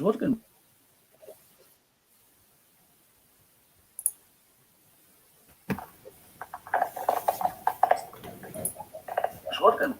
working. It's working.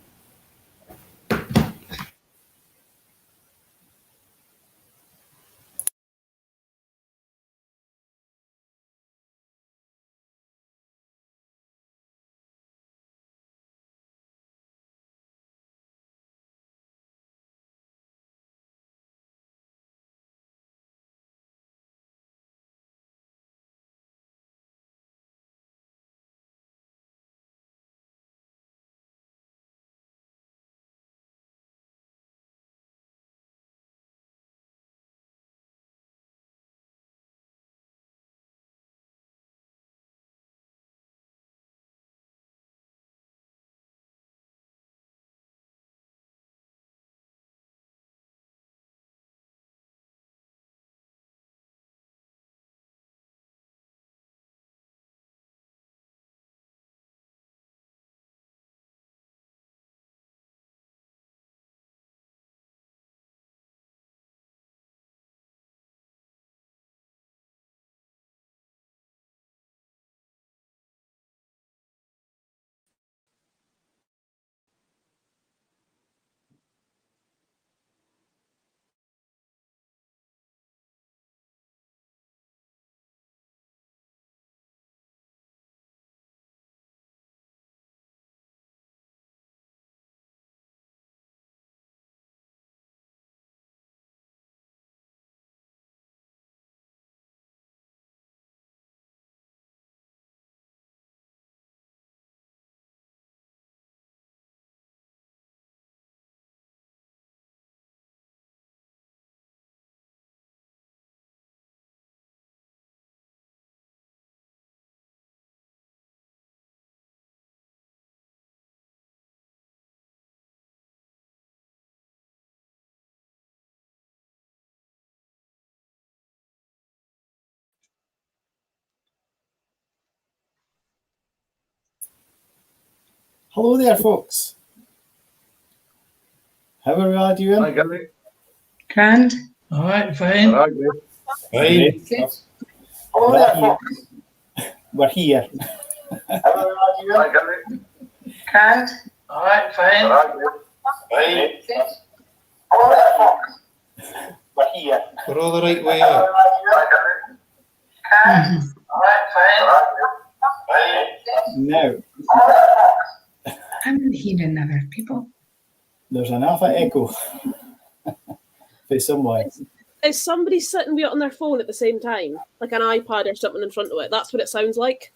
Hello there, folks. How are we all doing? Hi, Gary. Grand. All right, fine. All right, Great stuff. Hello there, folks. We're here. How are we all doing? Hi, Gary. Grand. All right, fine. All right, Great. Hello there, folks. We're here. We're all the right way How are up. we all doing? Grand. All right, fine. Now, I'm hearing other people. there's an alpha echo for someone. Is somebody sitting with it on their phone at the same time? Like an iPad or something in front of it? That's what it sounds like.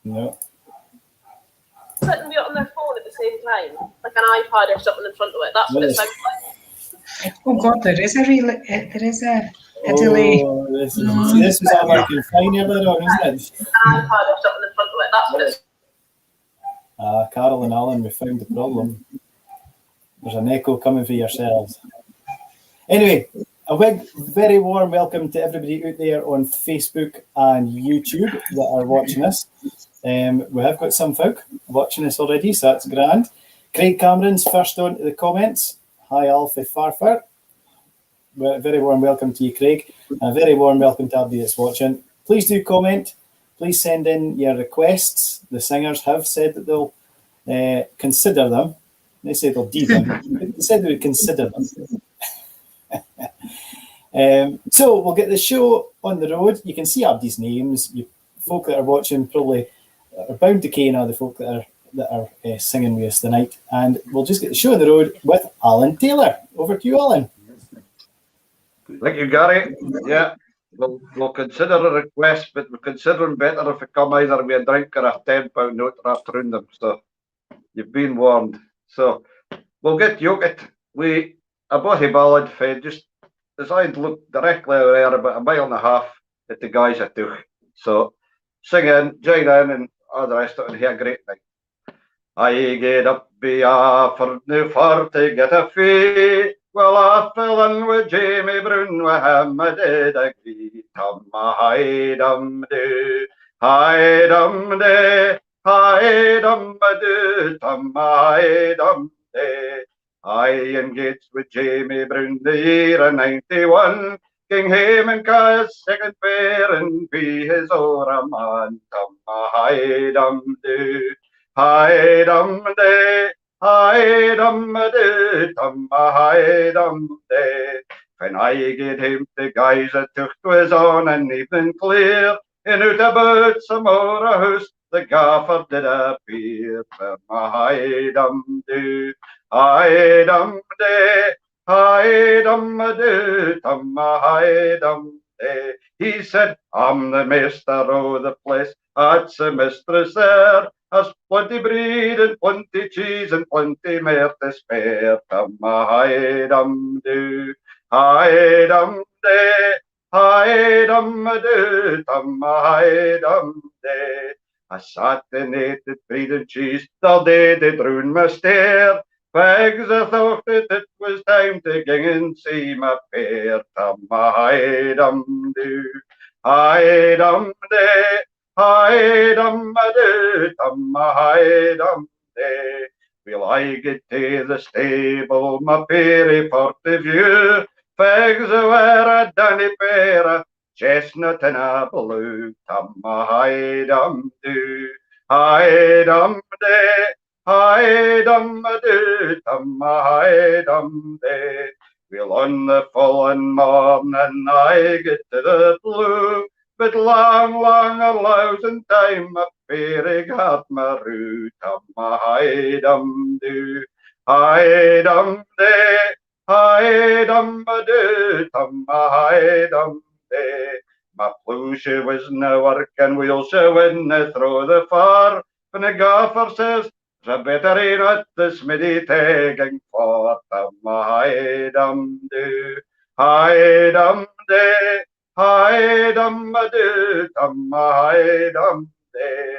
No. Sitting with it on their phone at the same time? Like an iPad or something in front of it? That's what it sounds like. Oh God, there is a delay. Oh, this was all working fine earlier on, isn't it? An iPad or something in front of it? That's what it's. Carole and Allan, we found the problem. There's an echo coming for yourselves. Anyway, a big, very warm welcome to everybody out there on Facebook and YouTube that are watching us. We have got some folk watching us already, so that's grand. Craig Cameron's first on to the comments. Hi, Alfie Farfar. Very warm welcome to you, Craig. And a very warm welcome to everybody that's watching. Please do comment. Please send in your requests. The singers have said that they'll consider them. They say they'll do them. They said they would consider them. So we'll get the show on the road. You can see everybody's names. You folk that are watching probably are bound to ken all the folk that are singing with us tonight. And we'll just get the show on the road with Allan Taylor. Over to you, Allan. Thank you, Gary. Yeah, we'll consider a request, but we're considering better if we come either with a drink or a £10 note wrapped around them. So you've been warned. So we'll get yoked with a bothy ballad for just as I'd look directly over there about a mile and a half that the guys are doing. So sing in, join in, and all the rest of it, and have a great night. I get up for new for to get a fee. Well, I fell in with Jamie Brown with him, I did agree. Hi dum do, hi dum de, hi dum do, hi dum de. I engaged with Jamie Brown the year of 91. King hame and ca his second pair and be his ora man. Hi dum do, hi dum day, hi dum do, hi dum day. When I get him the guys that took was on an evening clear, and out about some more house the gaffer did appear. Hi dum do, hi dum day. Hi dum do, hi dum day. He said, I'm the master of the place, that's the mistress there. There's plenty bread and plenty cheese and plenty more to spare. Hi dum do, hi dum day, hi dum do, hi dum day. I sat and ate the bread and cheese till day they drown my stare. Fags, I thought that it was time to gang and see my pair. Hi dum do, hi dum day, hi dum do, hi dum day. Will I get to the stable, my peery for the view? Fags, were a dunny pair, chestnut and a blue. Hi dum do, hi dum day. Hi dum do, hi dum day. Well, on the following morning I get to the blue, but long, long a thousand time up here got my root. Hi dum do, hi dum day, hi dum do, hi dum day. My blue she was no working, we'll show in through the far. And the gaffer says, the better ain't at the smithy taking forth hi dum do, hi dum day, hi dum do, hi dum day.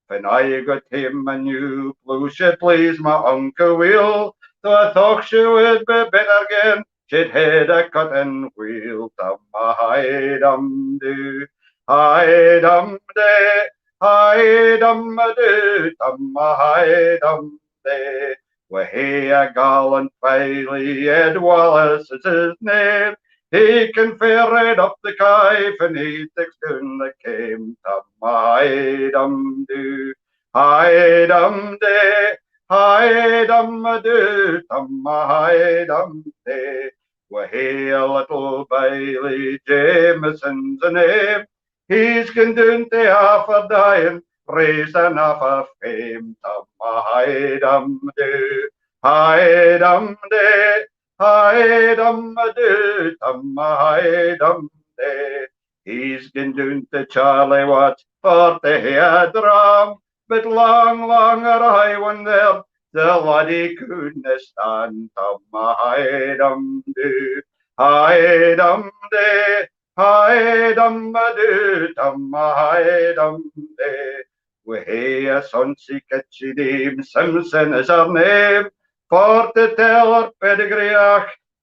When I got him a new blue, she pleased my uncle Will, so I thought she would be better again. She'd had a cotton wheel, hi dum do, hi dum day. Hi dum do, hi dum day. Well, he a gallant Bailey, Ed Wallace is his name. He can ferret up the kife and he takes down the came. Hi dum do, hi dum day, hi dum do, hi dum day. Well, he a little Bailey, Jameson's a name. He's condemned to half a dying, raising off a fame. Hi dum do, hi dum day, hi dum do, hi dum day. He's condemned to Charlie Watts for to hear drum, but long, long I one there, the laddie couldn't stand. Hi dum do, hi dum day. Hi dum do, hi dum day. We hae a sonsie catchy name, Simpson is her name. For to tell her pedigree,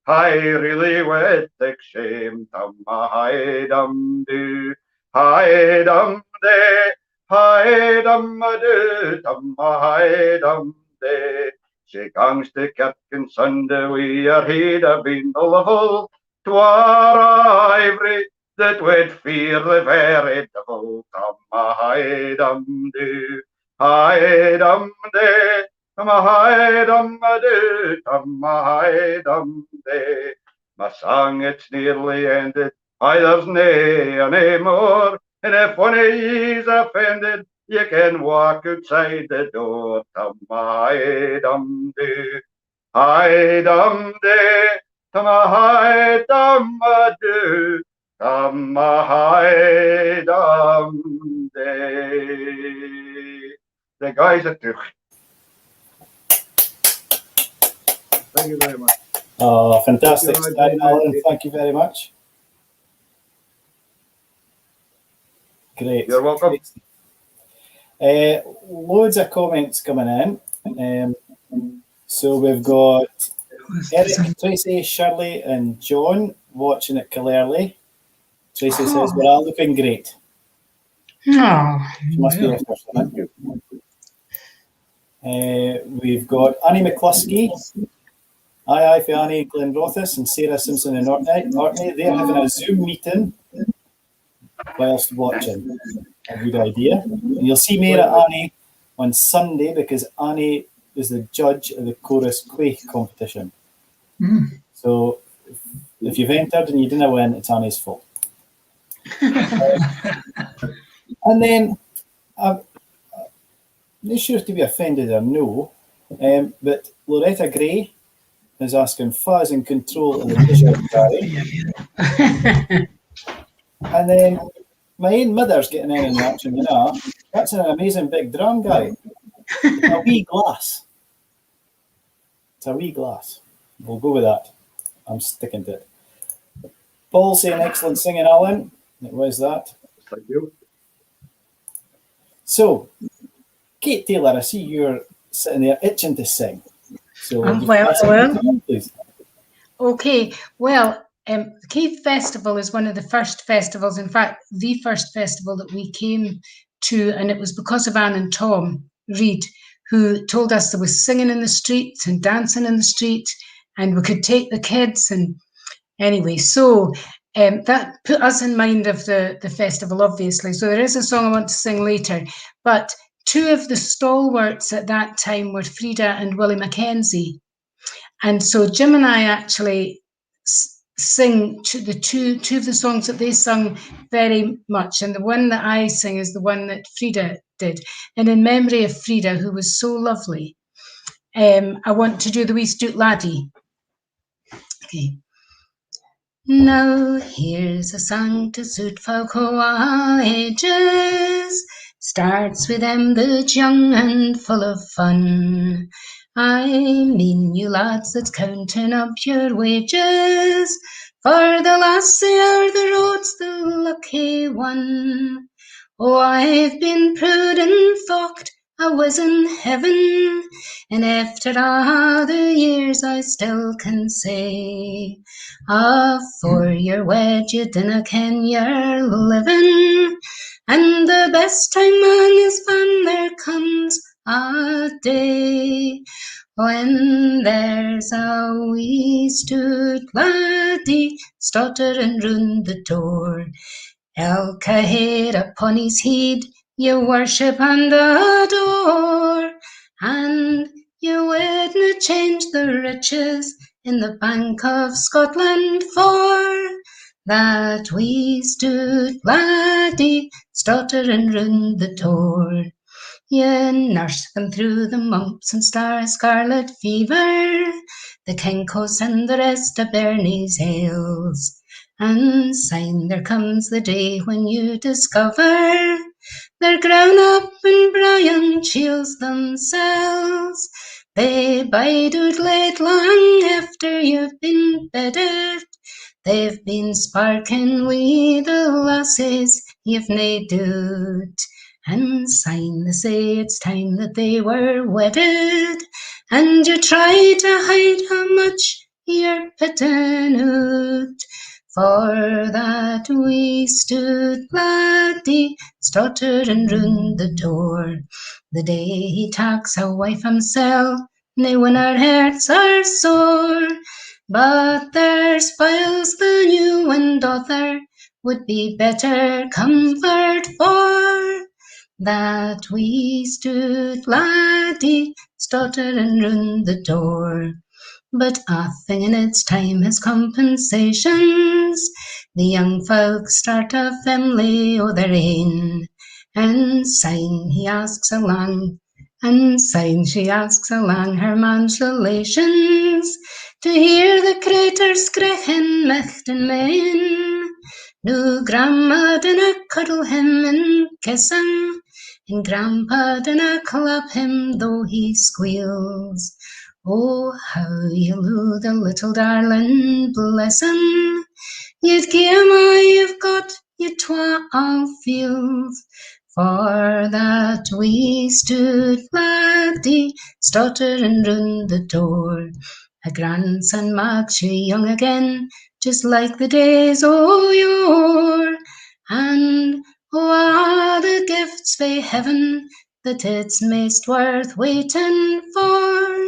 I really would take shame. Hi dum do, hi dum day, hi dum do, hi dum day. She gangs to Kirkin Sunday, we are he'd have been the level. 'Twar ivory that would fear the very devil. Hi dum do, hi dum day, hi dum do, hi dum day. My song it's nearly ended, there's nae any more. And if one of ye's offended, you can walk outside the door. Hi dum do, hi dum day. Hi dum do, hi dum day. The guys are too. Thank you very much. Oh, fantastic. Thank you, Allan, thank you very much. Great. You're welcome. Loads of comments coming in. So we've got Eric, Tracy, Shirley and John watching it clearly. Tracy says, we're all looking great. Oh, Must be the first one. We've got Annie McCluskey. Aye for Annie Glenrothes and Sarah Simpson and Orkney. They're having a Zoom meeting whilst watching. A good idea. And you'll see more at Annie on Sunday because Annie is the judge of the Chorus Quake competition. So if you've entered and you didn't win, it's Annie's fault. And then I'm not sure if to be offended or no, but Loretta Gray is asking fuzz and control of the visual Gary. And then my own mother's getting in the action, you know. That's an amazing big drum, Gary. It's a wee glass. It's a wee glass. We'll go with that. I'm sticking to it. Paul saying excellent singing, Allan. It was that. Thank you. So, Kate Taylor, I see you're sitting there itching to sing. So, please. Okay, well, the Keith Festival is one of the first festivals, in fact, the first festival that we came to, and it was because of Anne and Tom Reid, who told us there was singing in the streets and dancing in the street, and we could take the kids. And anyway, so that put us in mind of the festival, obviously. So there is a song I want to sing later, but two of the stalwarts at that time were Frida and Willie Mackenzie. And so Jim and I actually sing two of the songs that they sung very much. And the one that I sing is the one that Frida did. And in memory of Frida, who was so lovely, I want to do the Wee Stoot Laddie. Okay. Now here's a song to suit folk o' all ages. Starts with them that's young and full of fun. I mean you lads that's counting up your wages, for the lassie o'er the road's the lucky one. Oh, I've been proud and thought I was in heaven, and after all the years I still can say, for your wed you dinna ken you're living, and the best time on is when there comes a day when there's a wee stoot laddie stuttering round the door. Elka hair upon his head, you worship and adore, and you wouldna change the riches in the Bank of Scotland for that wee stoot laddie stuttering round the door. You nurse them through the mumps and scarlet fever, the kinkos and the rest of Bernie's ails. And syne there comes the day when you discover they're grown up in Brian Shields themselves. They bide out late long after you've been bedded. They've been sparking wi' the lasses you've nae doubt. And syne they say it's time that they were wedded, and you try to hide how much you're pitting out. For that wee stoot laddie stuttering round the door, the day he takes a wife himself, nae when our hearts are sore. But there's whiles the new and other would be better comfort for that wee stoot laddie stuttering round the door. But a thing in its time has compensations. The young folks start a family o' their ain, and syne he asks along, and syne she asks along her man's relations, to hear the craters screechin' mecht and main. No grandma dinna cuddle him and kiss him, and grandpa dinna clap him though he squeals. Oh, how you loo the little darling, bless him. You'd gie him all you've got, you twa all fields, for that wee stoot laddie stuttering round the door. A grandson makes you young again, just like the days o' yore. And all the gifts fae heaven that it's maist worth waiting for,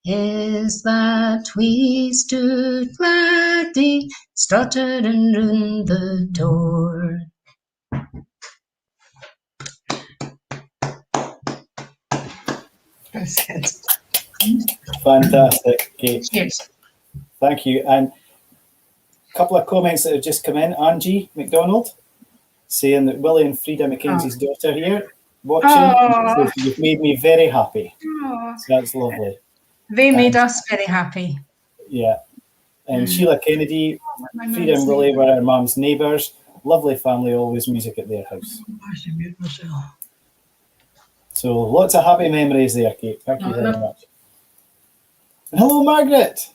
is that we stood gladly, stuttering round the door. That's it. Fantastic, Kate. Cheers. Thank you. And a couple of comments that have just come in. Angie McDonald saying that Willie and Frida Mackenzie's daughter here watching. Oh. You've made me very happy. Oh. So that's lovely. They made us very happy. Yeah. And Sheila Kennedy, Frida and Willie were our mum's neighbours. Lovely family, always music at their house. So lots of happy memories there, Kate. Thank you very much. And hello, Margaret.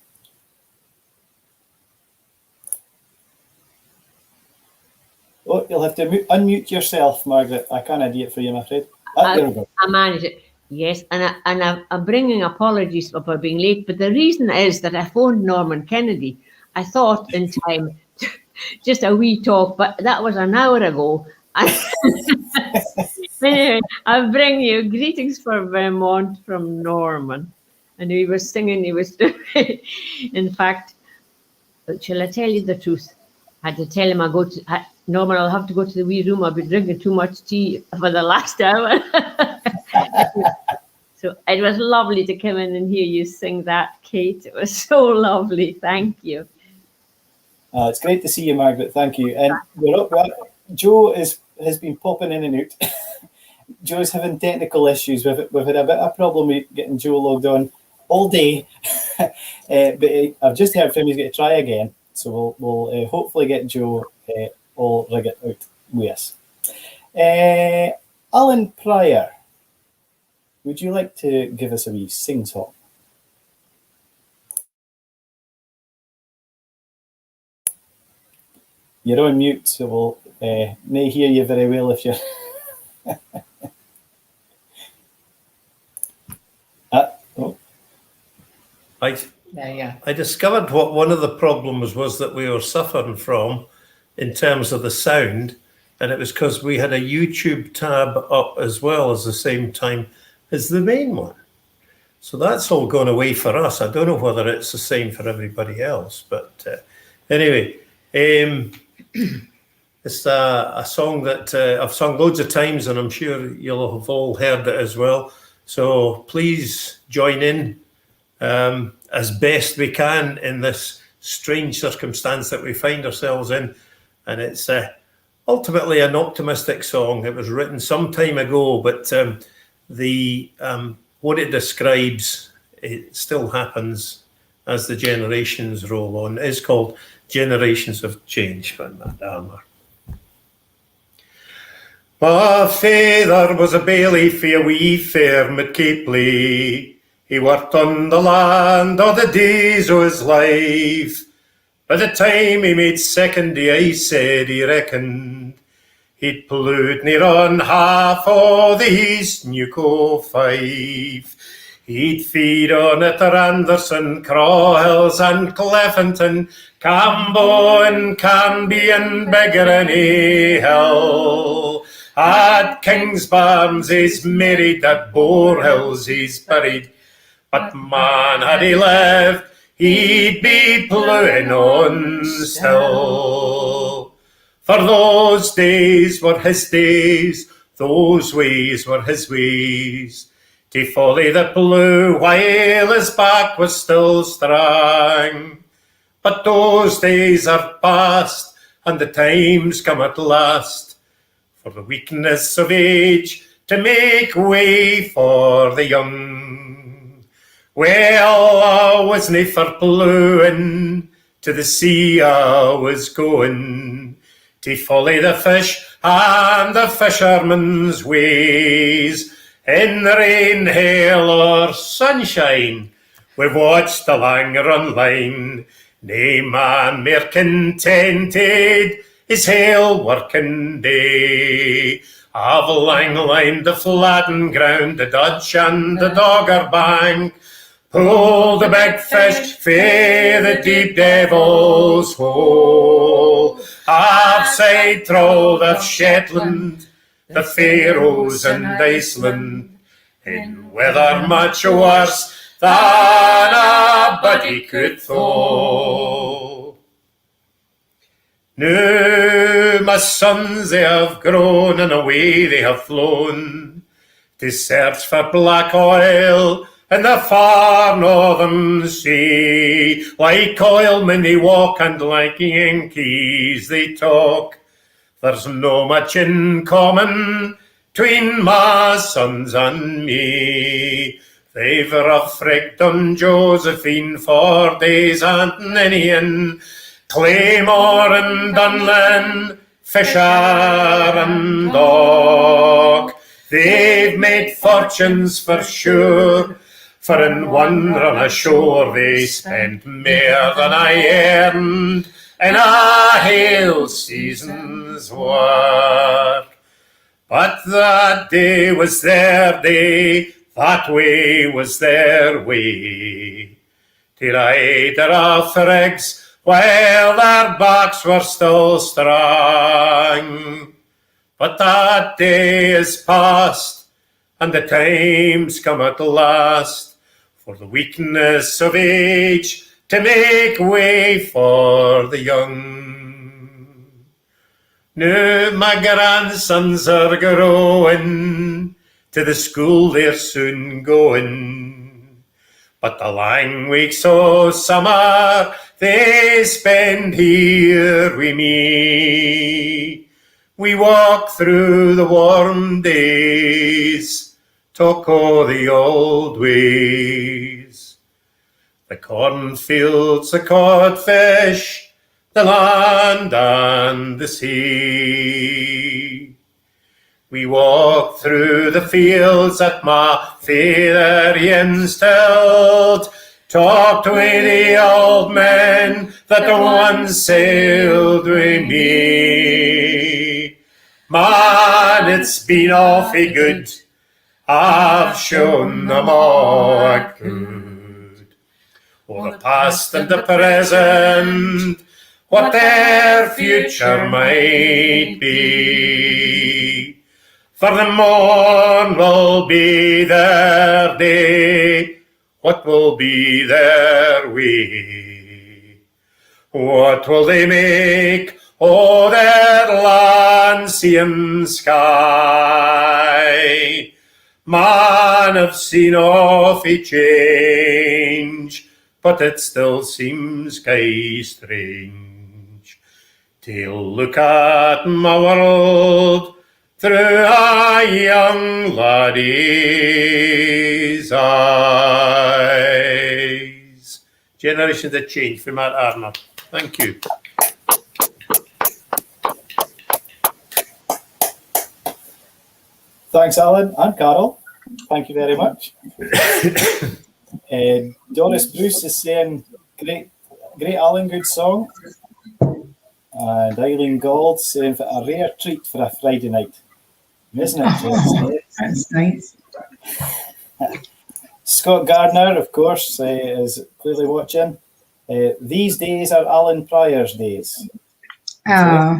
Oh, you'll have to unmute yourself, Margaret. I can't do it for you, I'm afraid. There we go. I manage it. Yes, and I'm bringing apologies for being late, but the reason is that I phoned Norman Kennedy. I thought in time, just a wee talk, but that was an hour ago. Anyway, I'll bring you greetings from Vermont from Norman. And he was singing, in fact, shall I tell you the truth? I had to tell him Norman, I'll have to go to the wee room. I've been drinking too much tea for the last hour. So it was lovely to come in and hear you sing that, Kate. It was so lovely. Thank you. It's great to see you, Margaret. Thank you. And we're up. Joe has been popping in and out. Joe's having technical issues. We've had a bit of a problem with getting Joe logged on all day. But I've just heard from him he's going to try again. So we'll hopefully get Joe all rig it out with us. Allan Prior, would you like to give us a wee sing-song? You're on mute, so we'll may hear you very well if you're... I discovered what one of the problems was that we were suffering from in terms of the sound, and it was because we had a YouTube tab up as well as the same time as the main one. So that's all gone away for us. I don't know whether it's the same for everybody else, but anyway, it's a song that I've sung loads of times, and I'm sure you'll have all heard it as well. So please join in as best we can in this strange circumstance that we find ourselves in. And it's ultimately an optimistic song. It was written some time ago, but what it describes, it still happens as the generations roll on. It's called Generations of Change by Matt Armour. My father was a bailiff for a wee firm at Capely. He worked on the land all the days of his life. By the time he made secondary, I said he reckoned he'd polluted near on half of the East Newco 5. He'd feed on at Anderson, Crawhills and Cleffington, Cambo and Canby and Beggarany Hill. At Kingsbarns he's married, at Borehills he's buried. But man, had he lived, he'd be ploughing on still. For those days were his days, those ways were his ways, to folly the plough while his back was still strong. But those days are past, and the time's come at last, for the weakness of age to make way for the young. Well, I wasna for ploughing, to the sea I was going, to follow the fish and the fisherman's ways. In the rain, hail or sunshine, we've watched the lang run line. Nae man mair contented his hale working day. I've lang lined the flatten ground, the Dutch and the Dogger bank, pull the big fish fae the deep devil's hole. I've side trolled of Shetland, the Faroes and Iceland, in weather much worse than a body could throw. Now my sons they have grown and away they have flown to search for black oil in the far northern sea. Like oilmen they walk and like Yankees they talk. There's no much in common between my sons and me. They've frigged on Josephine for days and Ninian, Claymore and Dunlin, Fisher and Dock. They've made fortunes for sure, for in one run ashore they spent more than I earned in a whole season's work. But that day was their day, that way was their way, to ride their frigs while their backs were still strong. But that day is past, and the time's come at last for the weakness of age to make way for the young. Now my grandsons are growing, to the school they're soon going, but the lang weeks of summer they spend here with me. We walk through the warm days, talk o' the old ways, the cornfields, the codfish, the land and the sea. We walk through the fields that my father instilled, talked with the old men that once sailed with me. Man, it's been awfully good, I've shown them all I could. Oh, the past and the present, what their future might be. For the morn will be their day, what will be their way? What will they make o' their land, sea and sky? Man, I've seen awfully change, but it still seems gey strange to look at my world through a young laddie's eyes. Generations of change from Matt Arnold. Thank you. Thanks, Allan and Carole. Thank you very much. Doris Bruce is saying, great Allan, good song. And Eileen Gold saying, for a rare treat for a Friday night. Isn't it? Oh, that's nice. Scott Gardner, of course, is clearly watching. These days are Allan Prior's days. Oh.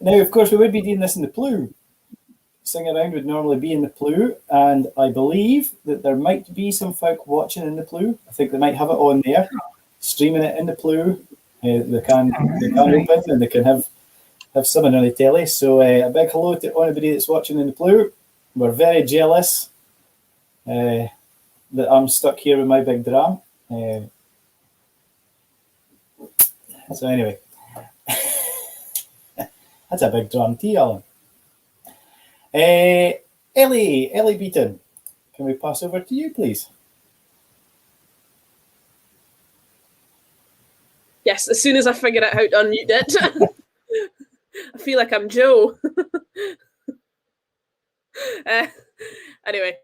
Now, of course, we would be doing this in the Plew. Sing Around would normally be in the Plew, and I believe that there might be some folk watching in the Plew. I think they might have it on there, streaming it in the Plew. They can open and they can have someone on the telly. So a big hello to anybody that's watching in the Plew. We're very jealous that I'm stuck here with my big drum. So anyway. That's a big drum too, Allan. Ellie Beaton, can we pass over to you, please? Yes, as soon as I figure out how to unmute it. I feel like I'm Joe. Anyway,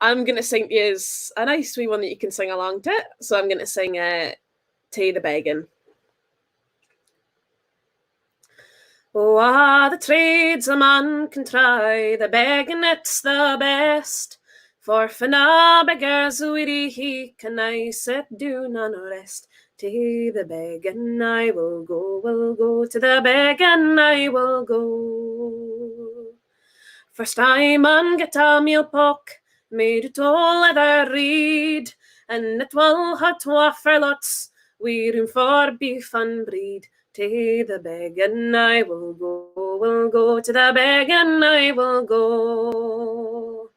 I'm going to sing to you a nice wee one that you can sing along to. So I'm going to sing "Tay the Begging." Oh, the trades a man can try, the begging it's the best. For finna beggars weedy he can I sit down and rest. To the begging I will go, to the begging I will go. First I man get a meal pock, made it all leather reed, and it will have twa lots, we room for beef and breed. To the beg and I will go to the beg and I will go.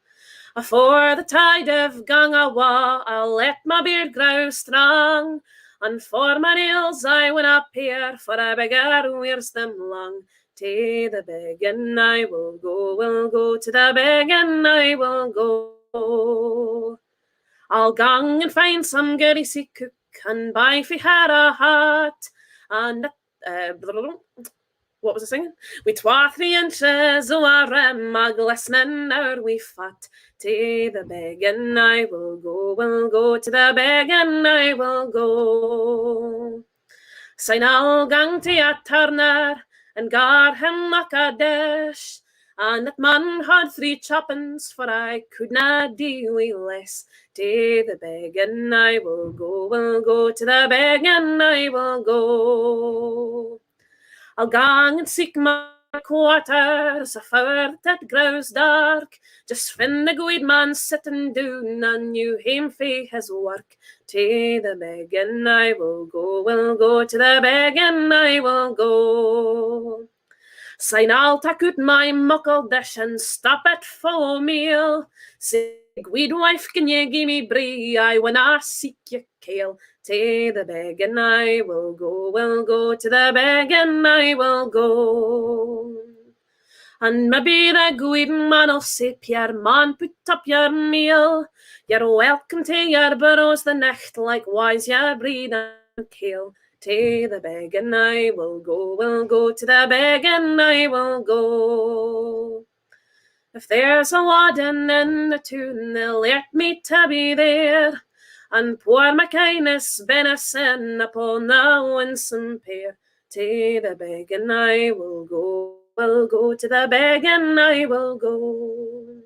Afore the tide of gang awa, I'll let my beard grow strong, and for my nails I win up here, for a beggar wears them long. To the beg and I will go to the beg and I will go. I'll gang and find some greasy cook, and buy fi her a hat, and what was I singing? We 2-3 inches o' a rim, a glistening our wee fat. To the beg and I will go to the beg and I will go. Syne I'll gang to a turner, and gar him mak a dish, and that man had 3 choppings, for I could not do wi' less. To the beg and I will go to the beg and I will go. I'll gang and seek my quarters afore that grows dark, just find the good man sitting down and new him fae his work. To the beg and I will go to the beg and I will go. Syne I'll tak out my muckle dish and stop it full meal. Say, guid wife, can ye gie me brie? I winna seek ye kale. To the beg and I will go to the beg and I will go. And maybe the good man'll say, Pierre man, put up your meal. You're welcome to your burrows the necht, likewise your breed and kale. To the beg and I will go to the beg and I will go. If there's a waddin in the tune, they'll let me to be there, and pour my kindness benison upon the winsome pair. To the beg and I will go to the beg and I will go.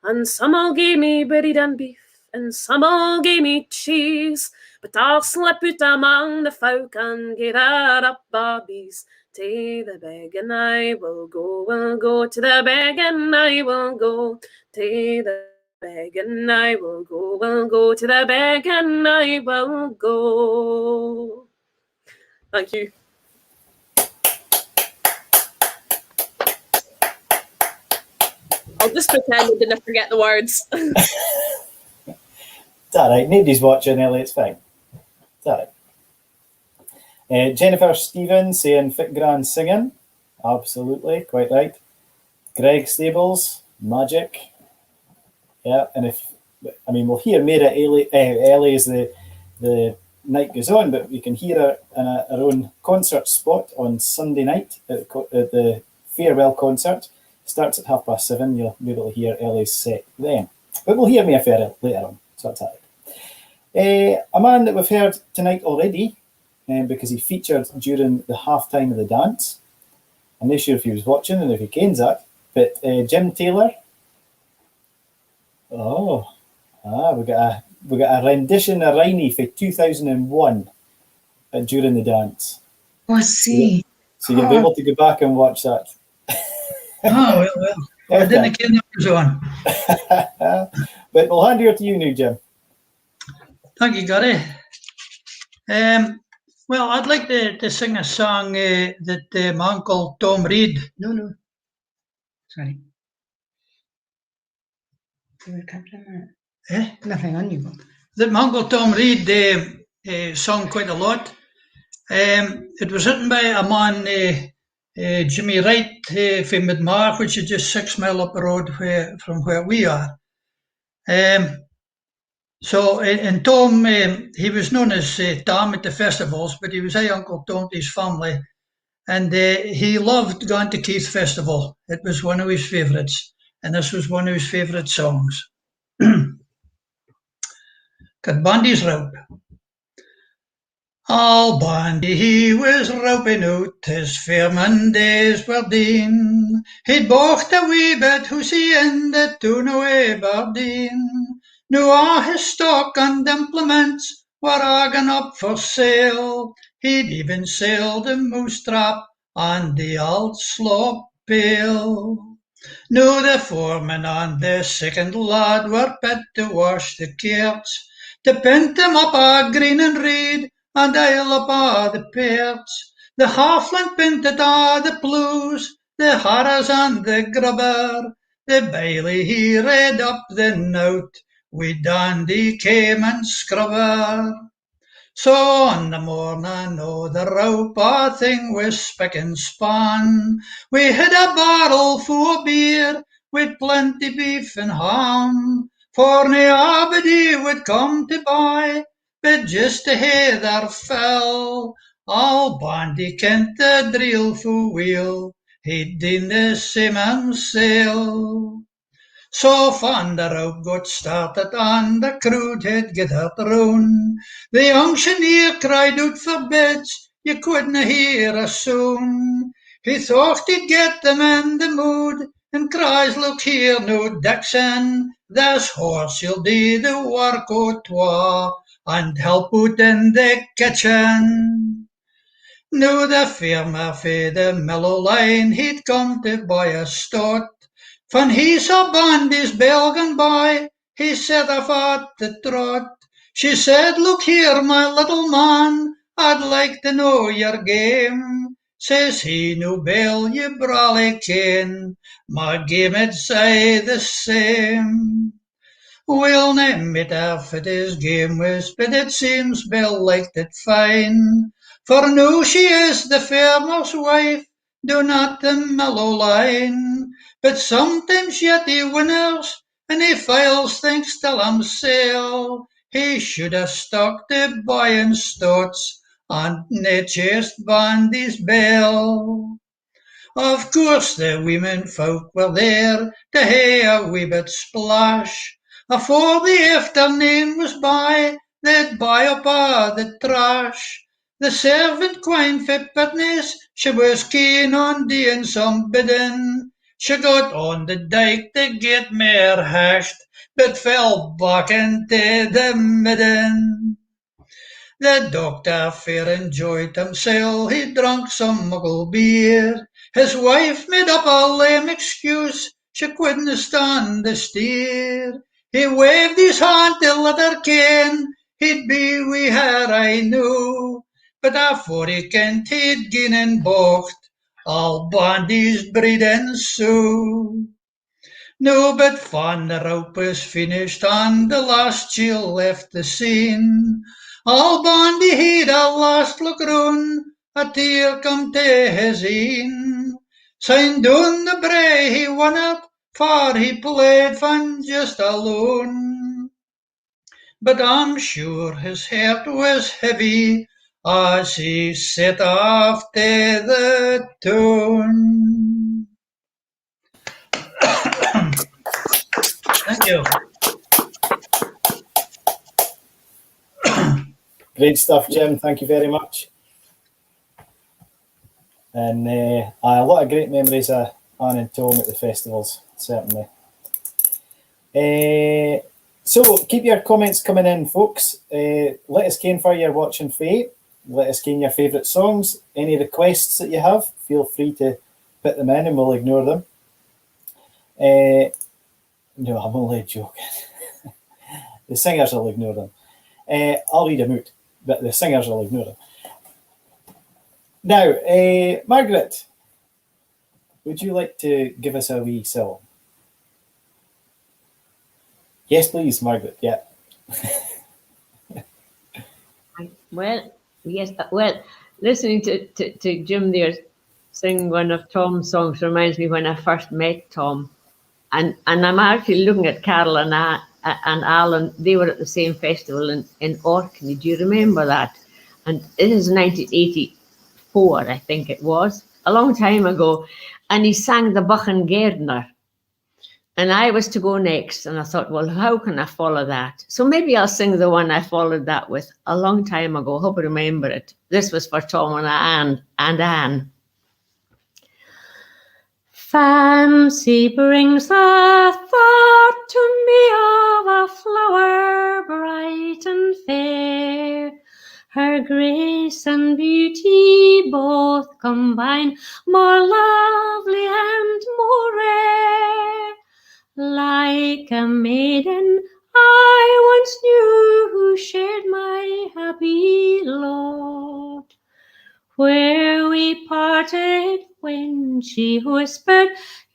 And some'll gie me bread and beef, and some'll gie me cheese, but I'll slip out among the folk and get her up bobbies. To the beg and I will go to the beg and I will go. To the beg and I will go to the beg and I will go. Thank you. I'll just pretend I didn't forget the words. It's all right. Nobody's watching, Ellie. It's fine. It's all right. Jennifer Stevens saying fit grand singing. Absolutely. Quite right. Greg Stables, magic. Yeah. And we'll hear more at Ellie as the night goes on, but we can hear her in her own concert spot on Sunday night at the farewell concert. Starts at 7:30. You'll be able to hear Ellie's set then. But we'll hear Mia Ferret later on. So that's all right. A man that we've heard tonight already, because he featured during the halftime of the dance. I'm not sure if he was watching and if he kens that, but Jim Taylor. We got a rendition of Riney for 2001 during the dance. Oh, I see. So you'll be able to go back and watch that. Oh, well. I didn't ken that was on. But we'll hand over to you now, Jim. Thank you, Gary. Well, I'd like to sing a song that my uncle Tom Reid. No. Sorry. Nothing on you. That my uncle Tom Reid sung quite a lot. It was written by a man, Jimmy Wright, from Midmar, which is just 6 miles up the road from where we are. And Tom, he was known as Tom at the festivals, but he was Uncle Tom to his family. And he loved going to Keith Festival. It was one of his favourites. And this was one of his favourite songs. Got Bandy's Rope. All Bandy he was roping out his fairman days were deen. He'd bought a wee bit hoosey in the town o' Aberdeen. Now all his stock and implements were agin up for sale. He'd even sell the mouse trap and the old slop pail. Now the foreman and the second lad were put to wash the carts, to pint them up a green and red, and ale up a the perts. The halfling pinted a the ploughs, the harrows and the grubber. The bailey he read up the note, wi' dandy came and scrubber. So on the morning o' the rope thing was spick and span. We had a barrel full of beer, with plenty beef and ham, for nobody would come to buy, but just to hear their fell. All bandy kent the drill full wheel, he'd in the same himself. So van der rope got started and the crew had gathered round. The engineer cried out for beds, you couldn't hear a sound. He thought he'd get them in the mood, and cries, look here, no Dixon, this horse you'll do the work o' twa, and help out in the kitchen. Now the farmer for the mellow line, he'd come to buy a stot. Van he saw Bandy's bell gone by, he set off at the trot. She said, look here, my little man, I'd like to know your game. Says he, no bell, you brawly ken, my game 'd say the same. Well, name it if it is game was, but it seems Bill liked it fine. For now she is the farmer's wife, do not the mellow line. But sometimes yet he winners, and he fails things till himself. He should have stuck to buying stots, and nae chased Bandy's bell. Of course the women folk were there to hear a wee bit splash. Afore the afternoon was by, they'd buy up a' the trash. The servant quine for pitness, she was keen on doing some bidding. She got on the dyke to get mair hashed, but fell back into the midden. The doctor fair enjoyed himself, he drank some muggle beer. His wife made up a lame excuse, she couldn't stand the steer. He waved his hand to let her ken, he'd be wi' her I knew. But afore he kent he'd gin and bocht, all Bandy's breed and sue. No, but van the rope was finished and the last chill left the scene. All Bandy he'd a last look round, a tear come to his een. Syne doon the brae he won it, for he played van just alone. But I'm sure his heart was heavy as he set off to the tune. Thank you. Great stuff, Jim. Thank you very much. And a lot of great memories of Anne and Tom at the festivals, certainly. So keep your comments coming in, folks. Let us ken for you're watching Faye. Let us ken your favourite songs. Any requests that you have, feel free to put them in and we'll ignore them. No, I'm only joking. The singers will ignore them. I'll read them out, but the singers will ignore them. Now, Margaret, would you like to give us a wee song? Yes, please, Margaret. Yeah. Well, yes. Well, listening to Jim there sing one of Tom's songs reminds me when I first met Tom. And I'm actually looking at Carole and Allan. They were at the same festival in Orkney. Do you remember that? And it is 1984, I think it was, a long time ago. And he sang the Buchan Gairdner. And I was to go next. And I thought, well, how can I follow that? So maybe I'll sing the one I followed that with a long time ago. Hope I remember it. This was for Tom and Anne. Fancy brings the thought to me of a flower bright and fair. Her grace and beauty both combine, more lovely and more rare. like a maiden I once knew who shared my happy lot. Where we parted when she whispered,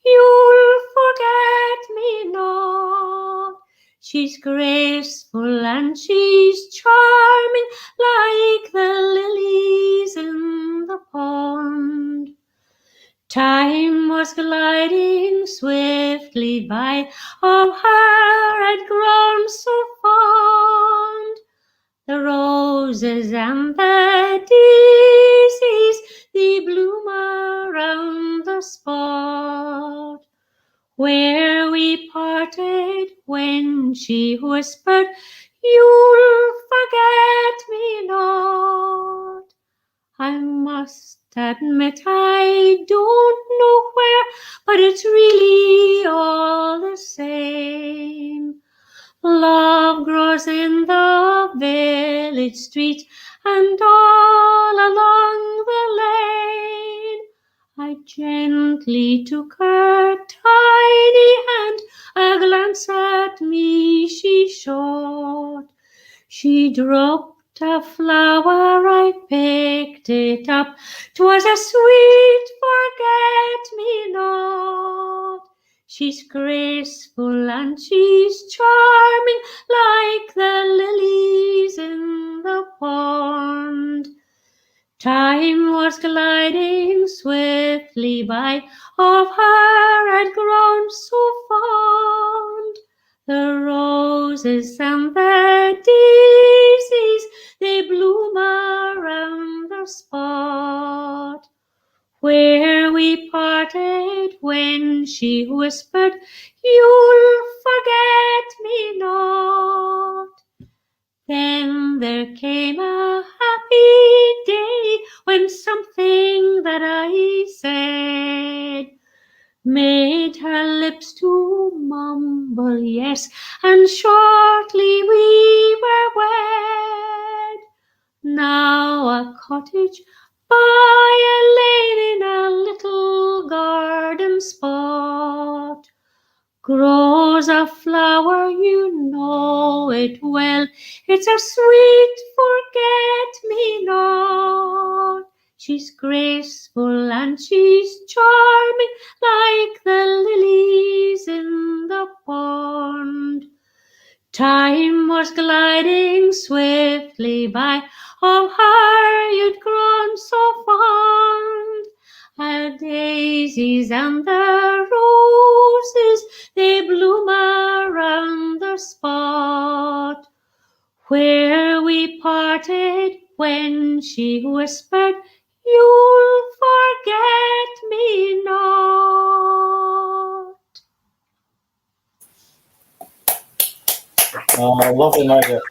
"You'll forget me not." She's graceful and she's charming, like the lilies in the pond. Time was gliding swiftly by, of her I'd grown so fond. The roses and the daisies, they bloom around the spot. Where we parted when she whispered, "You'll forget me not." I must admit I don't know where, but it's really all the same. Love grows in the village street and all along the lane. I gently took her tiny hand, a glance at me she shot. She dropped a flower, I picked it up. 'Twas a sweet forget-me-not. She's graceful and she's charming, like the lilies in the pond. Time was gliding swiftly by, of her I'd grown so fond. The roses and the daisies, they bloom around the spot. Where we parted when she whispered, "You'll forget me not." Then there came a happy day when something that I said made her lips to mumble yes, and shortly we were wed. Now a cottage by a lane in a little garden spot grows a flower, you know it well. It's a sweet forget-me-not. She's graceful and she's charming, like the lilies in the pond. Time was gliding swiftly by, of her you'd grown so fond. Her daisies and the roses, they bloom around the spot. Where we parted when she whispered, "You'll forget me not." Oh, lovely, Margaret.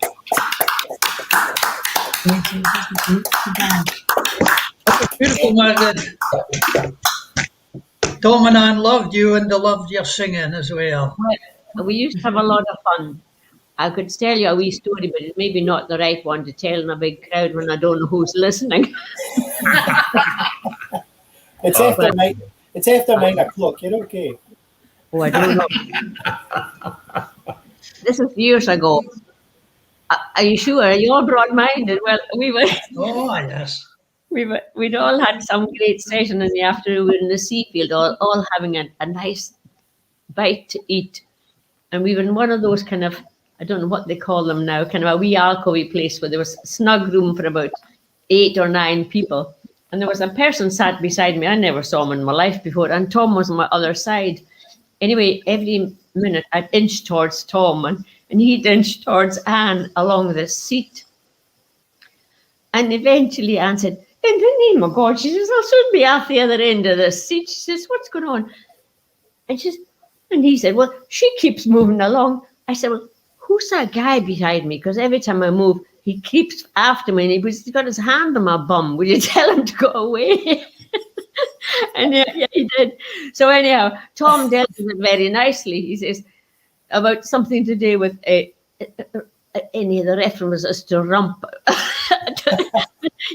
Beautiful, Margaret. Tom and Anne loved you and they loved your singing as well. We used to have a lot of fun. I could tell you a wee story, but it's maybe not the right one to tell in a big crowd when I don't know who's listening. It's after 9 o'clock. You're okay. Oh, I don't know. This is years ago. Are you sure? You're broad-minded. Well, we were. Oh, yes. We'd all had some great session in the afternoon. We were in the Seafield, all having a nice bite to eat. And we were in one of those kind of, I don't know what they call them now, kind of a wee alcovey place where there was a snug room for about 8 or 9 people. And there was a person sat beside me. I never saw him in my life before. And Tom was on my other side. Anyway, every minute I'd inch towards Tom and he'd inch towards Anne along the seat. And eventually Anne said, "In the name of God," she says, "I'll soon be at the other end of the seat." She says, "What's going on?" And he said, "Well, she keeps moving along." I said, "Well, who's that guy behind me? Because every time I move, he keeps after me and he's got his hand on my bum. Will you tell him to go away?" And yeah, he did. So anyhow, Tom dealt with it very nicely. He says about something to do with any of the references to rump.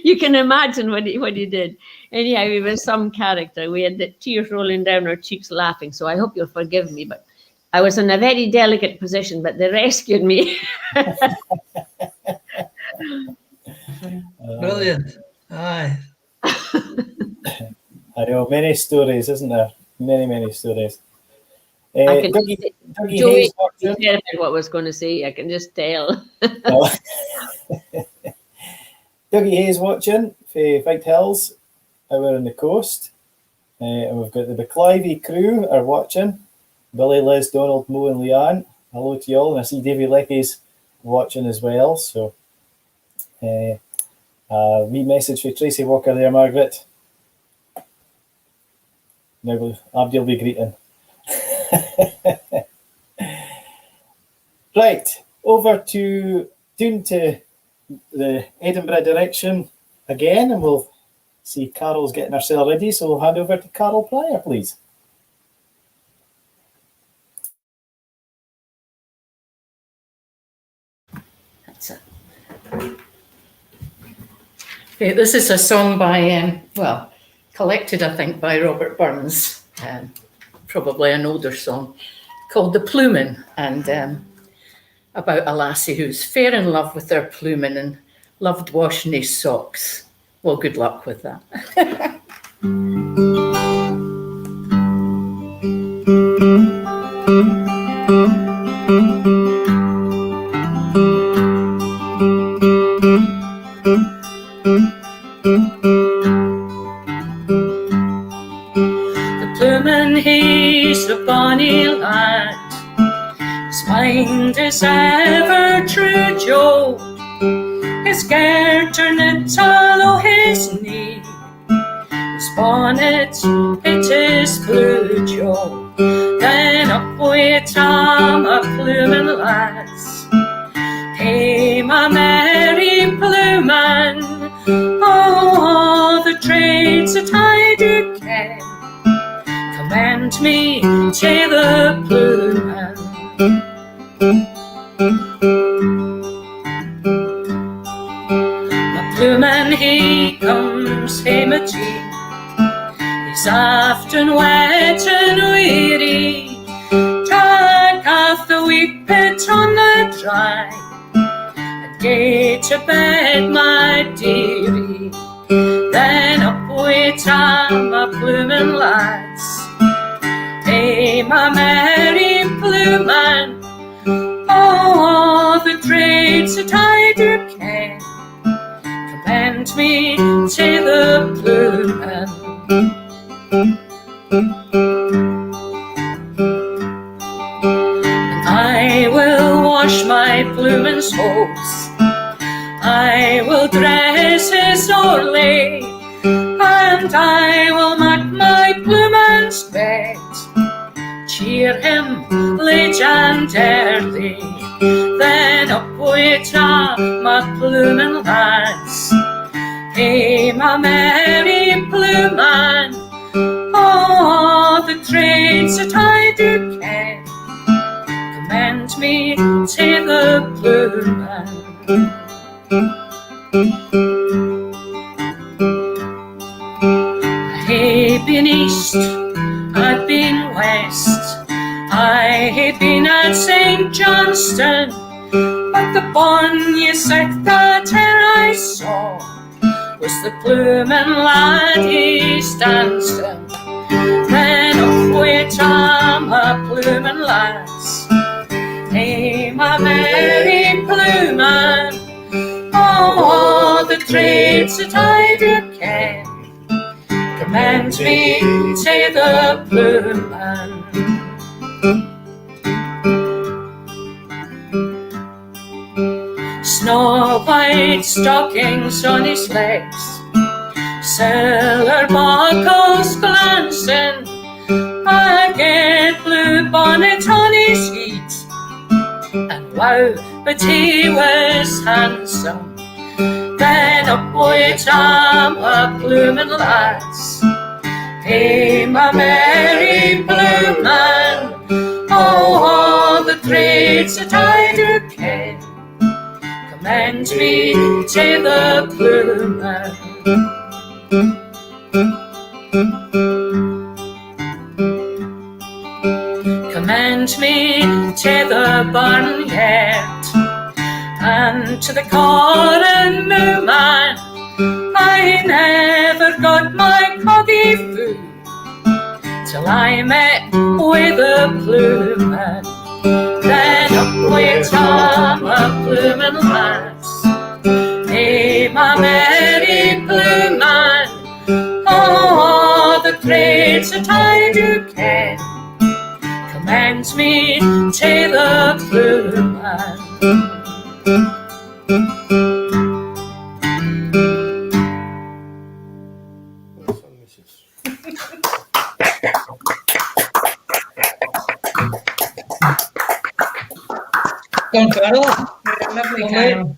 You can imagine what he did. Anyhow, he was some character. We had the tears rolling down our cheeks laughing. So I hope you'll forgive me. But I was in a very delicate position, but they rescued me. Brilliant. Aye. I know, many stories, isn't there? Many stories. I can Dougie Joe Hayes Aitken watching. terrified what I was going to say. I can just tell. Oh. Dougie Hayes watching for Fight Hills over on the coast. And we've got the Baclivey crew are watching. Billy, Liz, Donald, Mo and Leanne. Hello to you all. And I see Davy Lecky's watching as well. So wee message for Tracy Walker there, Margaret. Now Abdi will be greeting. Right, over to down to the Edinburgh direction again, and we'll see Carole's getting herself ready, so we'll hand over to Carole Prior, please. That's it. Okay, this is a song by, well, collected, I think, by Robert Burns, probably an older song, called The Plumin, and about a lassie who's fair in love with her plumin and loved washing his socks. Well, good luck with that. The plumin, he's the bonny lad, his mind is ever true, Joe. His garter knit all o' his knee, his bonnet it is blue, Joe. Then up wi' Tom a pluming lads came a merry plumman. Oh, the trades that I do ken commend me to the plumman. The plumman he comes hame at tea, he's often wet and weary, drag off the wee pit on the dry, and gae to bed, my dearie. Then up wi' Tom a pluming lads came a merry plumman. Oh, the trades that I do ken commend me to the plumman. And I will wash my plumman's hose, I will dress his orley, and I will mak my plumman's bed, cheer him late and early. Then up wi' Tom a pluming lads came a merry plumman. Oh, the trades that I do ken commend me to the plumman. I hae been east, I've been west, I hae been at St. Johnston, but the bonniest that e'er I saw was the pluming lad East Stanston. Then up wi' Tom a pluming lads came a merry plumman. Oh, the trades that I do ken commend me to the plumman. Snow white stockings on his legs, silver buckles glancing, a gay blue bonnet on his head, and wow, but he was handsome. Then up wi' Tom a pluming lads came a merry plumman. Oh, the trades that I do ken commend me to the plumman. commend me to the barnyard and to the corn man. I never got my coggy food till I met with a plewman. Then up we come a plewman lass, hey my merry plewman. Oh, the trades that I do ken commends me to the plewman. Go on, Carole. Lovely, Lovely. Carole.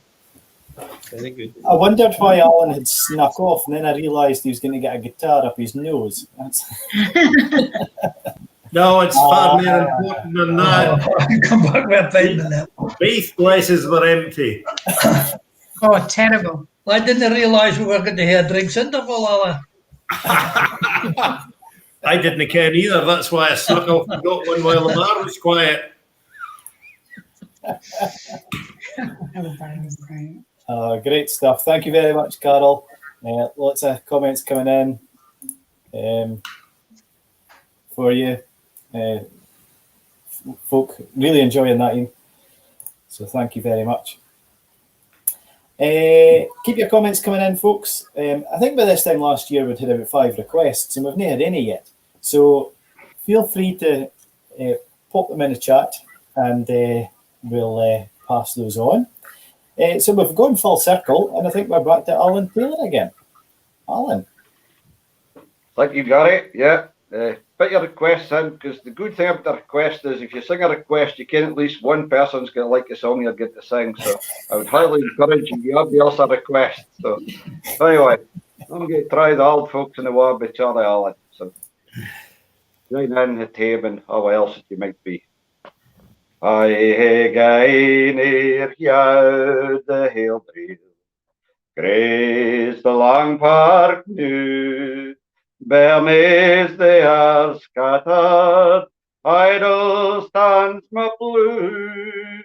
Very good. I wondered why Allan had snuck off, and then I realised he was going to get a guitar up his nose. That's... No, it's far more important than that. Come back with a pint in that. Both glasses were empty. Oh, terrible. I didn't realise we were going to hear drinks interval, Allan. I didn't care either. That's why I snuck off and got one while the bar was quiet. Great stuff. Thank you very much, Carole. Lots of comments coming in for you. Folk really enjoying that, Ian. So thank you very much. Keep your comments coming in, folks. I think by this time last year we'd had about 5 requests and we've not had any yet. So feel free to pop them in the chat and we'll pass those on. So we've gone full circle and I think we're back to Allan Taylor again. Allan. Thank you, Gary. Yeah. Put your requests in, because the good thing about the request is if you sing a request, you can at least one person's going to like the song you're going to sing. So I would highly encourage you. You have the else a request. So anyway, I'm going to try the old folks in the war by Charlie Allan. So join in the tape and how else it you might be. I hae gane near jou the heel breel, graze the long park new. Bernays they are scattered, idle stands my blue.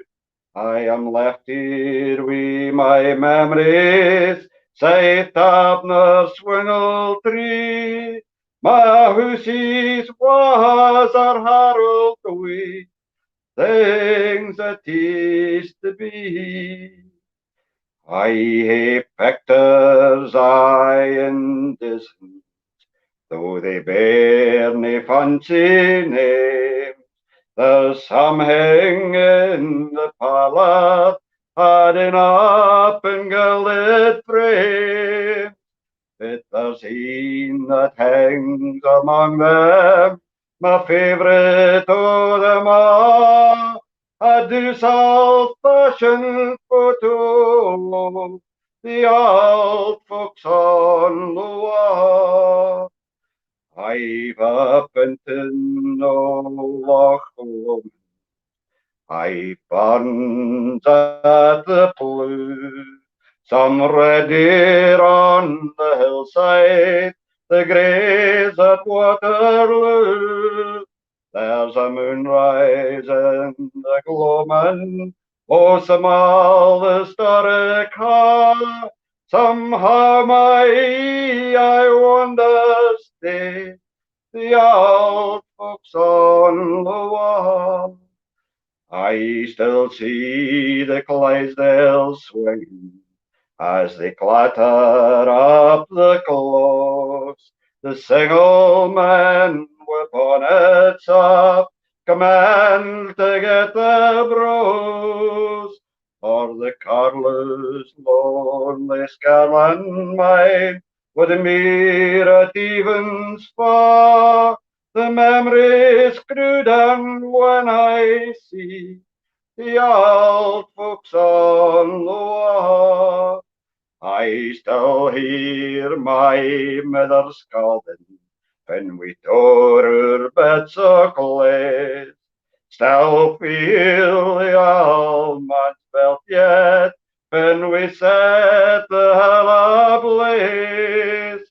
I am left here wi' my memories, saith Abner swingle tree. My hoosies was our Harold away, things that used to be. I hae pictures I in distance, though they bear nae fancy names. There's some hanging in the parlour, hiding up in gilded frames. But there's een that hangs among them, my favourite of them all, a douce old-fashioned photo, the old folks on the wall. I've a painting of Loch Lomond, I burns at the Plew, some red deer on the hillside, the greys at Waterloo. There's a moonrise in the gloaming, oh, some all the historic ha. Somehow my I wonder stay, the old folks on the wall. I still see the Clydesdales swinging as they clatter up the close. The single men with bonnets up command to get the brose, or the Carlos lonely Scarland mine with the mere at even spa. The memories grew down when I see the old folks on the wall. I still hear my mother scalding when we tore her beds of clay. Still feel the old man's belt yet when we set the hell ablaze.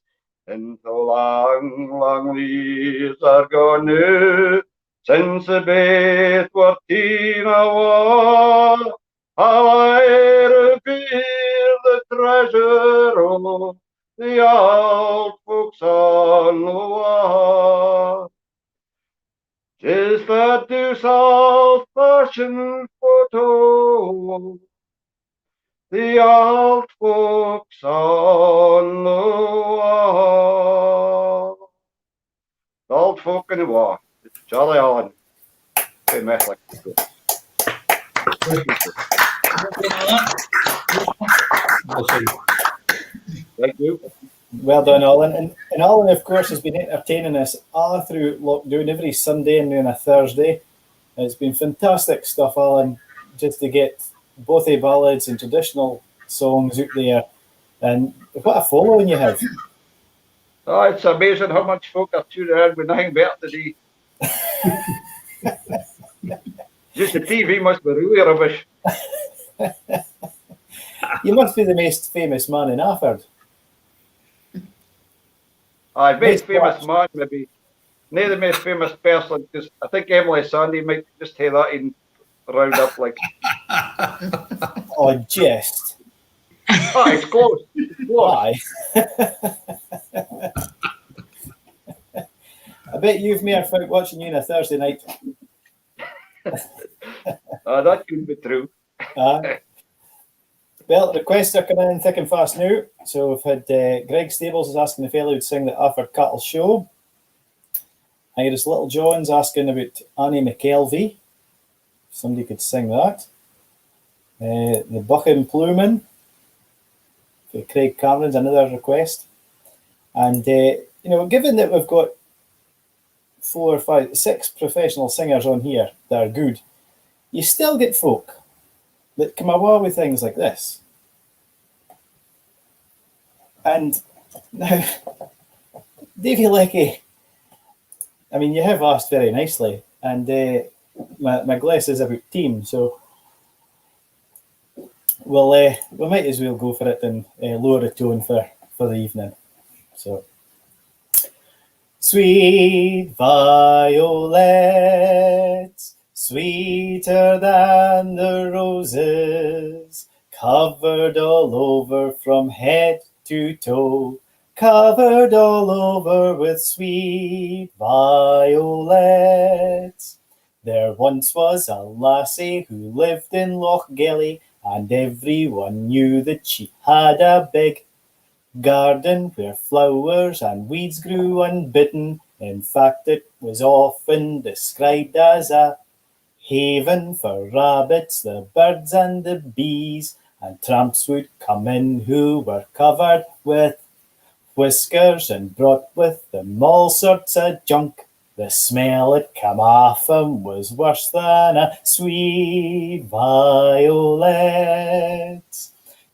And so long, long years are gone now Since the baith were teen awa, how I revere the treasure of the old folks on Loa. 'Tis the deuce old-fashioned photo, the old folks on Loa. The old folk in the war. Jolly Allan. Hey, Methlick. Thank you. Well done, Allan. And Allan, of course, has been entertaining us all through lockdown, every Sunday and then a Thursday. It's been fantastic stuff, Allan, just to get bothy ballads and traditional songs out there. And what a following you have. Oh, it's amazing how much folk are tuning in with nothing better to do. Just the TV must be really rubbish. You must be the most famous man in Afford. Aye, most famous man, maybe. Not the most famous person, because I think Emily Sandy might just have that in round up like. Oh, just. Oh, it's close. It's close. Aye. I bet you've made folk watching you on a Thursday night. That couldn't be true. Well, requests are coming in thick and fast now. So we've had Greg Stables is asking if Ellie would sing the Afford Cattle Show. Iris Little John's asking about Annie McKelvey. If somebody could sing that. The Buchan Plumen for Craig Cameron's another request. And, given that we've got 4, 5, 6 professional singers on here that are good, you still get folk that come away with things like this. And now, Davy Leckie, I mean, you have asked very nicely, and my glass is about team, so we might as well go for it and lower the tone for the evening. So, sweet violets, sweeter than the roses, covered all over from head to toe, covered all over with sweet violets. There once was a lassie who lived in Lochgelly, and everyone knew that she had a big garden where flowers and weeds grew unbidden. In fact, it was often described as a haven for rabbits, the birds and the bees, and tramps would come in who were covered with whiskers and brought with them all sorts of junk. The smell that came off them was worse than a sweet violet,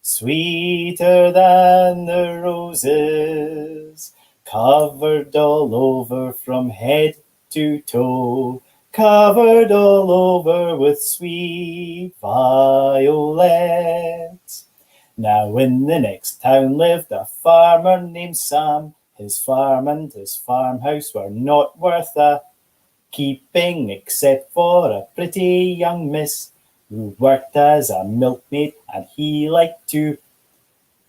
sweeter than the roses, covered all over from head to toe, covered all over with sweet violets. Now in the next town lived a farmer named Sam. His farm and his farmhouse were not worth a keeping, except for a pretty young miss who worked as a milkmaid, and he liked to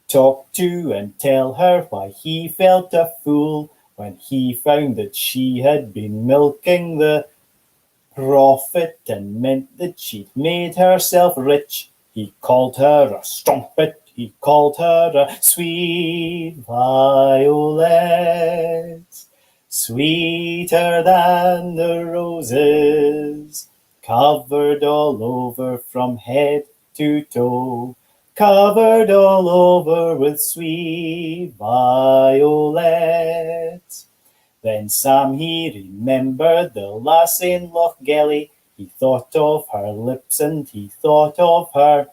talk to and tell her why he felt a fool when he found that she had been milking the profit and meant that she'd made herself rich. He called her a strumpet, he called her a sweet violet, sweeter than the roses, covered all over from head to toe, covered all over with sweet violet. Then Sam he remembered the lass in Lochgelly. He thought of her lips and he thought of her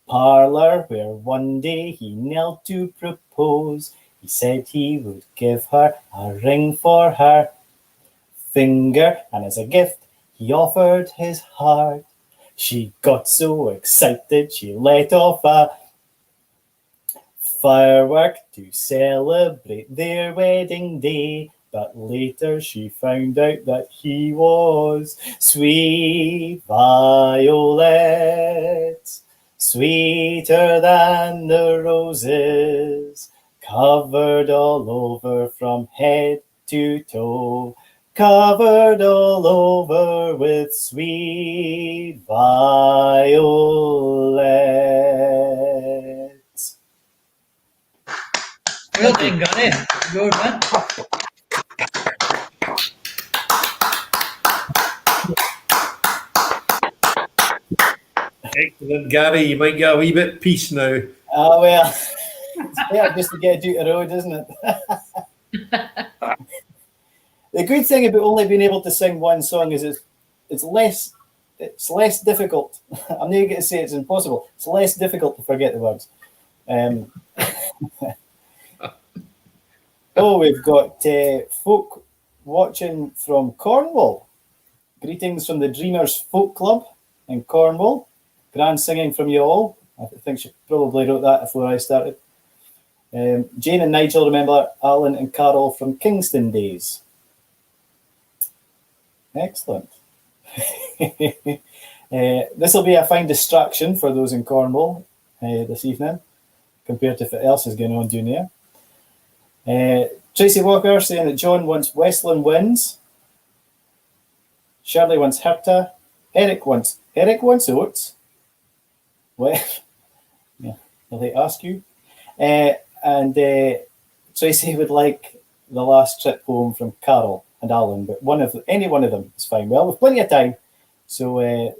parlour, where one day he knelt to propose. He said he would give her a ring for her finger, and as a gift he offered his heart. She got so excited she let off a firework to celebrate their wedding day. but later she found out that he was sweet violet, sweeter than the roses, covered all over from head to toe, covered all over with sweet violets. Well done, Gary. Good one. Excellent, Gary. You might get a wee bit of peace now. Ah, well, it's better just to get you out the road, isn't it? The good thing about only being able to sing one song is it's less difficult. I'm not going to say it's impossible. It's less difficult to forget the words. Oh, we've got folk watching from Cornwall. Greetings from the Dreamers Folk Club in Cornwall. Grand singing from you all. I think she probably wrote that before I started. Jane and Nigel remember Allan and Carole from Kingston days. Excellent. This will be a fine distraction for those in Cornwall this evening, compared to what else is going on down there. Tracy Walker saying that John wants Westland Winds. Shirley wants Herta. Eric wants Oates. Well, yeah, will they ask you? And Tracy would like the last trip home from Carole and Allan, but any one of them is fine. Well, we've plenty of time, so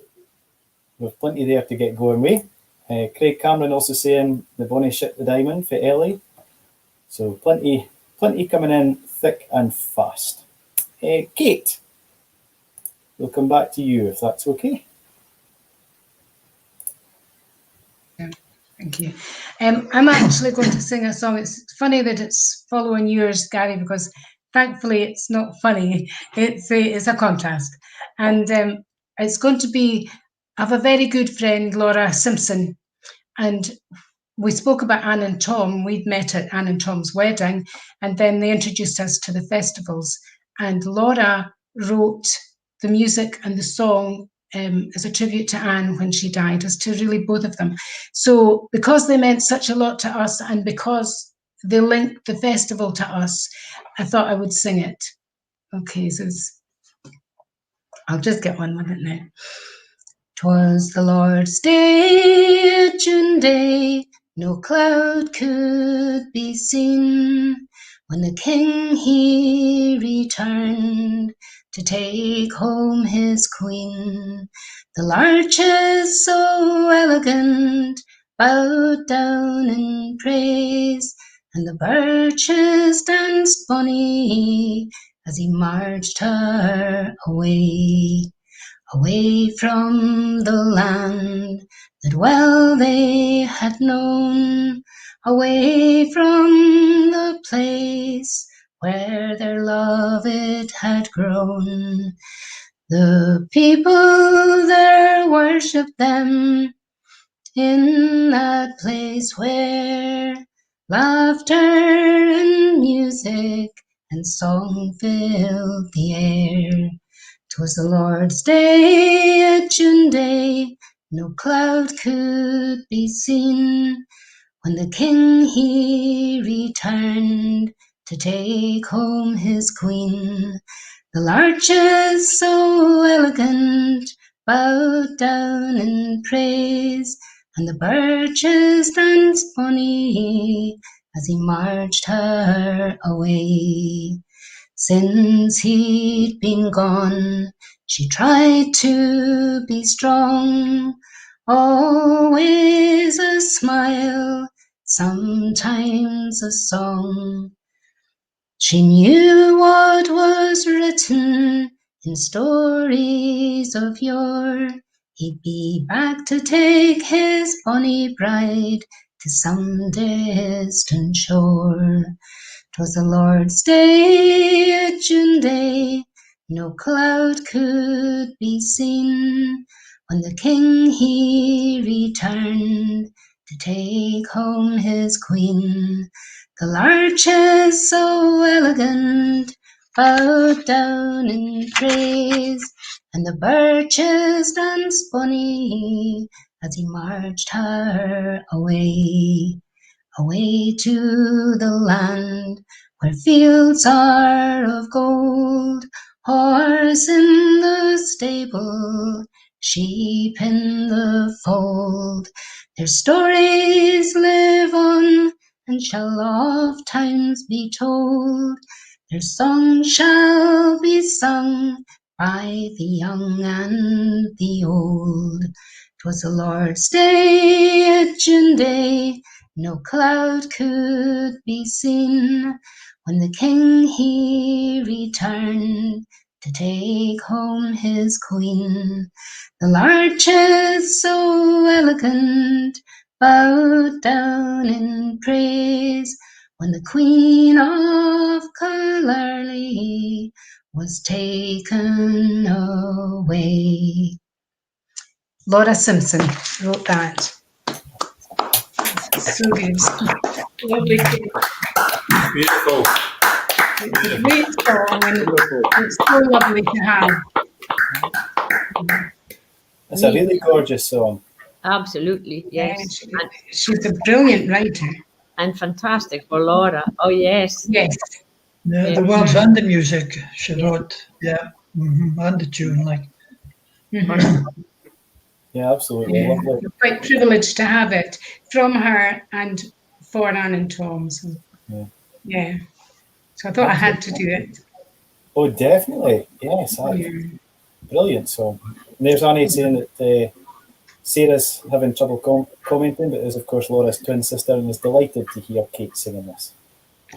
we've plenty there to get going with. Craig Cameron also saying the Bonnie Ship the Diamond for Ellie. So plenty coming in thick and fast. Kate, we'll come back to you if that's okay. Thank you. I'm actually going to sing a song. It's funny that it's following yours, Gary, because thankfully it's not funny. It's a contrast. And it's going to be, I have a very good friend, Laura Simpson, and we spoke about Anne and Tom. We'd met at Anne and Tom's wedding, and then they introduced us to the festivals. And Laura wrote the music and the song as a tribute to Anne when she died, as to really both of them. So because they meant such a lot to us and because they linked the festival to us, I thought I would sing it. Okay, so I'll just get one minute now. 'Twas the Lord's day, a June day, no cloud could be seen, when the king he returned to take home his queen. The larches so elegant bowed down in praise, and the birches danced bonny as he marched her away. Away from the land that well they had known, away from the place where their love it had grown. The people there worshipped them in that place where laughter and music and song filled the air. 'Twas the Lord's day, a June day, no cloud could be seen, when the king he returned to take home his queen. The larches so elegant bowed down in praise, and the birches danced bonny as he marched her away. Since he'd been gone, she tried to be strong, always a smile, sometimes a song. She knew what was written in stories of yore. He'd be back to take his bonny bride to some distant shore. 'Twas the Lord's day, a June day, no cloud could be seen, when the king he returned to take home his queen. The larches so elegant bowed down in praise, and the birches danced bonny as he marched her away, away to the land where fields are of gold, horse in the stable, sheep in the fold. Their stories live on and shall oft times be told. Their song shall be sung by the young and the old. 'Twas the Lord's day at June day, no cloud could be seen, when the king he returned to take home his queen. The larches so elegant bowed down in praise, when the Queen of Killarney was taken away. Laura Simpson wrote that. So good. Lovely. Beautiful. It's a great song and it's so lovely to have. It's a really gorgeous song. Absolutely, yes. Yeah, she's a brilliant writer. And fantastic for Laura. Oh, yes. Yes. The words and the music she wrote, and the tune, like. Yeah, absolutely. Yeah. Lovely. We're quite privileged to have it from her and for Anne and Tom. So, yeah. So I thought I had to do it. Oh, definitely. Yes, brilliant song. And there's Annie saying that Sarah's having trouble commenting, but is of course Laura's twin sister and is delighted to hear Kate singing this.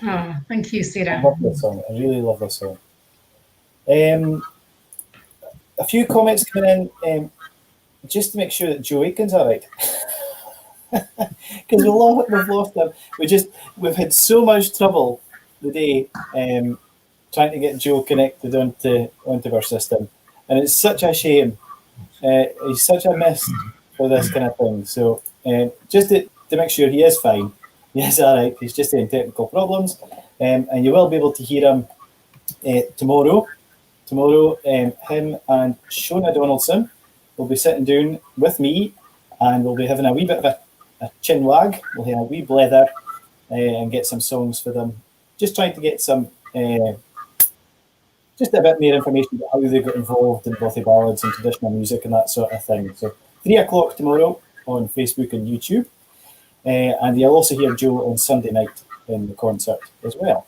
Oh, thank you, Sarah. I love this song. I really love this song. A few comments coming in, just to make sure that Joe Aitken's all right. Because we've lost him. We've had so much trouble today trying to get Joe connected onto our system, and it's such a shame. He's such a miss for this kind of thing. So just to make sure he is fine, he is all right. He's just having technical problems, and you will be able to hear him tomorrow. Tomorrow, him and Shona Donaldson will be sitting down with me, and we'll be having a wee bit of a chin wag. We'll have a wee blether and get some songs for them. Just trying to get some, just a bit more information about how they got involved in bothy ballads and traditional music and that sort of thing. So 3 o'clock tomorrow on Facebook and YouTube. And you'll also hear Joe on Sunday night in the concert as well.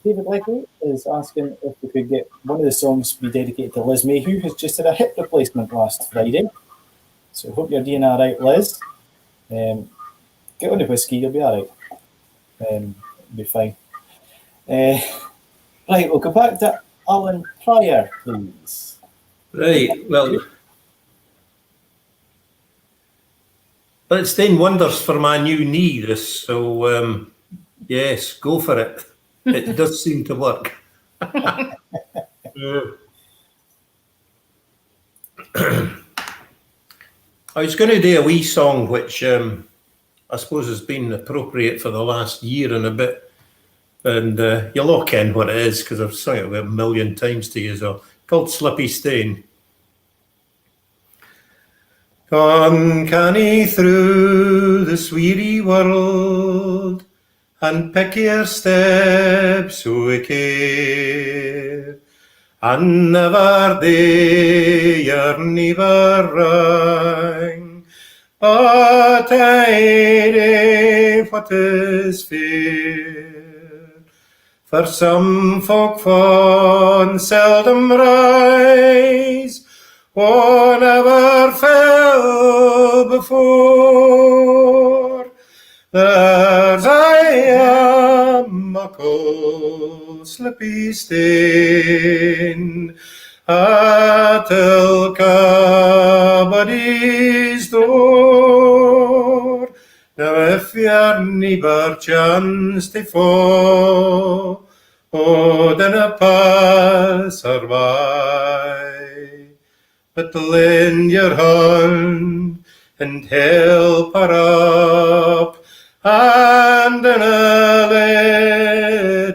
David Leckie is asking if we could get one of the songs be dedicated to Liz May, who has just had a hip replacement last Friday. So hope you're doing all right, Liz. Get on the whiskey, you'll be all right. You'll be fine. Right, we'll go back to Allan Prior, please. Right, well, it's done wonders for my new knee, this, so yes, go for it. It does seem to work. I was going to do a wee song which I suppose has been appropriate for the last year and a bit, and you'll all ken what it is because I've sung it about a million times to you, so called Slippy Stain. Come canny through the sweetie world and pick your steps wi' care, and never day your neighbour wrang, but I what is fair. For some folk fond seldom rise, or never fell before. There's a muckle slippy stain at ilka-body's door. Now if your neighbour chance to fall, dinna pass her by, but lend your hand and help her up, and and in a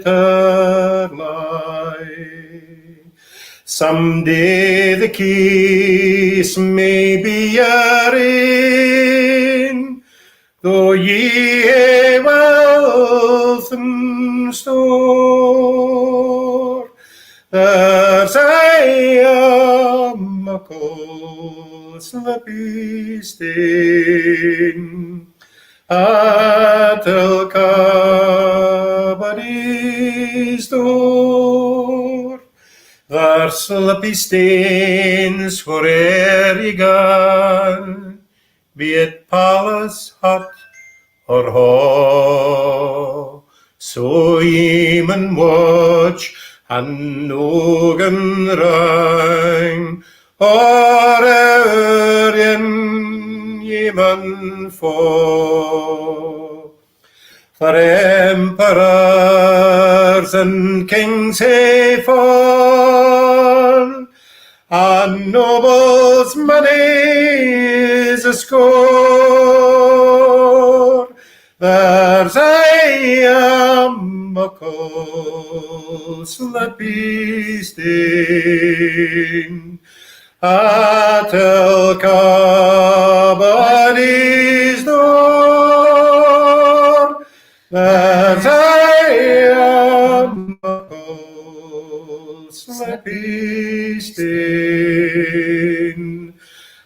later lie. Someday the case may be your ain, though ye hae wealth in store. There's a muckle slippy stain at Ilcabody's door. There's slippy stains where'er ye gan, be it palace, hut, or hall. So ye mun watch and nogan rang, or e'er ye mun fall. For emperors and kings hae fallen, and nobles many's a score. There's a muckle slippy stain at Ilcabody's door. There's a muckle slippy stain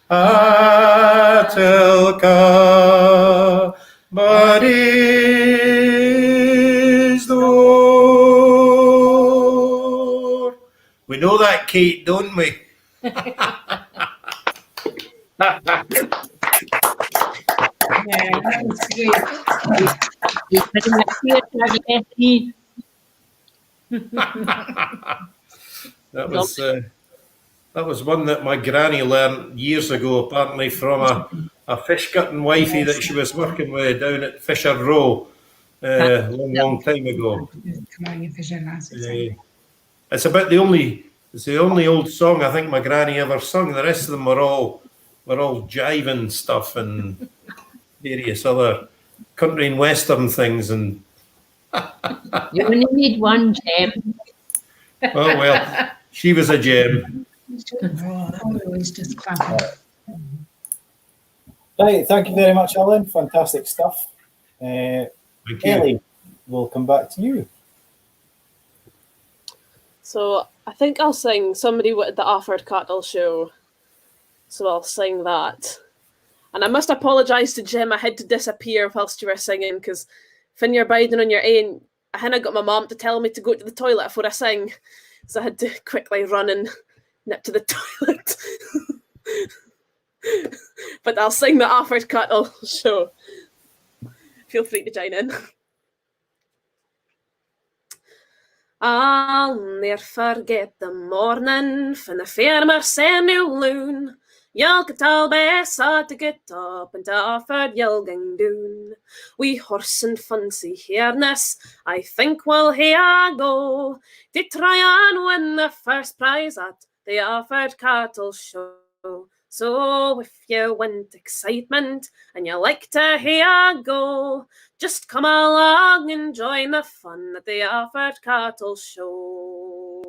at Ilcabody's door. We know that, Kate, don't we? Yeah, that was great. That was one that my granny learned years ago, apparently from a fish gutting wifey that she was working with down at Fisher Row long time ago. It's about it's the only old song I think my granny ever sung. The rest of them were all jiving stuff and various other country and western things. And you only need one gem. Oh well, she was a gem. Always just clapping. Right, thank you very much, Allan. Fantastic stuff. Thank you. Ellie, we'll come back to you. So I think I'll sing Somebody with the Offord Cattle Show. So I'll sing that. And I must apologise to Jim. I had to disappear whilst you were singing because when you're biding on your own, I hadn't got my mum to tell me to go to the toilet before I sing. So I had to quickly run and nip to the toilet. But I'll sing the Offord Cattle Show. Feel free to join in. I'll ne'er forget the morning from the farmer's new loon. You'll get all best to get up and to Offord you'll gang down. We horse and fancy harness, I think we'll here go to try and win the first prize at the Offord Cattle Show. So if you want excitement and you like to hear go, just come along and join the fun at the Offord Cattle Show.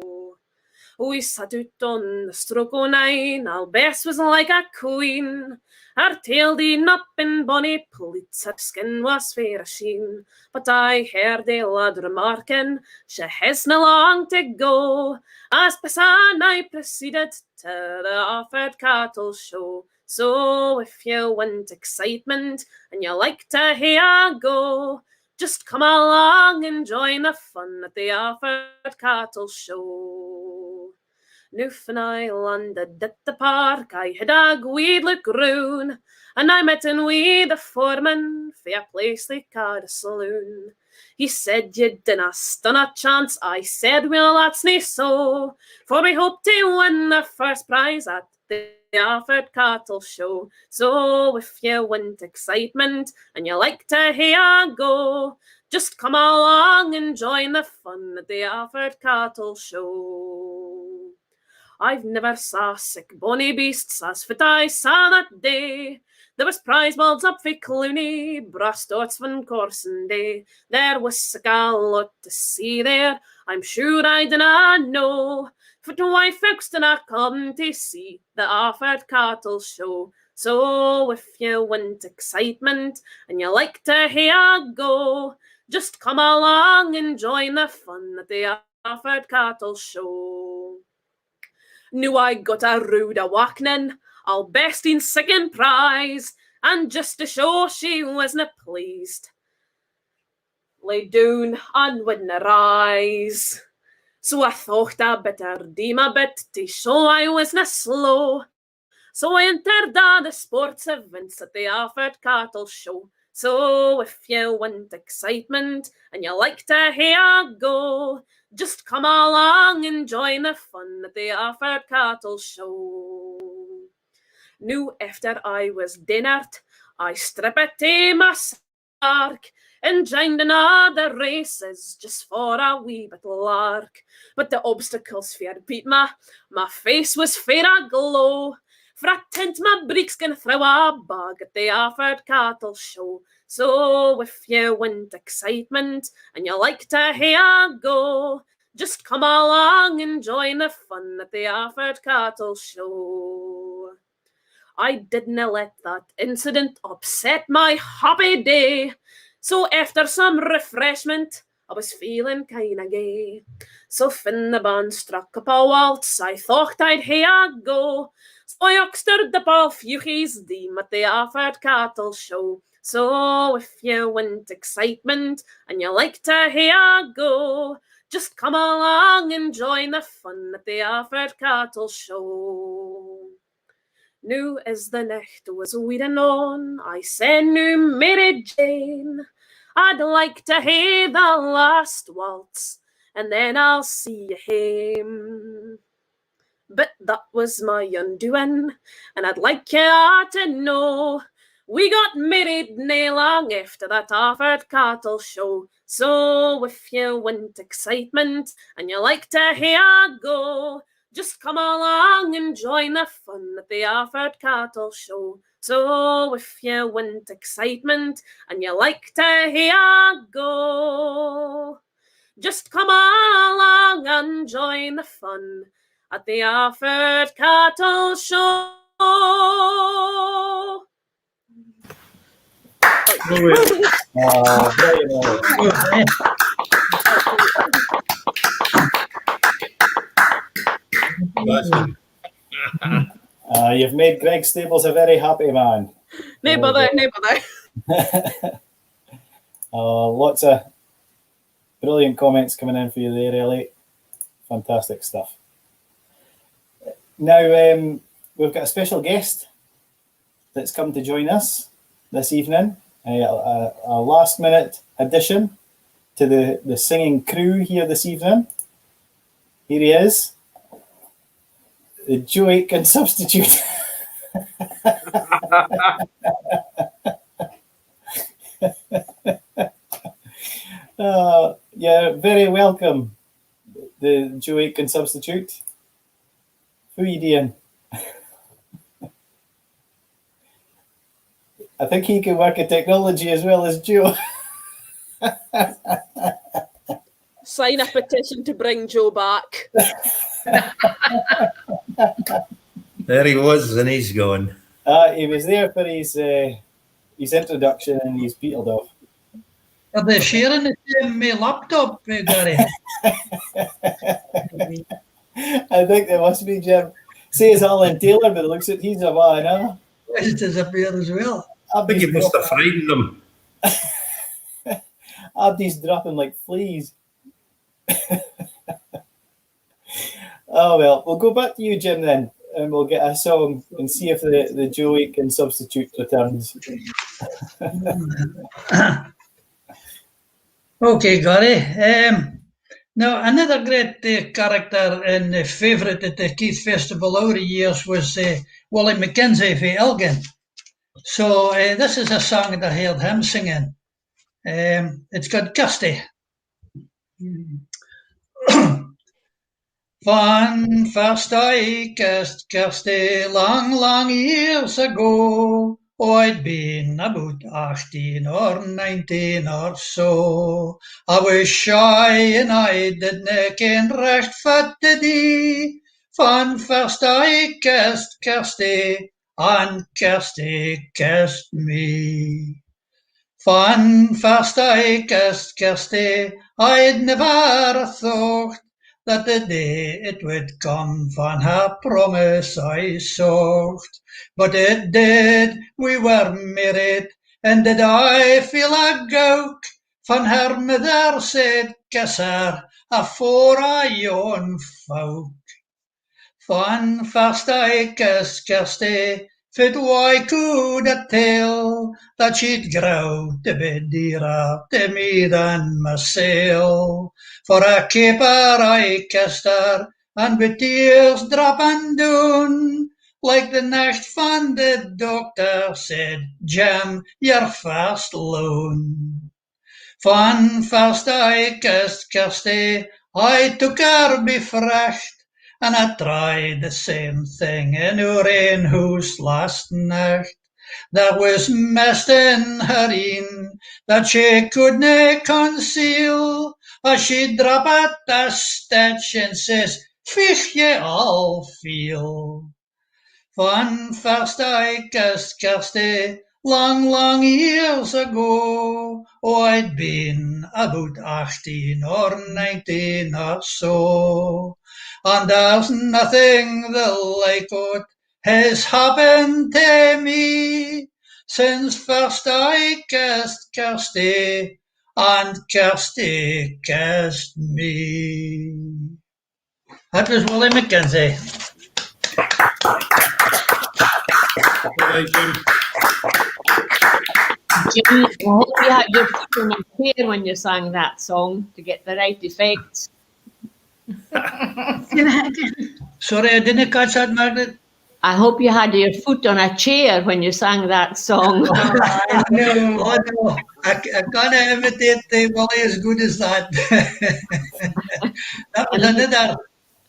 We sat out on the stroke o' 9, our best was like a queen. Her tail deen up in bonny pleats, her skin was fair a sheen. But I heard a lad remarking, she hasna long to go, as Pissan I proceeded to the Offord Cattle Show. So if you want excitement and you like to hear go, just come along and join the fun at the Offord Cattle Show. Now when I landed at the park, I had a wee look round, and I met in wi' the foreman for a place they ca'd a saloon. He said, "You dinna stand a chance." I said, "Well, that's nae so, for we hope to win the first prize at the Offord Cattle Show. So if you want excitement and you like to hear go, just come along and join the fun at the Offord Cattle Show." I've never saw sic bonny beasts as fit I saw that day. There was prize balls up fi Clooney, brastots van Corson Day. There was sic a lot to see there, I'm sure I dinna know. For to why folks dinna come to see the offered cattle show. So if you want excitement and you like to hear go, just come along and join the fun at the offered cattle show. Now I got a rude awakening, all best in second prize, and just to show she wasna pleased, lay down and wouldna rise. So I thought I better do my bit to show I wasna slow. So I entered all the sports events at the offered cattle show. So if you want excitement and you like to hear go, just come along and join the fun at the offered cattle show. Now after I was dinnered, I stripped to my sark and joined in other races just for a wee bit lark. But the obstacles fair beat me, my face was fair aglow. For I tent my breeks can throw a bag at the offered cattle show. So if you want excitement and you like to hear go, just come along and join the fun at the offered cattle show. I didna let that incident upset my happy day. So after some refreshment, I was feeling kinda gay. So fin the band struck up a waltz, I thought I'd hear go. So I oxtered up all fuchies deem at the offered cattle show. So if you want excitement and you like to hear go, just come along and join the fun at the offered cattle show. Now as the night was weeding on, I said, "Now, Mary Jane, I'd like to hear the last waltz, and then I'll see you hame." But that was my undoing, and I'd like you all to know we got married nae long after that offered cattle show. So if you want excitement and you like to hear go, just come along and join the fun at the offered cattle show. So if you want excitement and you like to hear go, just come along and join the fun at the offered cattle show. Very nice. You've made Greg Stables a very happy man. No bother. Lots of brilliant comments coming in for you there, Ellie. Fantastic stuff. Now, we've got a special guest that's come to join us this evening. A last-minute addition to the singing crew here this evening. Here he is, the Joe Aitken substitute. Yeah, very welcome, the Joe Aitken substitute. Who are you doing? I think he can work at technology as well as Joe. Sign a petition to bring Joe back. There he was, and he's gone. He was there for his introduction, and he's petered off. Are they sharing the same laptop, Gary? I think there must be, Jim. Says Allan Taylor, but it looks like he's a man, huh? He's disappeared as well. I think he must have frightened them. Abdi's dropping like fleas. Oh, well, we'll go back to you, Jim, then, and we'll get a song and see if the Joe Aitken substitute returns. Okay, Gary. Now, another great character and favourite at the Keith Festival over the years was Wally McKenzie for Elgin. So this is a song that I heard him singing. It's got Gusty. Van first I kissed Kirsty long years ago. I'd been about 18 or 19 or so. I was shy and I didn't ken recht wat to do. Van first I kissed Kirsty and Kirsty kissed me. Van first I kissed Kirsty, I'd never thought that the day it would come van her promise I sought. But it did, we were married, and did I feel a gouk van her mother said, kiss her afore I yon folk. Van first I kissed Kirsty, fit I could tell that she'd grow to be dearer to me than mysel. For a keeper I kissed her, and with tears dropping down, like the next van the doctor said, Jim, you're fast alone. Van first I kissed Kirsty, I took her befrecht, and I tried the same thing in our own house last night. There was mist in her een that she couldna conceal, as she dropped a stitch and says, "Fish ye all feel." Van first I kissed Kirsty long years ago. I'd been about 18 or 19 or so. And there's nothing the like it has happened to me since first I kissed Kirsty and Kirsty kissed me. That was Willie Mackenzie. Jim, I hope you had your foot on a chair when you sang that song to get the right effects. Sorry, I didn't catch that, Margaret. I hope you had your foot on a chair when you sang that song. No, I can't imitate Willie as good as that. That was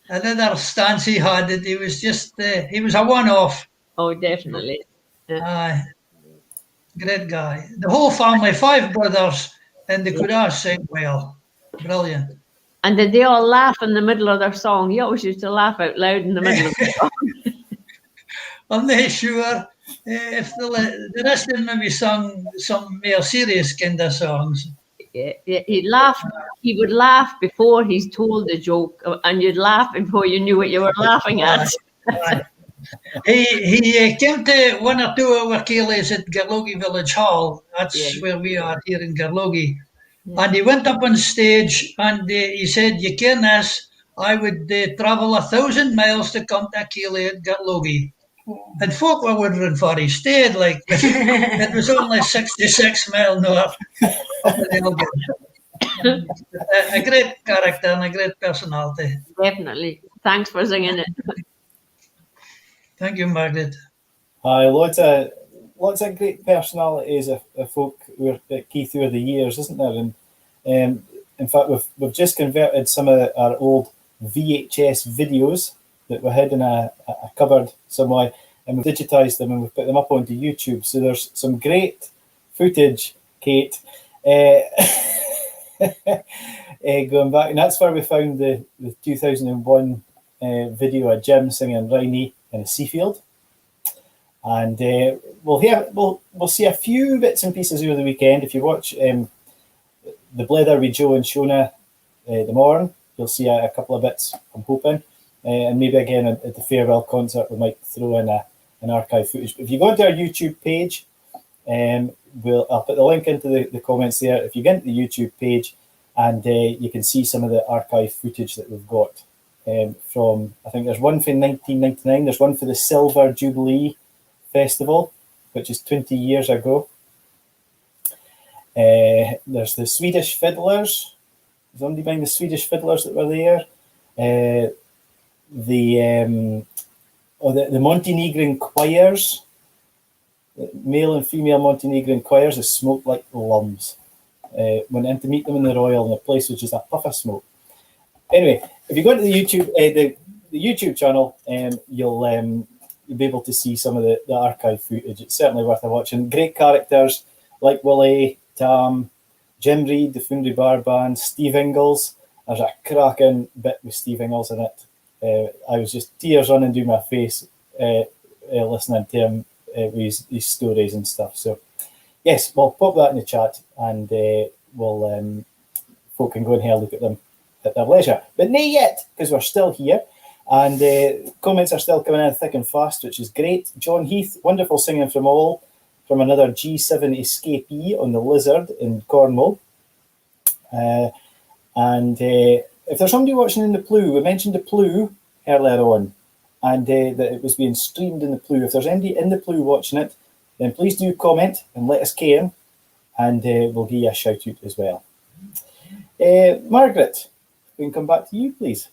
another stance he had. That he was just he was a one-off. Oh, definitely. Great guy. The whole family, 5 brothers, and they could all sing well. Brilliant. And did they all laugh in the middle of their song? He always used to laugh out loud in the middle of the song. I'm not sure if the rest of them maybe sung some more serious kind of songs. Yeah, he'd laugh. He would laugh before he's told the joke, and you'd laugh before you knew what you were laughing at. He came to 1 or 2 of our Keeleys at Garlogie Village Hall. That's where we are here in Garlogie. And he went up on stage and he said, "You ken this, I would travel 1,000 miles to come to Keeley at Garlogie." And folk were wondering for he stayed, like it was only 66 miles north. A great character and a great personality. Definitely. Thanks for singing it. Thank you, Margaret. Hi, lots of great personalities of folk at Keith over the years, isn't there? And in fact, we've just converted some of our old VHS videos that we had in a cupboard somewhere, and we've digitised them and we've put them up onto YouTube. So there's some great footage, Kate, going back, and that's where we found the 2001 video of Jim singing Riney in a Seafield. And we'll see a few bits and pieces over the weekend. If you watch the Blether with Joe and Shona the morn, you'll see a couple of bits, I'm hoping. And maybe again at the farewell concert, we might throw in an archive footage. If you go to our YouTube page, I'll put the link into the comments there. If you get into the YouTube page, and you can see some of the archive footage that we've got from, I think there's one from 1999, there's one for the Silver Jubilee Festival, which is 20 years ago. There's the Swedish Fiddlers. Is somebody behind the Swedish Fiddlers that were there? The Montenegrin choirs, male and female Montenegrin choirs, that smoked like lums. Went in to meet them in the Royal, and the place was just a puff of smoke. Anyway, if you go to the YouTube, the YouTube channel, you'll be able to see some of the archive footage. It's certainly worth a watching. Great characters like Willie, Tam, Jim Reed, the Fundy Bar Band, Steve Ingalls. There's a cracking bit with Steve Ingalls in it. I was just tears running down my face listening to him with his stories and stuff. So, yes, we'll pop that in the chat and we'll folk can go and have a look at them at their leisure. But not yet, because we're still here. And comments are still coming in thick and fast, which is great. John Heath, wonderful singing from another G7 escapee on the Lizard in Cornwall. If there's somebody watching in the Plu, we mentioned the Plu earlier on, and that it was being streamed in the Plu. If there's anybody in the Plu watching it, then please do comment and let us ken, and we'll give you a shout out as well. Margaret, we can come back to you, please.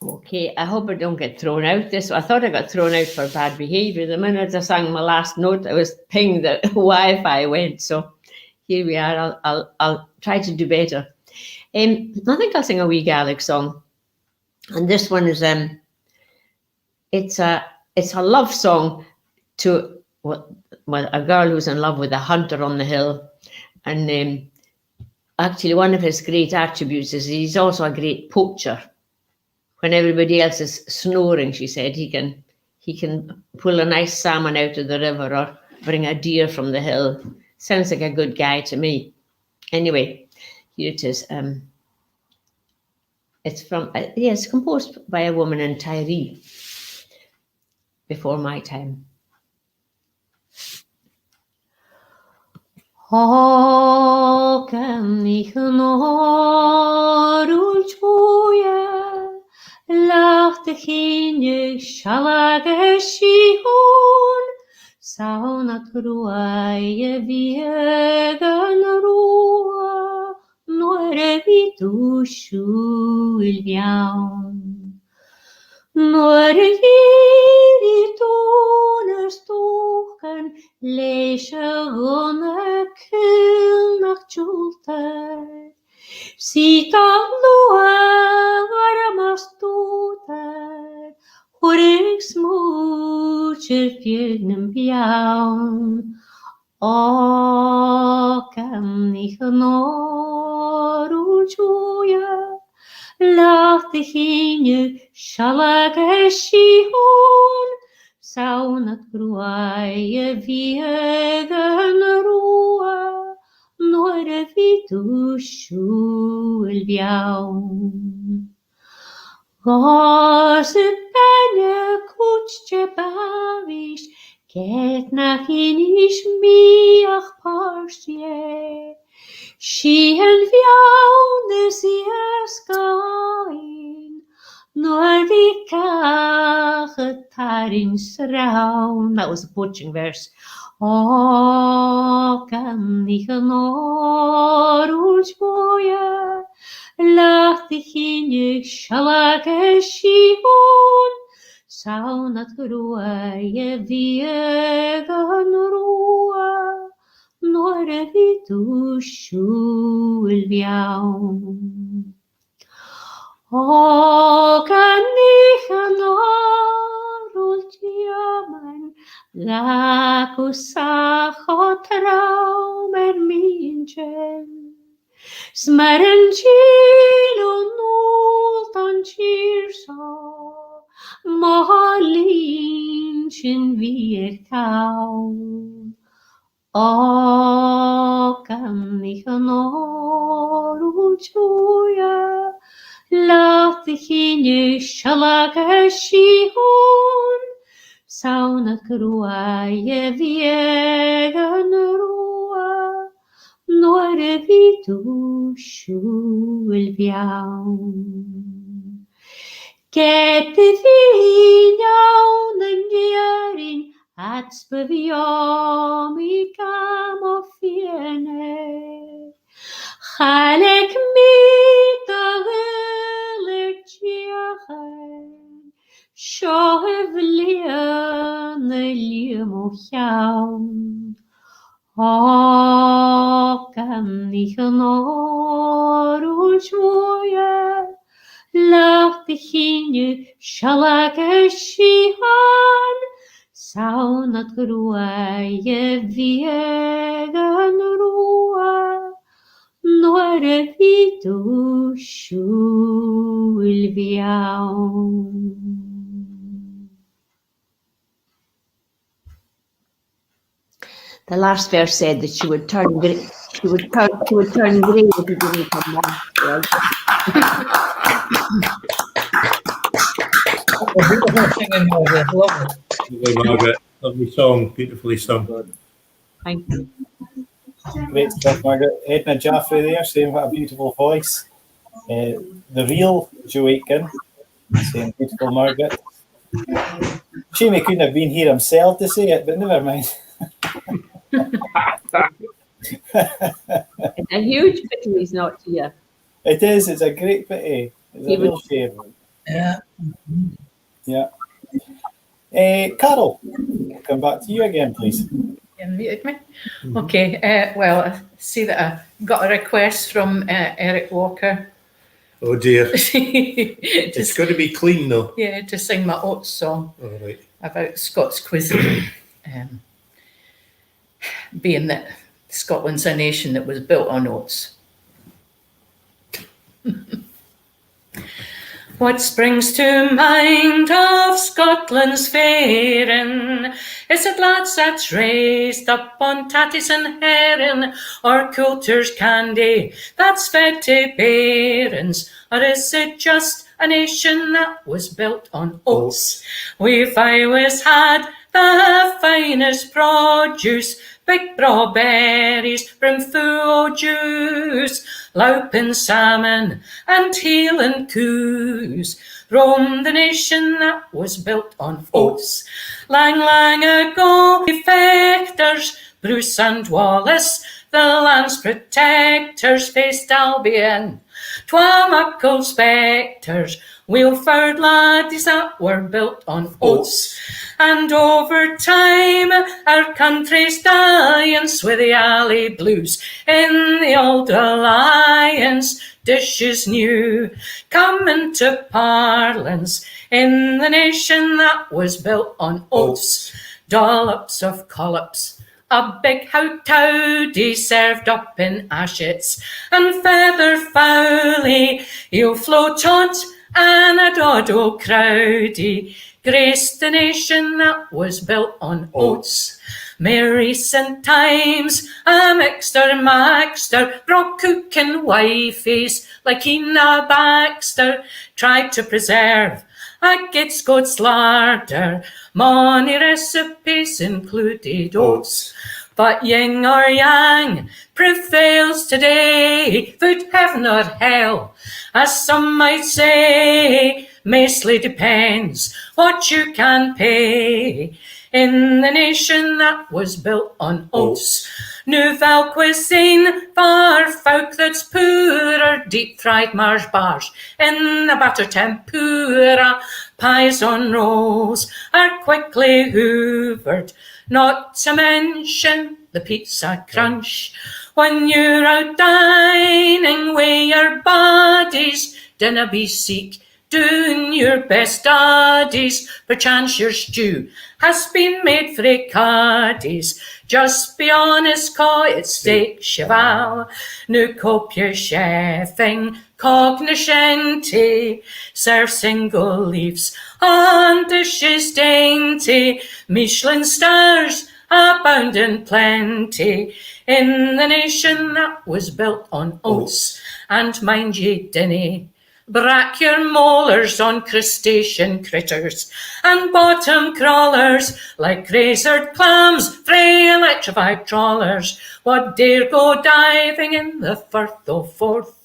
Okay, I hope I don't get thrown out. I thought I got thrown out for bad behaviour. The minute I sang my last note, I was pinged that Wi-Fi went. So here we are. I'll try to do better. I think I'll sing a wee Gaelic song, and this one is it's a love song to a girl who's in love with a hunter on the hill, and actually one of his great attributes is he's also a great poacher. When everybody else is snoring, she said, he can pull a nice salmon out of the river or bring a deer from the hill. Sounds like a good guy to me. Anyway, here it is. It's composed by a woman in Tyree before my time. Kan ich nur lacht de genie schalage shihun sauna truaye viegen rua nore vitu shulvian nore vitu nerstoken leische gonne kil nach julter Sita lua varamastuter, horig smoocher fjellnem bjaun. O kan ich noru juja, lacht ich in schalage shihun, saunat gruaie viegen rua. Nore vitu shulviaun. Gose pene kutsche bavish, ket nach inish miach parsje. Shien viaun des jaskain, nor vikach sraun. That was a poaching verse. O kan ich nur uljvoja, lacht ich in ich schalage shihun, saunat gruaie viegen rua, nor vitu shulviaun. O kan ich nur uljvoja, Lakusacho traumer minchen, smerencilo nulton cirso, mohalinchin virkau. O kan ich noru juja, lacht ich in schalage shihun, sauna kruaie viegen rua, nore vitu shulviaun. Kette vinjaun en dierin, ats beviomi kamo fiene. Chalek mitageler tjachen, Shohev liane liamochaun. O kan ich noru joie. Lach de chinu, shalak a shihan, sound at gruaie viegan rua, nor a vitu shulviaun. The last verse said that she would turn grey. She would turn grey if he didn't come back. Beautiful singing, Margaret. Lovely. Lovely, Margaret. Lovely song, beautifully sung. Thank you. Great stuff, Margaret. Edna Jaffrey there saying what a beautiful voice. The real Joe Aitken saying beautiful Margaret. Shame he couldn't have been here himself to say it, but never mind. It's a huge pity he's not here. It is, it's a great pity. It's a real shame. Yeah. Yeah. Carole, come back to you again, please. You unmuted me? Okay, well, I see that I got a request from Eric Walker. Oh dear. It's got to be clean though. Yeah, to sing my oats song All right. about Scots cuisine. Being that Scotland's a nation that was built on oats. What springs to mind of Scotland's faring? Is it lads that's raised up on tatties and herring, or coulter's candy that's fed to barons? Or is it just a nation that was built on oats? We've always had the finest produce, big braw berries, brimful juice, louping salmon and heeling coos. Roam the nation that was built on oats. Lang, lang ago, effectors, Bruce and Wallace, the land's protectors, faced Albion. Twa muckle spectres, Wheelford laddies that were built on oats. And over time, our country's dying with the alley blues. In the old alliance, dishes new, come into parlance in the nation that was built on oats. Dollops of collops, a big howtowdy served up in ashets, and feather fowly, you'll float on and a doddle crowdy, graced the nation that was built on oats. More recent times, a mixter maxter, brought cooking wifeys like Ina Baxter, tried to preserve a good Scots larder. Mony recipes included oats. But yin or yang prevails today, food heaven or hell, as some might say, mostly depends what you can pay. In the nation that was built on oats, nouvelle cuisine for folk that's poorer, deep-fried marsh bars in a batter tempura, pies on rolls are quickly hoovered, not to mention the pizza crunch. When you're out dining with your buddies, dinna be seek, doing your best studies, perchance your stew has been made frae cuddies. Just be honest, ca' it's steak cheval. No cope your chefing cognoscenti, serve single leaves on dishes dainty. Michelin stars abound in plenty in the nation that was built on oats. And mind ye dinna brack your molars on crustacean critters and bottom crawlers like razored clams frae electrified trawlers. What dare go diving in the Firth o' Forth?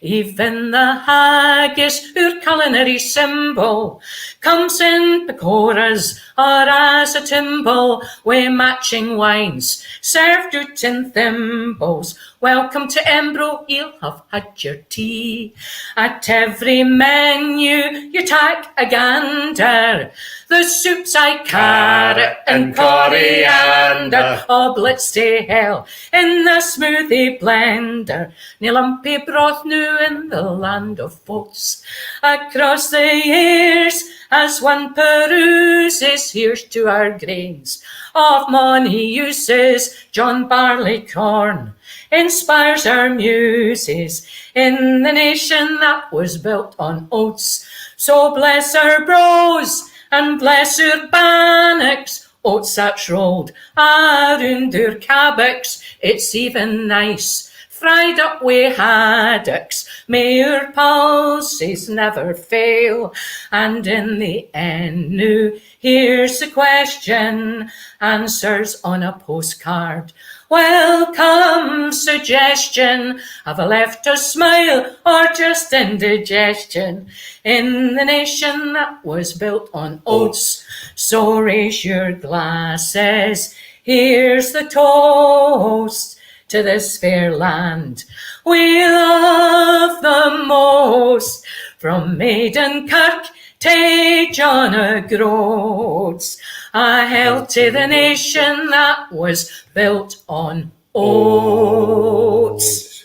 Even the haggis, our culinary symbol, comes in pecoras or as a timble, with matching wines served out in thimbles. Welcome to Embro, you'll have had your tea. At every menu you tack a gander, the soup's aye carrot and coriander, oblets to hell in the smoothie blender, nae lumpy broth, no new in the land of oats. Across the years, as one peruses, here's to our grains of many uses. John Barley Corn inspires our muses in the nation that was built on oats. So bless our bros and bless our bannocks, oats that's rolled around our cabbocks. It's even nice, fried up wi' haddocks. May our pulses never fail. And in the end, now here's the question, answers on a postcard. Welcome suggestion. Have I left a smile or just indigestion in the nation that was built on oats? So raise your glasses. Here's the toast to this fair land we love the most. From Maidenkirk to John O'Groats, a health to the nation that was built on oats.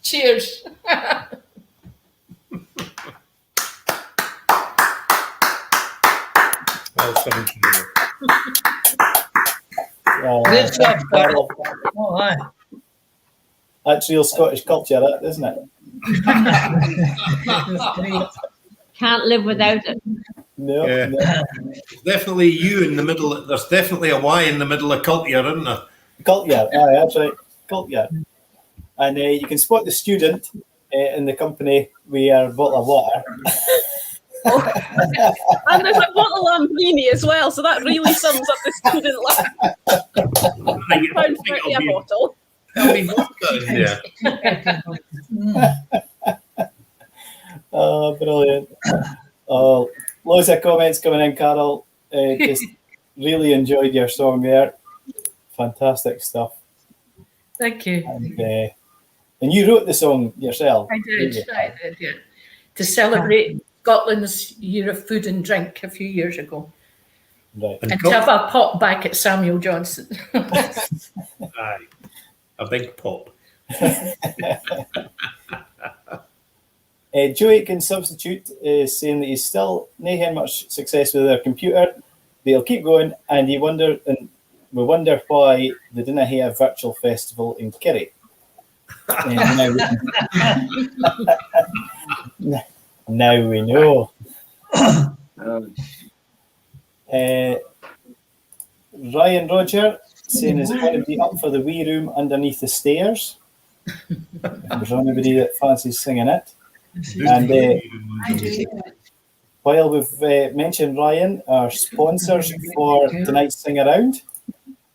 Cheers. Well, thank you. Good stuff, Carole. Oh, aye. That's real Scottish culture, that, isn't it? Can't live without it. No, Yeah. no. There's definitely you in the middle. There's definitely a Y in the middle of culture, isn't there? Culture, aye, that's right. Culture. And you can spot the student in the company with a bottle of water. And there's a bottle of Lambrini as well, so that really sums up the student life. £1.30 a bottle. There'll be vodka in there. Oh, brilliant. Oh, loads of comments coming in, Carole. Just really enjoyed your song there. Fantastic stuff. Thank you. And you wrote the song yourself. I did, yeah. To celebrate Scotland's Year of Food and Drink a few years ago. Right. And to have a pop back at Samuel Johnson. Aye. A big pop. Joe Aitken substitute is saying that he's still not had much success with their computer. They'll keep going, and we wonder why they didn't have a virtual festival in Kerry. Now we know. Ryan Roger saying, is it going to be up for the wee room underneath the stairs? If there's anybody that fancies singing it. And while we've mentioned Ryan, our sponsors for tonight's Sing Around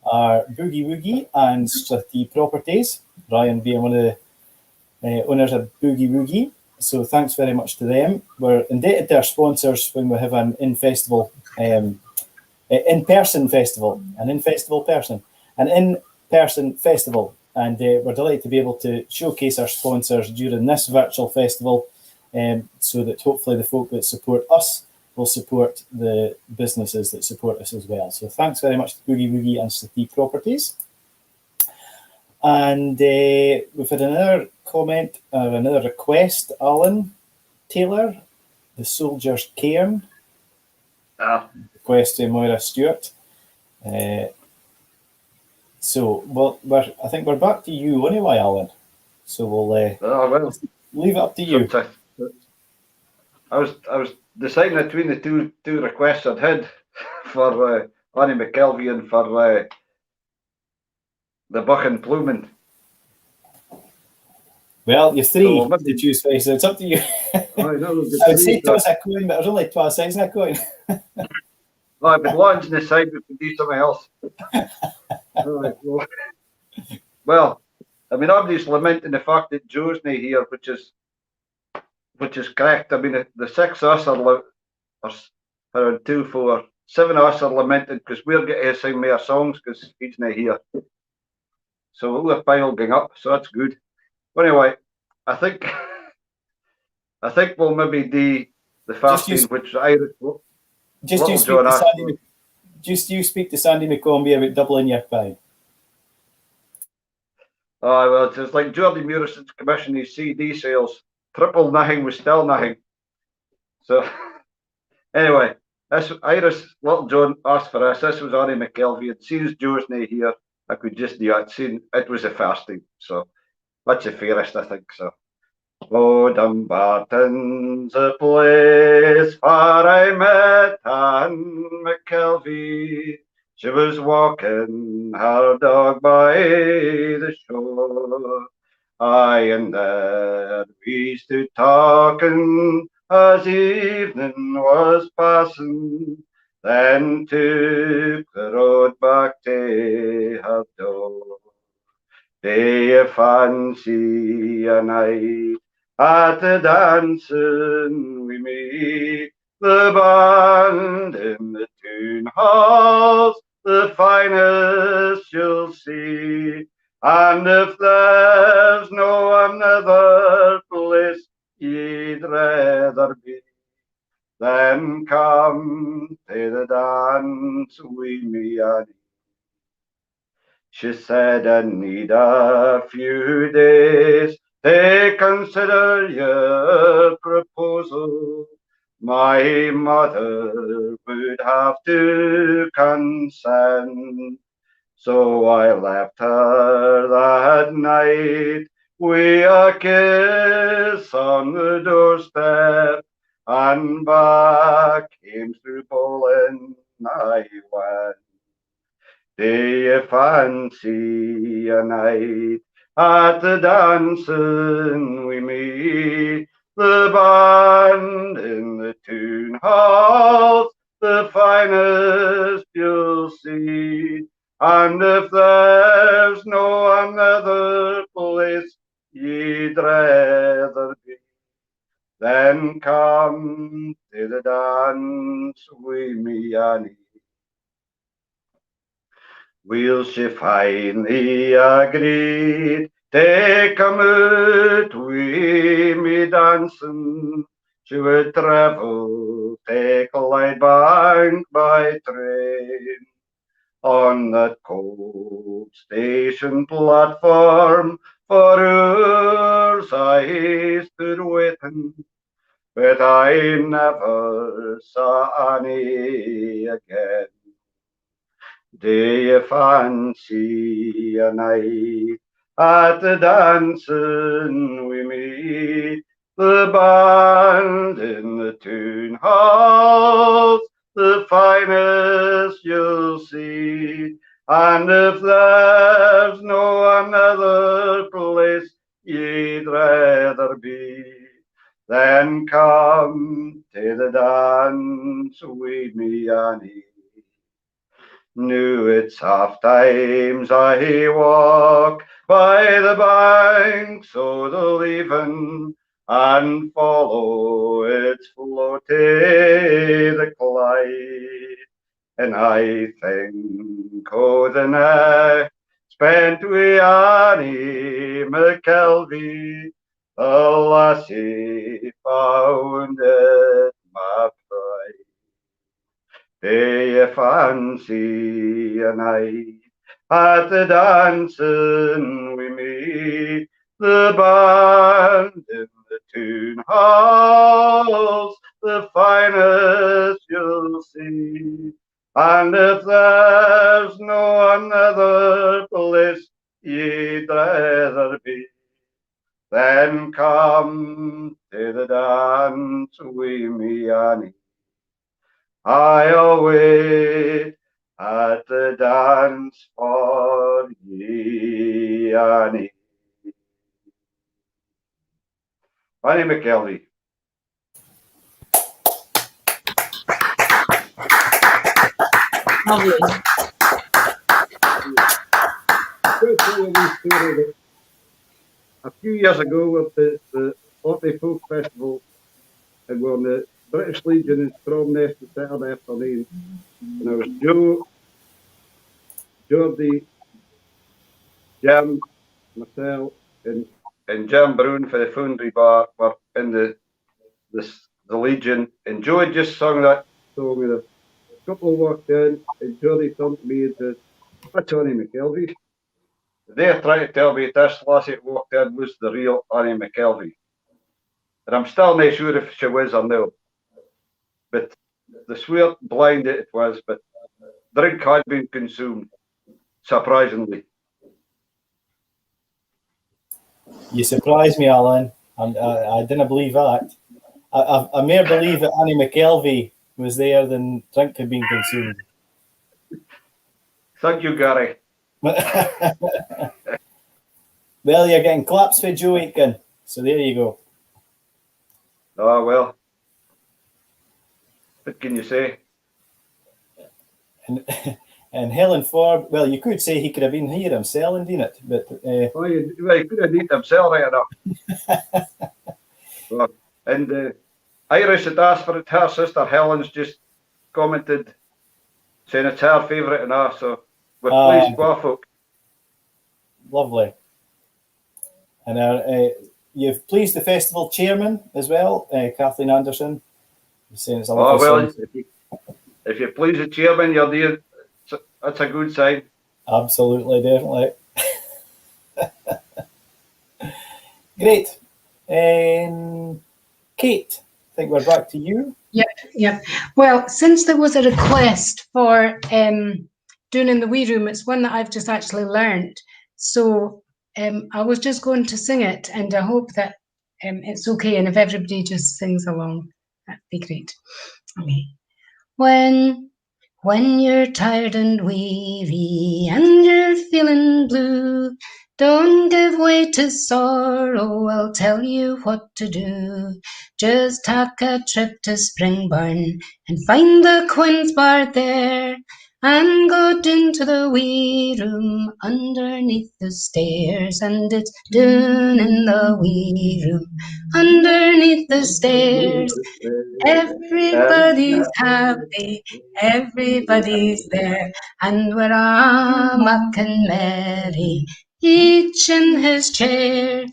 are Boogie Woogie and Strathie Properties. Ryan being one of the owners of Boogie Woogie. So thanks very much to them. We're indebted to our sponsors when we have an in-person festival. And we're delighted to be able to showcase our sponsors during this virtual festival, so that hopefully the folk that support us will support the businesses that support us as well. So thanks very much to Boogie Woogie and Strathie Properties. And we've had another comment, or another request, Allan Taylor, The Soldier's Cairn. Request to Moira Stewart. So, well, I think we're back to you anyway, Allan. So we'll leave it up to you. I was deciding between the two requests I'd had for Annie McKelvey and for the Buck and Plumen. Well, you're three to choose from, so it's up to you. I know, I would say toss a coin, but there's only 12 sides in a coin. Well, I've been launching the side, we could do something else. Well, I mean, I'm just lamenting the fact that Joe's not here, which is correct. I mean, the 6 of us are around 2, 4, 7 of us are lamenting because we're getting to sing more songs because he's not here. So we're piling up, so that's good. But anyway, I think we'll maybe do the fasting, which Irish. Just you speak to Sandy McCombie about doubling your pay. Oh, well, it's like Jordy Murison's commission his CD sales. Triple nothing was still nothing. So, anyway, this Iris Little John asked for this. This was Annie McKelvey. It seems Joe's not here. I could just do it. It was the first thing. So, that's the fairest, I think. So, oh, Dumbarton's a place where I met Anne McKelvey. She was walking her dog by the shore. Aye, and there we stood talking as evening was passing, then took the road back to her door. Do you fancy a night at the dancing with me? The band in the tune halls, the finest you'll see. And if there's no another place you'd rather be, then come to the dance with me, Annie. She said, I need a few days to consider your proposal. My mother would have to consent. So I left her that night with a kiss on the doorstep, and back came through bowling I went. Do you fancy a night at the dancing with me? The band in the tune halls, the finest you'll see. And if there's no another place you'd rather be, then come to the dance with me, Annie. Will she finally agreed to come out with me dancing? She would travel, take Clydebank by train. On that cold station platform for hours I stood waiting, but I never saw Annie again. Do you fancy a night at the dancing with me? The band in the tune halls, the finest you'll see. And if there's no another place you'd rather be, then come to the dance with me, Annie. Knew it's half times I walk by the banks o' the Leven and follow its flow to the Clyde. And I think o' the night spent wi' Annie McKelvey, the lassie founded my pride. Do you fancy a night at the dancing with me? The band in the tune halls, the finest you'll see. And if there's no another place you'd rather be, then come to the dance with me, Annie. I'll wait at the dance for ye, Annie. Annie McKelvey. A few years ago at the Bothy Folk Festival, and we're on the British Legion in Stromness on Saturday afternoon. And there was Joe, Jordy, Jim, myself, and Jim Brown for the Foundry Bar were in the Legion. And Joe had just sung that song, and a couple walked in, and Jordy turned to me and said, "That's Annie McKelvey." they're trying to tell me this lassie that walked in was the real Annie McKelvey. And I'm still not sure if she was or no. But they swear blind that it was, but drink had been consumed, surprisingly. You surprised me, Allan. I didn't believe that. I may believe that Annie McKelvey was there than drink had been consumed. Thank you, Gary. Well, you're getting claps for Joe Aitken, so there you go. Oh, well. What can you say? And Helen Ford, well, you could say he could have been here himself, indeed it, but Well, he could have needed himself right enough. Well, and Iris had asked for it. Her sister Helen's just commented saying it's her favourite and her, so we're pleased with folk. Lovely. And you've pleased the festival chairman as well, Kathleen Anderson. Saying it's a lovely well, song. if you please the chairman, you're there. That's a good sign. Absolutely, definitely. Great. Kate, I think we're back to you. Yep. Well, since there was a request for doing in the wee room, it's one that I've just actually learned. So I was just going to sing it, and I hope that it's okay. And if everybody just sings along, that'd be great. Okay. When you're tired and weary and you're feeling blue, don't give way to sorrow, I'll tell you what to do. Just take a trip to Springburn and find the Queen's Bar there, and go down to the wee room underneath the stairs, and it's down in the wee room underneath the stairs. Everybody's happy, everybody's there, and we're all mocking merry, each in his chair,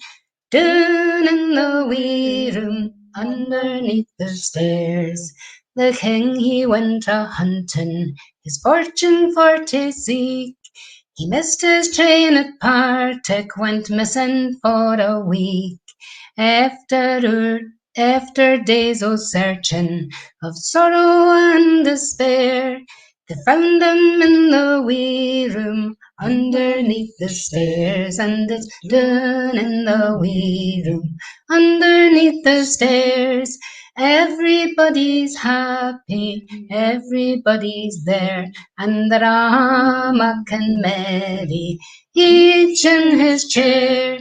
down in the wee room underneath the stairs. The king he went a hunting, his fortune for to seek. He missed his train at Partick, went missing for a week. After days of searching, of sorrow and despair, they found him in the wee room underneath the stairs, and it's down in the wee room underneath the stairs. Everybody's happy, everybody's there, and they're all mocking merry, each in his chair,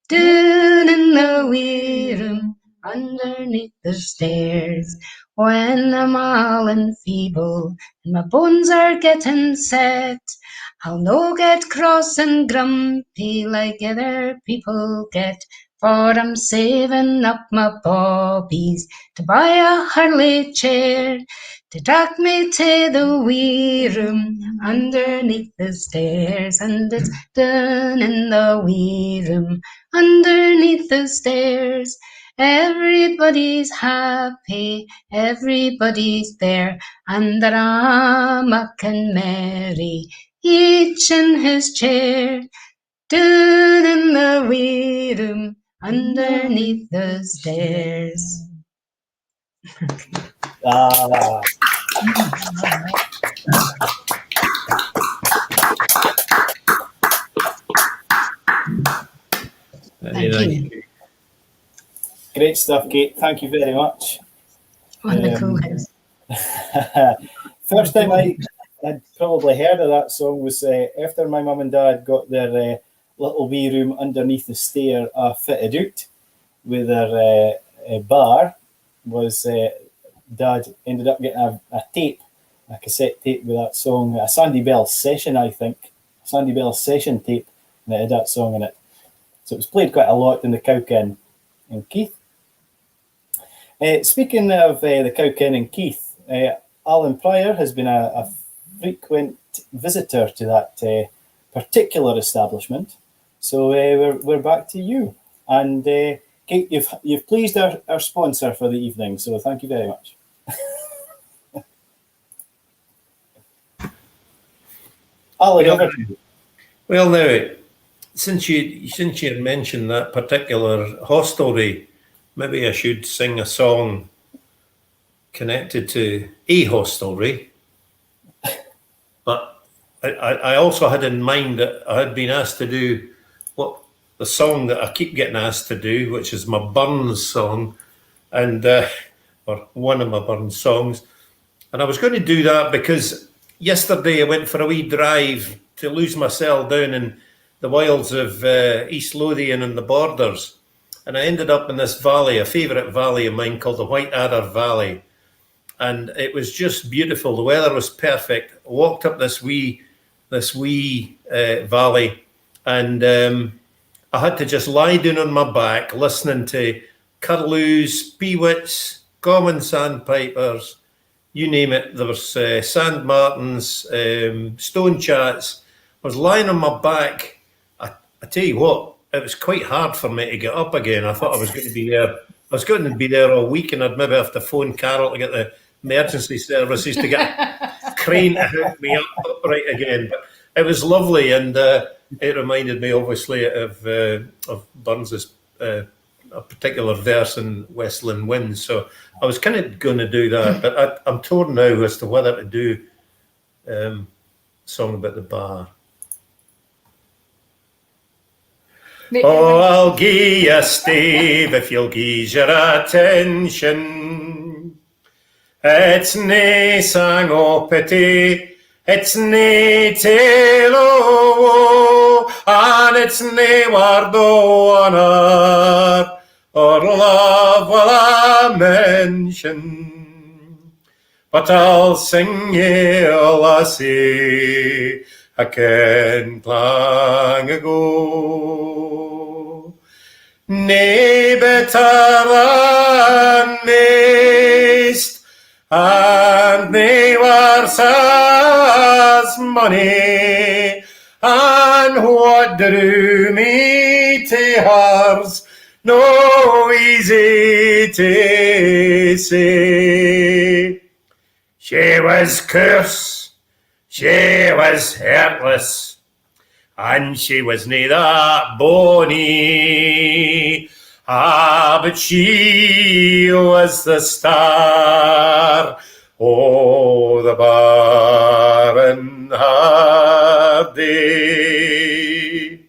down in the wee room underneath the stairs. When I'm all and feeble and my bones are getting set, I'll no get cross and grumpy like other people get, for I'm saving up my bobbies to buy a hurley chair, to take me to the wee room underneath the stairs, and it's down in the wee room underneath the stairs. Everybody's happy, everybody's there, and they're all mocking merry, each in his chair, down in the wee room underneath the stairs. Thank you. Great stuff, Kate. Thank you very much. On the cool house. First time I'd probably heard of that song was after my mum and dad got their little wee room underneath the stair fitted out with their bar. Was Dad ended up getting a tape, a cassette tape with that song, a Sandy Bell session, I think, Sandy Bell session tape, and it had that song in it. So it was played quite a lot in the Cowkin and Keith. Speaking of the Cowkin and Keith, Carole Prior has been a frequent visitor to that particular establishment. So we're back to you. And Kate, you've pleased our sponsor for the evening, so thank you very much. Allan, over to you. Well, now, since you mentioned that particular hostelry, maybe I should sing a song connected to a hostelry. But I also had in mind that I had been asked to do the song that I keep getting asked to do, which is my Burns song, and or one of my Burns songs. And I was going to do that because yesterday I went for a wee drive to lose myself down in the wilds of East Lothian and the Borders. And I ended up in this valley, a favourite valley of mine called the White Adder Valley. And it was just beautiful. The weather was perfect. I walked up this wee valley, and I had to just lie down on my back listening to curlews, peewits, common sandpipers, you name it. There was sand martins, stone chats. I was lying on my back. I tell you what, it was quite hard for me to get up again. I thought I was going to be there. I was going to be there all week, and I'd maybe have to phone Carole to get the emergency services to get a crane to help me upright again. But it was lovely, and it reminded me obviously of Burns's a particular verse in Westland Winds. So I was kind of going to do that, but I'm torn now as to whether to do song about the bar. Oh, I'll gie you, Steve, if you'll gie your attention. It's nae sang o pity, it's nae tale o woe, and it's nae word o honour or love will I mention. But I'll sing ye a lassie I kent lang ago. Nae better than maist, and nae worse as money, and what drew me to hers, no easy to say. She was coarse, she was heartless, and she was nae that bonny. But she was the star o' the bar in her day.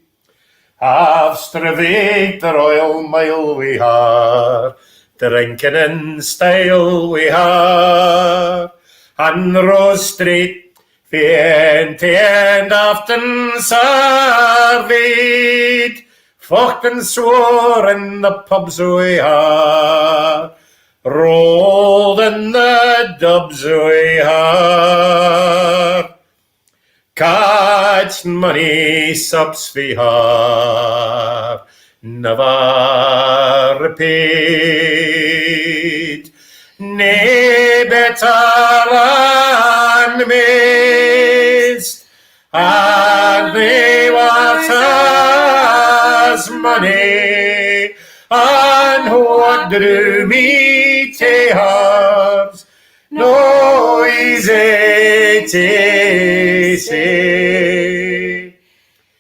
I've strived the Royal Mile wi' her, drinking in style wi' her, and Rose Street fae end to end often surveyed, fought and swore in the pubs wi' her, rolled in the dubs wi' her, catched money sups for her, never repaid. Nae better than maist, and nae worse as money, and what drew me to hers, no easy to say.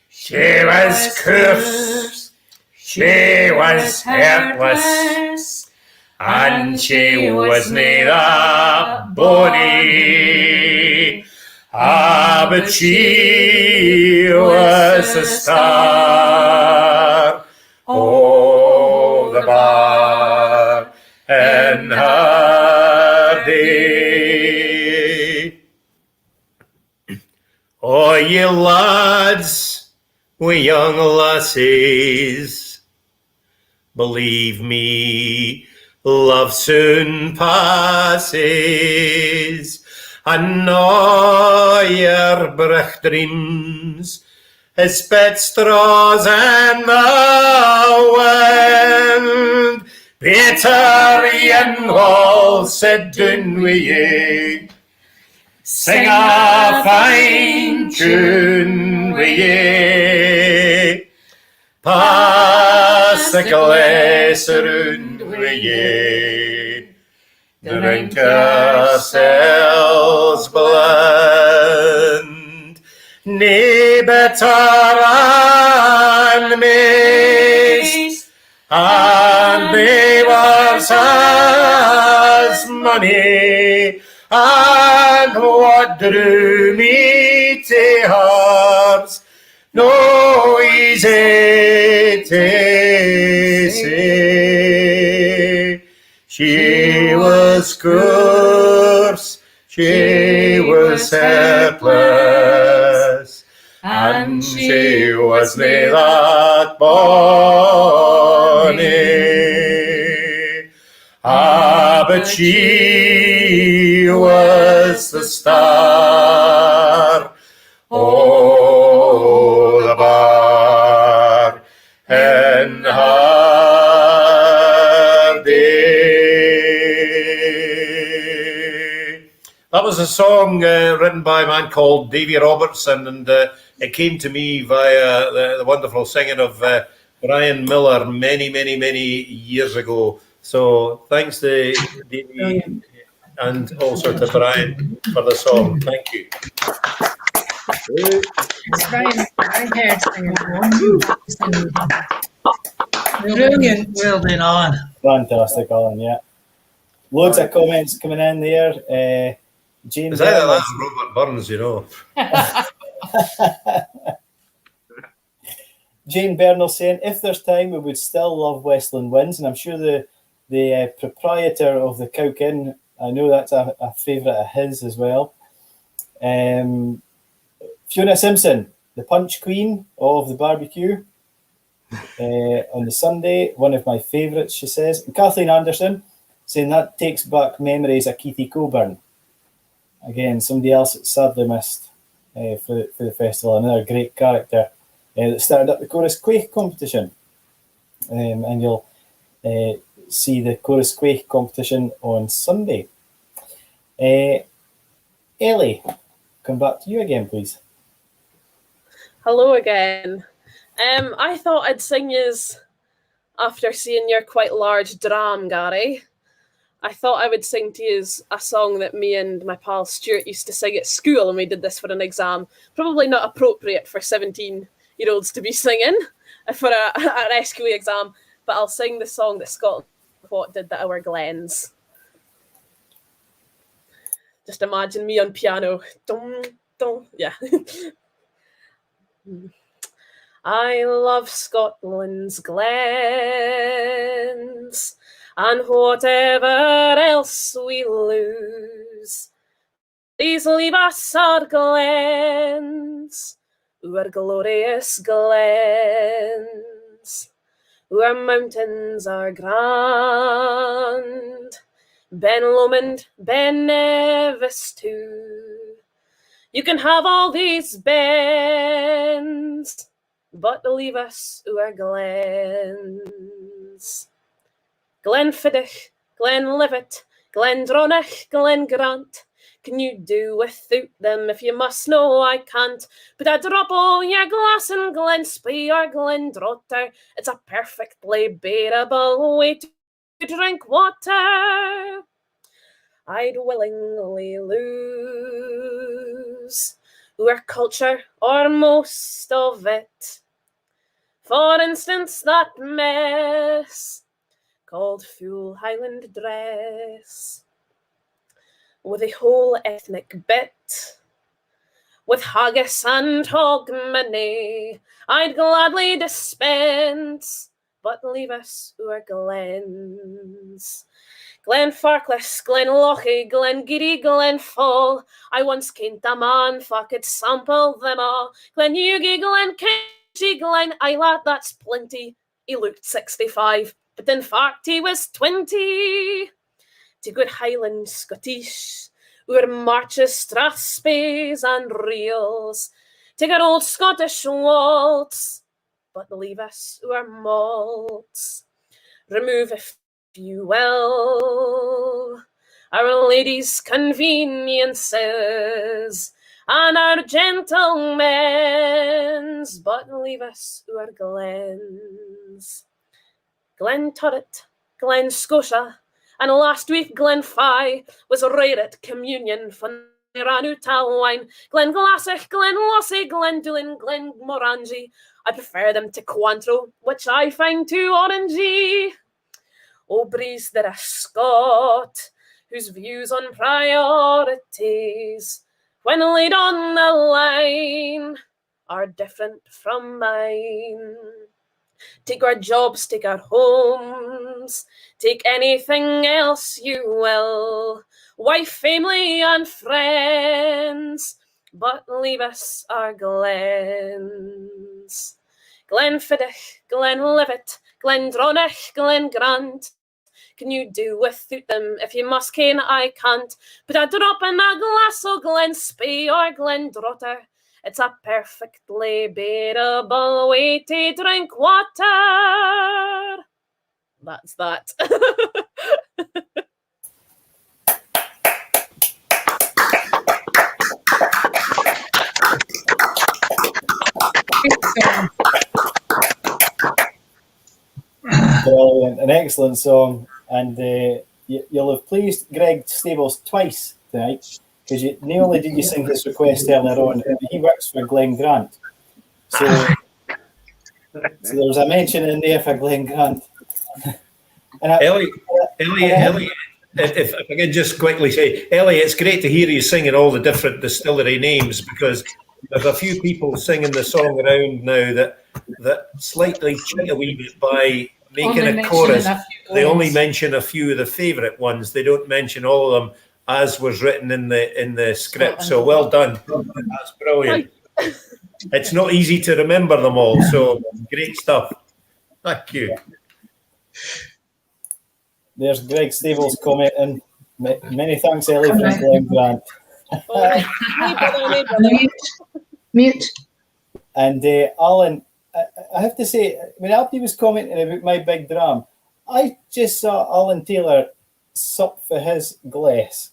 She was coarse, she was heartless, and she was nae that bonny. But she was a star o' the bar in her day. Oh, ye lads, we young lassies, believe me, love soon passes, and all your bright dreams is but straws in the wind. Better yen will sit down wi' ye, sing a fine tune wi' ye, pass the glass around wi' ye, drink yourselves blind. Nae better and the mist, and they were as money, and what drew me to hers, no easy to say. She was coarse, she was helpless, and she was nae that bonny. Ah, but she was the star, oh, the bar in her day. That was a song written by a man called Davy Robertson, and it came to me via the wonderful singing of Brian Miller many years ago. So thanks to Davy and also to Brian for the song. Thank you. Brilliant. Well done, Allan. Fantastic, Allan, yeah. Loads of comments coming in there. Jane Is either Bernard, that or Robert Burns, you know? Jane Bernard saying, if there's time, we would still love Westland Winds. And I'm sure the proprietor of the Cowk Inn, I know that's a favourite of his as well. Fiona Simpson, the Punch Queen of the barbecue on the Sunday, one of my favourites, she says. And Kathleen Anderson saying that takes back memories of Keithy Coburn. Again, somebody else that's sadly missed for the festival, another great character that started up the Chorus Quake competition. And you'll see the Chorus Quake competition on Sunday. Ellie, come back to you again, please. Hello again. I thought I'd sing yous after seeing your quite large dram, Gary. I thought I would sing to yous a song that me and my pal Stuart used to sing at school, and we did this for an exam. Probably not appropriate for 17-year-olds to be singing for a rescue exam, but I'll sing the song that Scotland did at our Glens. Just imagine me on piano. Dum, dum, yeah. I love Scotland's glens, and whatever else we lose, please leave us our glens, our glorious glens. Our mountains are grand, Ben Lomond, Ben Nevis too. You can have all these bens, but leave us our glens. Glenfiddich, Glenlivet, Glendronach, Glengrant. Can you do without them? If you must know, I can't. Put a drop on your glass in Glenspey or Glendrotter. It's a perfectly bearable way to drink water. I'd willingly lose our culture or most of it. For instance, that mess called full Highland dress, with a whole ethnic bit, with haggis and hogmanay, I'd gladly dispense, but leave us our glens. Glenfarclas, Glenlochy, Glengiddy, Glenfall. I once kened a man fa could sample them all. Glenugie, Glenkenchie, Glen Isla, that's plenty. He looked 65, but in fact he was 20. To good Highland Scottish, our marches, strathspeys and reels. To good old Scottish waltz, but leave us our malts. Remove if you will our ladies' conveniences and our gentlemen's, but leave us our glens. Glen Turret, Glen Scotia, and last week Glen Fye was rare at communion for Ranu Talwine, Glen Glassich, Glen Lossy, Glen Doolin, Glen Morangi. I prefer them to Cointreau, which I find too orangey. O breeze that a Scot, whose views on priorities, when laid on the line, are different from mine. Take our jobs, take our homes, take anything else you will, wife, family, and friends, but leave us our glens. Glenfiddich, Glenlivet, Glendronach, Glengrant. Can you do without them? If you must, Cain, I can't. Put a drop in a glass of Glenspey or Glendrotter. It's a perfectly bearable way to drink water. That's that. Brilliant, an excellent song, and you'll have pleased Greg Stables twice tonight, because not only did you sing his request earlier on, he works for Glen Grant, so there was a mention in there for Glen Grant. And Ellie, if I could just quickly say, Ellie, it's great to hear you singing all the different distillery names, because there's a few people singing the song around now that slightly cheat a wee bit by making a chorus. They only mention a few of the favourite ones. They don't mention all of them as was written in the script. So well done. That's brilliant. It's not easy to remember them all. So great stuff. Thank you. There's Greg Stables commenting. Many thanks, Ellie, from Glen Grant. Mute. And Allan, I have to say, when Abdi was commenting about my big dram, I just saw Allan Taylor sup for his glass,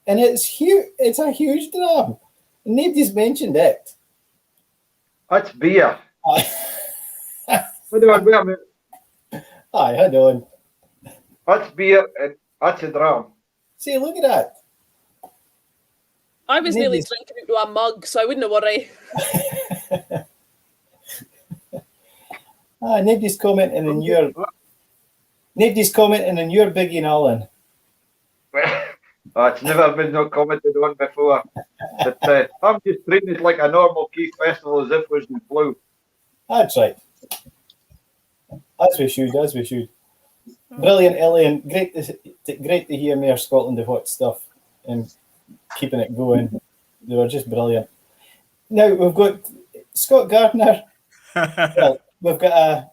and it's huge. It's a huge dram. Nobody's mentioned it. That's beer. Wait a minute. Aye, hold on. That's beer and that's a dram. See, look at that. I was nearly drinking it to a mug, so I wouldn't worry. Nobody's commenting in your biggie, Allan. It's never been no commented on before. But I'm just treating it like a normal Keith Festival, as if it was in blue. That's right. As we should. Brilliant, Ellie, and great to hear Mayor Scotland of Hot Stuff and keeping it going. They were just brilliant. Now we've got Scott Gardner. Well, we've got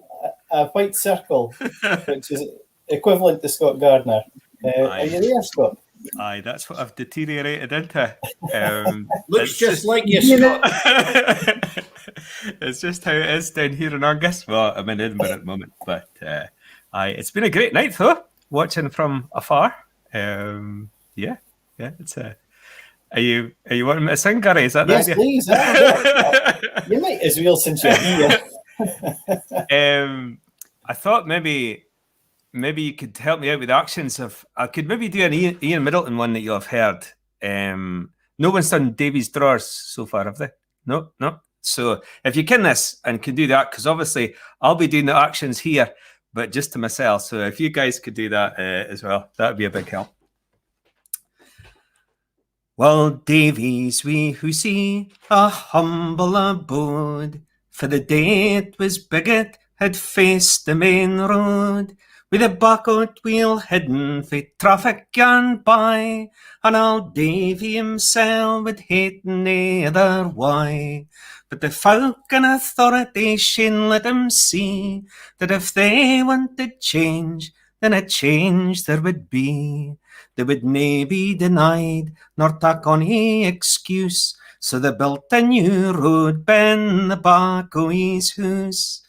a white circle, which is equivalent to Scott Gardner. Are you there, Scott? Aye, that's what I've deteriorated into. Looks just like you, Scott. It's just how it is down here in Argus. Well, I'm in Edinburgh at the moment, but it's been a great night though, watching from afar. Yeah, it's a. Are you wanting me to sing, Gary? Is that yes, the idea? Please. You might as well, since you're here. I thought maybe you could help me out with the actions of. I could maybe do an Ian Middleton one that you'll have heard. No one's done Davy's Drawers so far, have they? No. So if you can this and can do that, because obviously I'll be doing the actions here, but just to myself. So if you guys could do that as well, that would be a big help. Well, Davies, we who see a humble abode, for the day it was bigot had faced the main road, with a bucket wheel hidden for traffic and by, and all Davy himself would hate nae other why. But the folk in authority shin let him see that if they wanted change, then a change there would be. They would nae be denied, nor tak ony excuse, so they built a new road ben the back o' his hoose.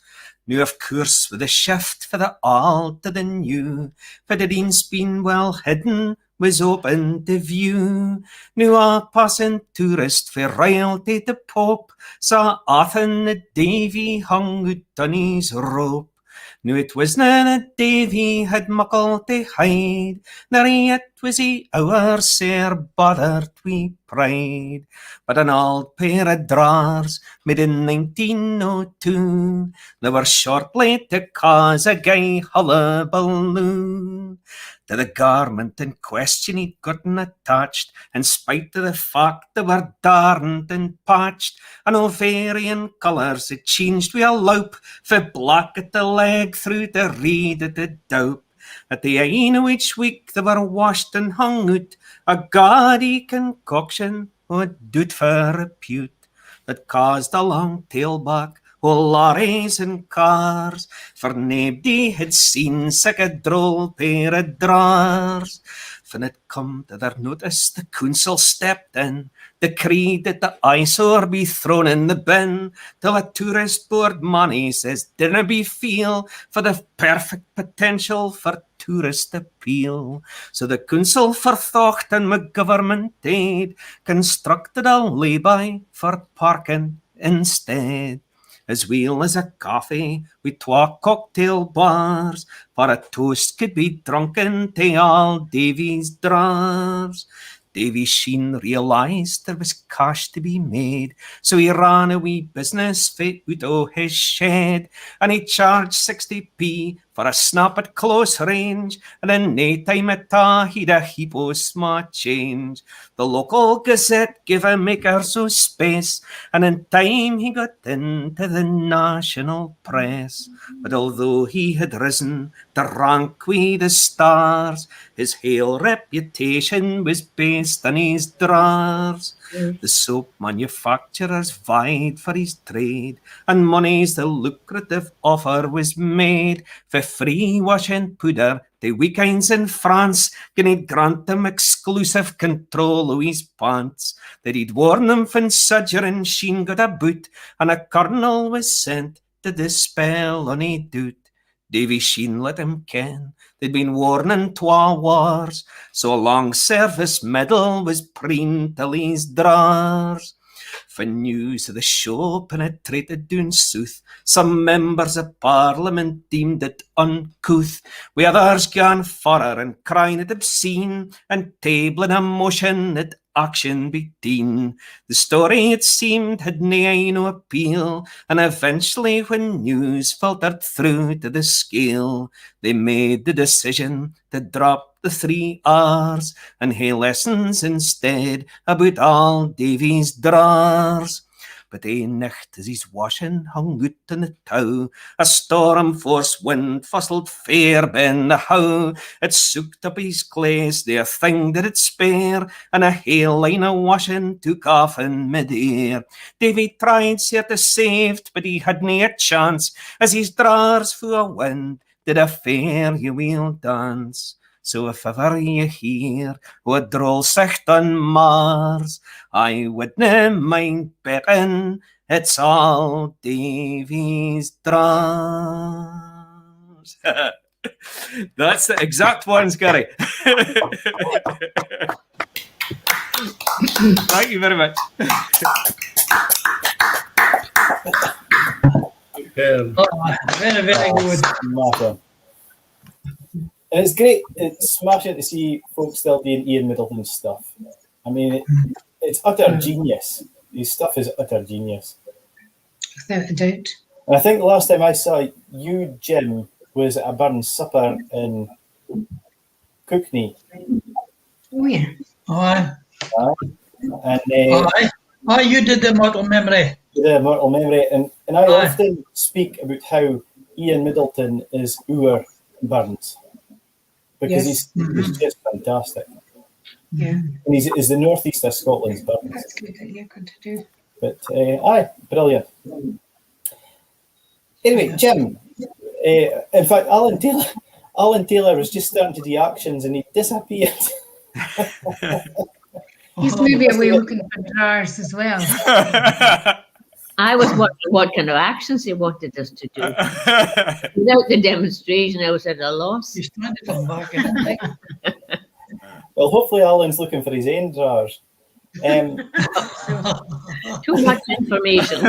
Now, of course, with a shift for the old to the new, for the dean's been well hidden, was open to view. Now a passing tourist for royalty to Pope saw often the Davy hung out on his rope. Nu it wasna that Davy had muckle to hide, nor yet was he our sair bothered wi' pride. But an old pair of drawers made in 1902, they were shortly to cause a gay hullabaloo. To the garment in question he'd gotten attached, in spite of the fact they were darned and patched, and all varying colours it changed wi' a loup, fae black at the leg through the reed at the doup. At the end of each week they were washed and hung out, a gaudy concoction would do't for repute, that caused a long tailback o' lorries and cars, for naebody had seen sic a droll pair of drawers. When it come to their notice, the council stepped in, decreed that the eyesore be thrown in the bin, till a tourist board money says dinna be feel for the perfect potential for tourist appeal. So the council forthought and McGovernment aid constructed a lay-by for parking instead. As well as a coffee with twa cocktail bars, for a toast could be drunken to all Davy's drawers. Davy Sheen realised there was cash to be made, so he ran a wee business fit out o' his shed, and he charged 60p for a snap at close range, and in nae time at a' he'd a heap o' sma' change. The local gazette gave a maker so space, and in time he got into the national press. But although he had risen to rank wi' the stars, his hale reputation was based on his drawers. The soap manufacturers vied for his trade, and money's the lucrative offer was made for free washing powder to weekends in France, can he'd grant them exclusive control o' his pants, that he'd warn them from Sudger Sheen got a boot, and a colonel was sent to dispel ony doot. Davy Sheen let him ken they'd been warning twa wars, so a long service medal was preen till his drawers. For news of the show penetrated doon south, some members of Parliament deemed it uncouth, wi' others gan forrer and crying it obscene, and tabling a motion that action be deen. The story, it seemed, had nae no appeal, and eventually when news filtered through to the scale, they made the decision to drop the 3 R's and hae lessons instead about all Davy's drawers. But ae nicht as he's washing hung out in the tow, a storm-force wind fustled fair ben the how. It soaked up his claes, the thing that it spare, and a hale line of washing took off in mid-air. Davy tried sair to save, but he had nae a chance, as his drawers fu' a wind did a fair ye weel dance. So if ever ye hear o' a droll sicht on Mars, I wouldna mind betting it's all Davy's drawers. That's the exact ones, Gary. Thank you very much. Very, very good. Smashing. And it's great, it's smashing to see folks still doing Ian Middleton stuff. I mean, it's utter genius. His stuff is utter genius. Without a doubt. And I think the last time I saw you, Jim, was at a Burns supper in Cookney. Oh, yeah. Aye. And Aye, you did the mortal memory. the mortal memory. And I often speak about how Ian Middleton is our Burns. Because he's just fantastic. Yeah. And he's the northeast of Scotland's Burns. That's good that you're going to do. But aye, brilliant. Anyway, Jim, in fact, Alan Taylor was just starting to do actions and he disappeared. He's maybe away looking for drawers as well. I was wondering what kind of actions he wanted us to do. Without the demonstration, I was at a loss. He's trying to come back in. Well, hopefully Alan's looking for his own drawers. Too much information.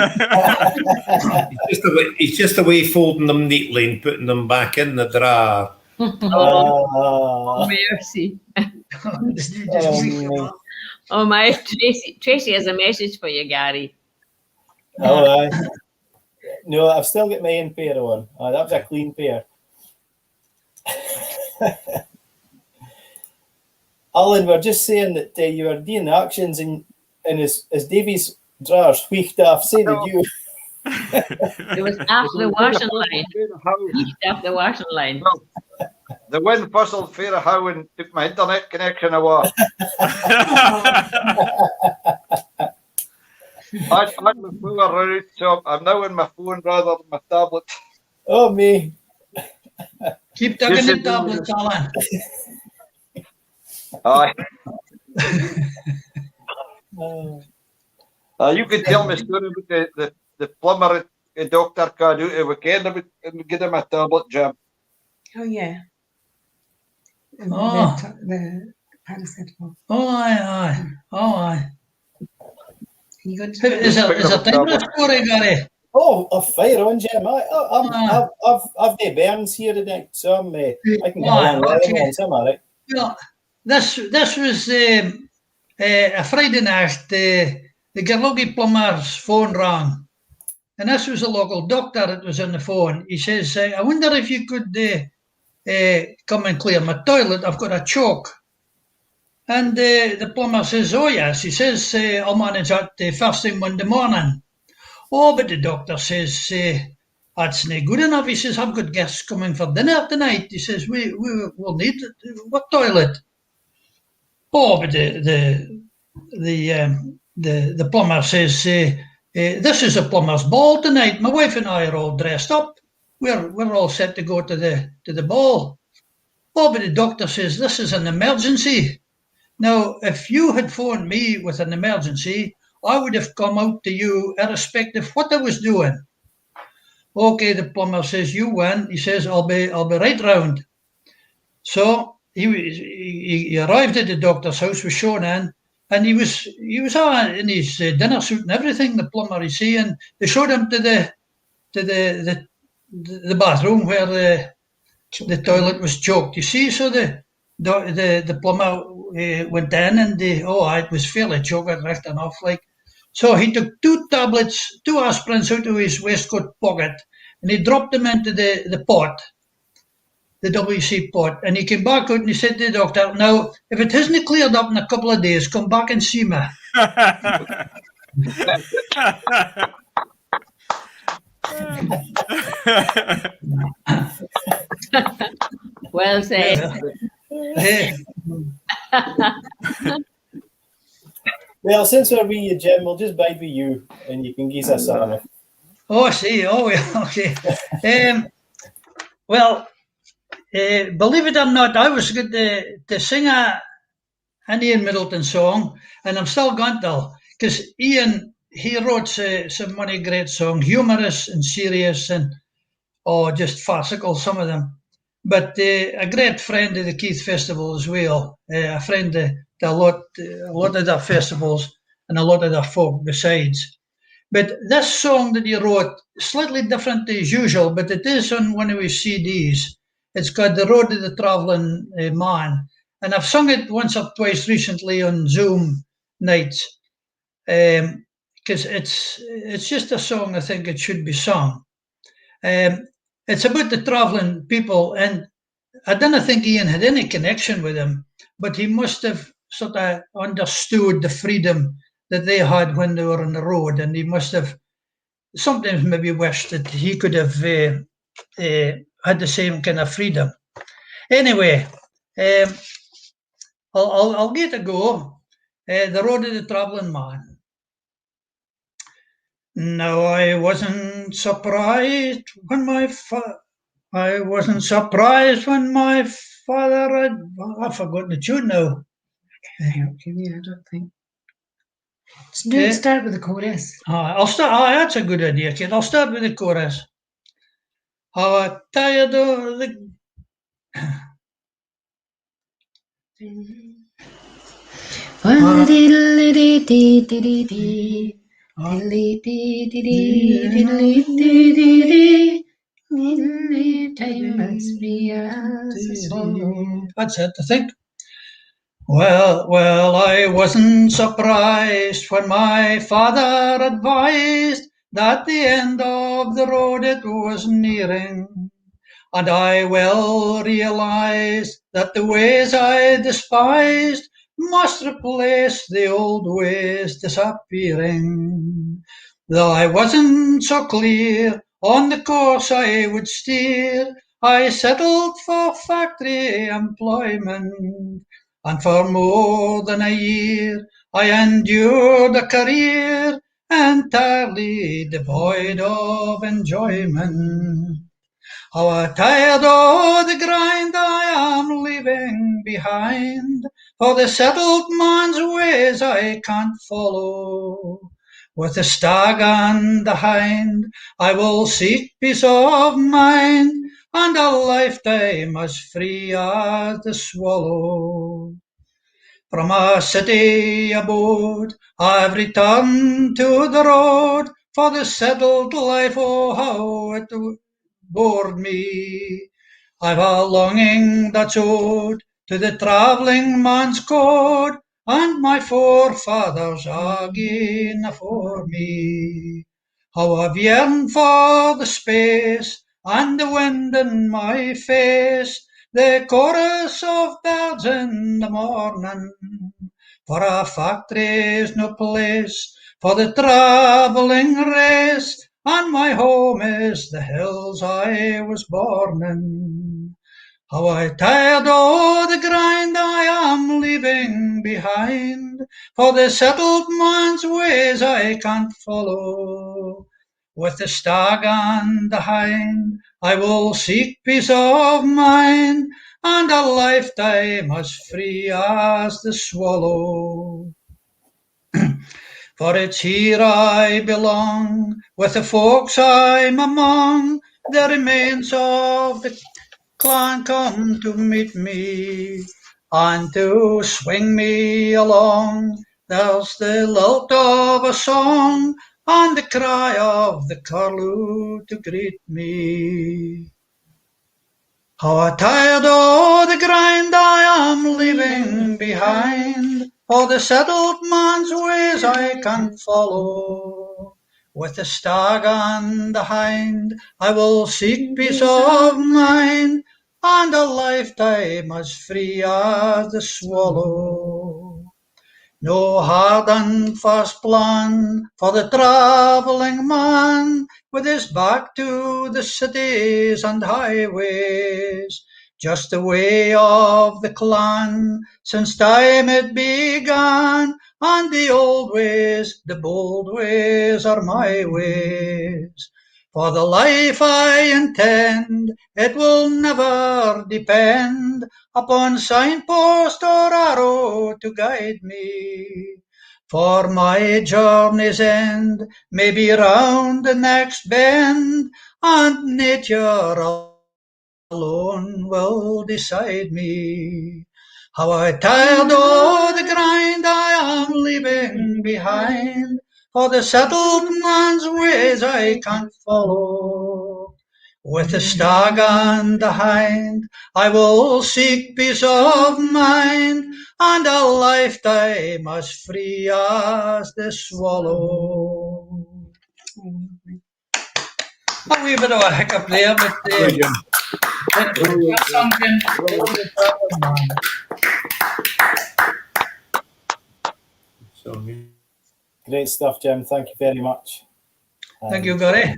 He's just away folding them neatly and putting them back in the drawer. Oh, mercy. Oh, my Tracy has a message for you, Gary. Oh, no, I've still got my own pair on. Oh, that was a clean pair. Allan, we're just saying that you were doing actions and as Davy's drawers squeaked off, so did you. It was after the washing line. After the washing line. Well, the wind whistled fair how and took my internet connection away. I had my phone around, so I'm now on my phone rather than my tablet. Oh, me. Keep tugging the tablets, Allan. Aye. You could tell me a story about the plumber a doctor came out a weekend about get him a tablet, Jim. Oh, yeah. Oh. The paracetamol. Oh, aye. Oh, aye. You got to Is there time for a story, Gary? Oh, fire on, Jim. I've the burns here today, so I can get along with anyone, so I'm all right. Well, this was a Friday night. The Garlogie plumber's phone rang, and this was a local doctor that was on the phone. He says, I wonder if you could come and clear my toilet. I've got a choke. And the plumber says, oh, yes. He says, I'll manage that first thing Monday morning. Oh, but the doctor says, that's not good enough. He says, I've got guests coming for dinner tonight. He says, we'll need what toilet? Oh, but the plumber says, this is a plumber's ball tonight. My wife and I are all dressed up. We're all set to go to the ball. Oh, but the doctor says, this is an emergency. Now, if you had phoned me with an emergency, I would have come out to you irrespective of what I was doing. Okay, the plumber says, you win. He says, I'll be right round. So he arrived at the doctor's house, was shown in, and he was in his dinner suit and everything. The plumber, you see, and they showed him to the bathroom where the toilet was choked. You see, so the plumber went in, and it was fairly choked right enough, like. So he took 2 tablets, 2 aspirins out of his waistcoat pocket, and he dropped them into the pot, the WC pot, and he came back out and he said to the doctor, now, if it hasn't cleared up in a couple of days, come back and see me. Well said. Well, since we're with you, Jim, we'll just bide with you, and you can give us a song. Oh, I see. Oh, yeah. Okay. Well, believe it or not, I was going to sing an Ian Middleton song, and I'm still going to, because Ian, he wrote some many great songs, humorous and serious, and just farcical, some of them. But a great friend of the Keith Festival as well, a friend of a lot of their festivals and a lot of their folk besides. But this song that he wrote, slightly different as usual, but it is on one of his CDs. It's called The Road of the Travelling Man. And I've sung it once or twice recently on Zoom nights, because it's just a song I think it should be sung. It's about the travelling people, and I don't think Ian had any connection with them, but he must have sort of understood the freedom that they had when they were on the road, and he must have sometimes maybe wished that he could have had the same kind of freedom. Anyway, I'll get a go. The Road of the Travelling Man. No, I wasn't surprised when my father I've forgotten the tune now. I don't think. Start with the chorus. I'll start. That's a good idea, kid. I'll start with the chorus. How tired of the That's it, I think. Well, I wasn't surprised when my father advised that the end of the road it was nearing. And I well realized that the ways I despised must replace the old ways disappearing. Though I wasn't so clear on the course I would steer, I settled for factory employment. And for more than a year I endured a career entirely devoid of enjoyment. How I'm tired of the grind I am leaving behind, for the settled man's ways I can't follow. With the stag and the hind I will seek peace of mind, and a lifetime as free as the swallow. From a city abode I've returned to the road, for the settled life, oh how it bored me. I've a longing that's owed to the travelling man's code, and my forefathers again afore me. How I've yearned for the space and the wind in my face, the chorus of birds in the morning. For a factory's no place for the travelling race, and my home is the hills I was born in. How I'm tired of the grind I am leaving behind, for the settled man's ways I can't follow. With the stag and the hind I will seek peace of mind, and a lifetime as free as the swallow. For it's here I belong, with the folks I'm among, the remains of the clan come to meet me, and to swing me along. There's the lilt of a song, and the cry of the curlew to greet me. How I'm tired of the grind I am leaving behind, for the settled man's ways I can't follow. With the stag and the hind I will seek peace of mind, and a lifetime as free as the swallow. No hard and fast plan for the travelling man, with his back to the cities and highways, just the way of the clan since time it began, and the old ways, the bold ways are my ways. For the life I intend, it will never depend upon signpost or arrow to guide me. For my journey's end may be round the next bend, and nature alone will decide me. How I'm tired of the grind I am leaving behind, for the settled man's ways I can't follow. With the stag and the hind I will seek peace of mind, and a lifetime as free as the swallow. A wee bit of a hiccup there, but Great stuff, Jim. Thank you very much. Thank you, Gary.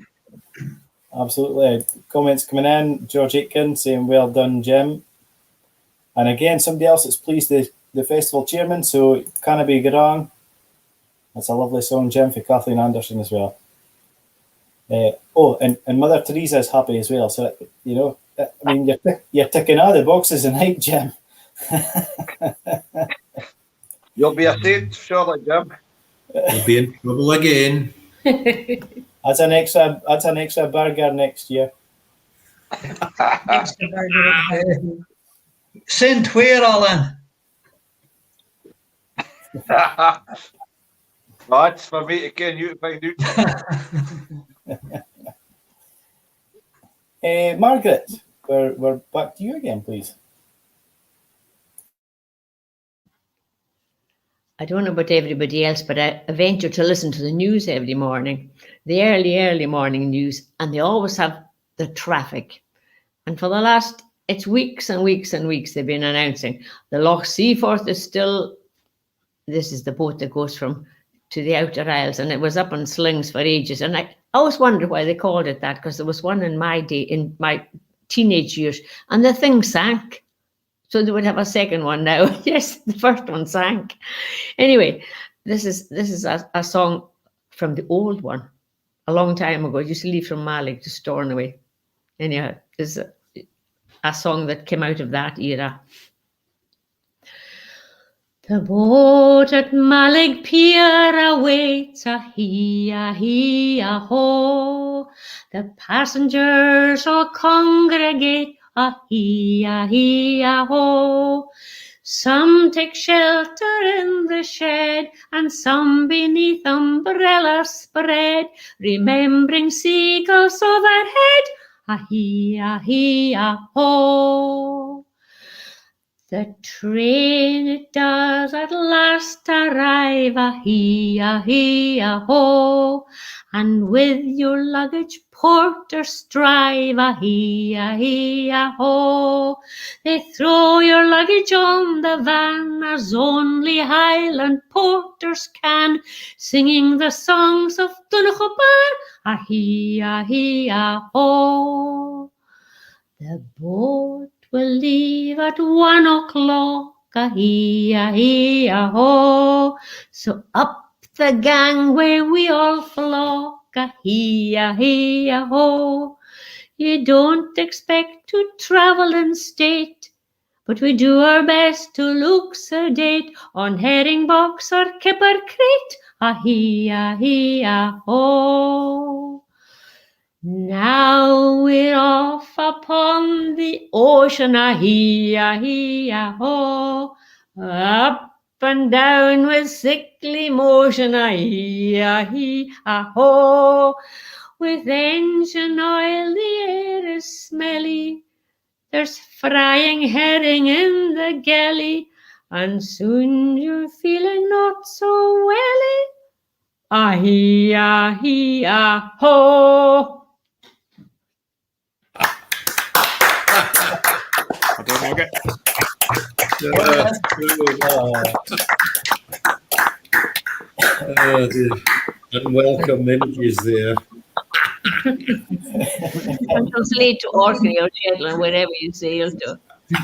Absolutely. Comments coming in. George Aitken saying, well done, Jim. And again, somebody else that's pleased the festival chairman, so can't be wrong. That's a lovely song, Jim, for Kathleen Anderson as well. And Mother Teresa is happy as well. So, you know, I mean, you're ticking all the boxes tonight, Jim. You'll be a saint, surely, Jim. You'll be in trouble again. That's an extra burger next year. Extra burger. Sent where, Allan? That's for me to ken you to find out. Margaret, we're back to you again, please. I don't know about everybody else, but I venture to listen to the news every morning, the early morning news, and they always have the traffic. And for the last, it's weeks and weeks and weeks they've been announcing the Loch Seaforth is still, this is the boat that goes from to the Outer Isles, and it was up on slings for ages. And I always wondered why they called it that, because there was one in my teenage years, and the thing sank. So they would have a second one now. Yes, the first one sank. Anyway, this is a song from the old one, a long time ago. It used to leave from Malik to Stornoway. Anyhow, this is a song that came out of that era. The boat at Malik Pier awaits, a-hee-a-hee-a-ho. The passengers all congregate, a-hee-a-hee-a-ho. Some take shelter in the shed, and some beneath umbrellas spread, remembering seagulls overhead, a-hee-a-hee-a-ho. The train, it does at last arrive, a-hee-a-hee-a-ho, and with your luggage porters strive, a-hee-a-hee-a-ho. They throw your luggage on the van as only Highland porters can, singing the songs of Donegal, a-hee-a-hee-a-ho. The boat will leave at 1 o'clock, a-hee-a-hee-a-ho. So up the gangway we all flock, a-hee-a-hee-a-ho. You don't expect to travel in state, but we do our best to look sedate on herring box or kipper crate, a-hee-a-hee-a-ho. Now we're off upon the ocean, a-hee-a-hee-a-ho, up and down with sickly motion, a-hee-a-hee-a-ho. With engine oil the air is smelly, there's frying herring in the galley, and soon you're feeling not so welly, a-hee-a-hee-a-ho. The unwelcome images there. And translate to Orkney or Shetland, wherever you sail to.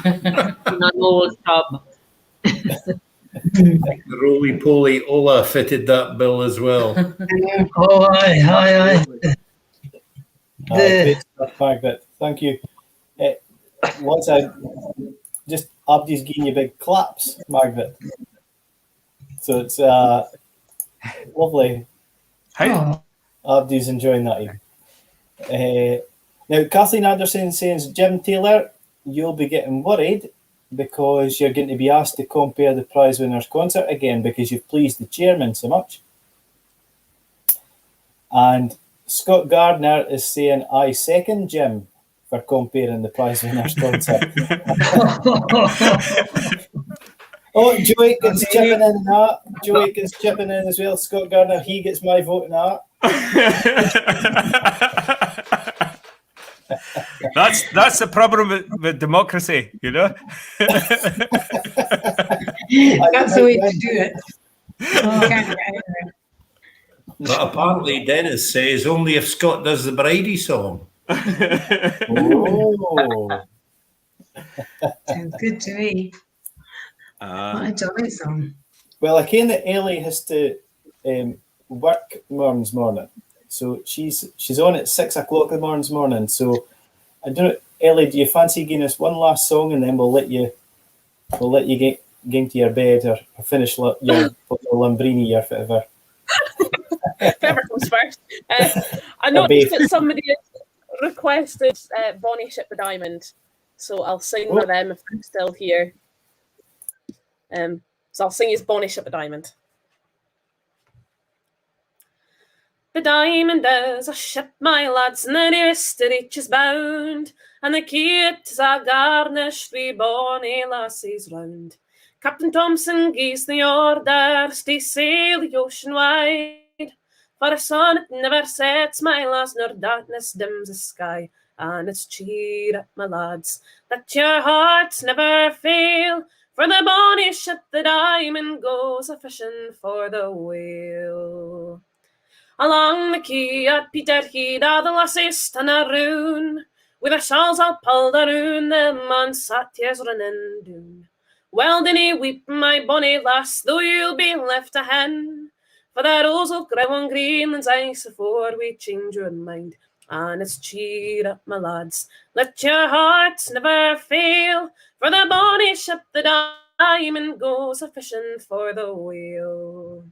In an old tub. The roly-poly Ola fitted that bill as well. Oh, aye. Great stuff, Margaret. Thank you. Once just Abdi's giving you big claps, Margaret. So it's lovely. How? Abdi's enjoying that even. Now, Kathleen Anderson says, Jim Taylor, you'll be getting worried because you're going to be asked to compare the prize winners concert again because you've pleased the chairman so much. And Scott Gardner is saying, I second Jim for comparing the prize winners concert. Oh, Joe Aitken's chipping in and that. Joe Aitken's chipping in as well. Scott Gardner, he gets my vote in that. That's the problem with democracy, you know. That's the way to do it. But apparently Dennis says only if Scott does the Bridie song. Oh. Sounds good to me. What a jolly song. Well, I ken that Ellie has to work morning. So she's on at 6 o'clock in the morning. So I don't know, Ellie, do you fancy giving us one last song and then we'll let you get to your bed or finish your Lambrini or whatever. Whoever comes first. I noticed that somebody requested Bonnie Ship the Diamond, so I'll sing with them if they're still here. So I'll sing his Bonnie Ship of Diamond. The Diamond is a ship, my lads, and the nearest to reach is bound, and the keats are garnished wi' bonny lassies round. Captain Thompson gies the orders to sail the ocean wide, for a sun it never sets, my lads, nor darkness dims the sky. And it's cheer up, my lads, that your hearts never fail, for the bonny ship, the Diamond, goes a-fishing for the whale. Along the quay at Peterhead are the lassies stand around, with their shawls all pulled around them and sat tears running down. Well dinna weep, my bonny lass, though you'll be left a hen, for the rose will grow on Greenland's ice afore we change your mind. And it's cheer up, my lads, let your hearts never fail, for the bonny ship, the Diamond, goes a-fishing for the whale.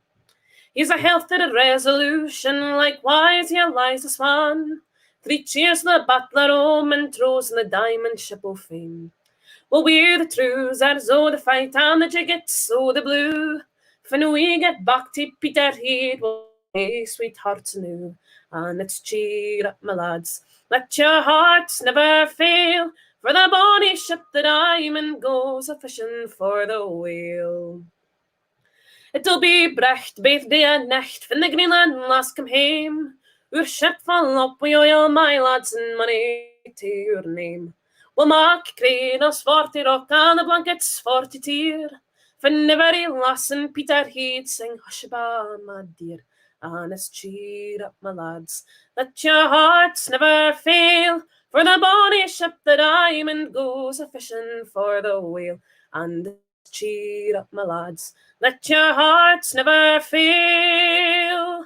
Here's a health to the Resolution, likewise here lies the Swan. 3 cheers to the Butler home and throws in the Diamond ship o' fame. We'll wear the trousers o' the fight and the jackets o' the blue. When we get back to Peterhead, we'll hey, sweethearts anew. And it's cheer up, my lads, let your hearts never fail, for the bonny ship, the Diamond, goes a-fishing for the whale. It'll be brecht both day and night when the Greenland lass come hame. Our ship fall up wi' oil, my lads, and money to your name. We'll mak cradles for to rock and the blankets for to tear, when every lass in Peterhead sing hush-a-ba, my dear. And it's cheer up, my lads, let your hearts never fail, for the bonny ship, the Diamond, goes a-fishing for the whale. And cheer up, my lads, let your hearts never fail,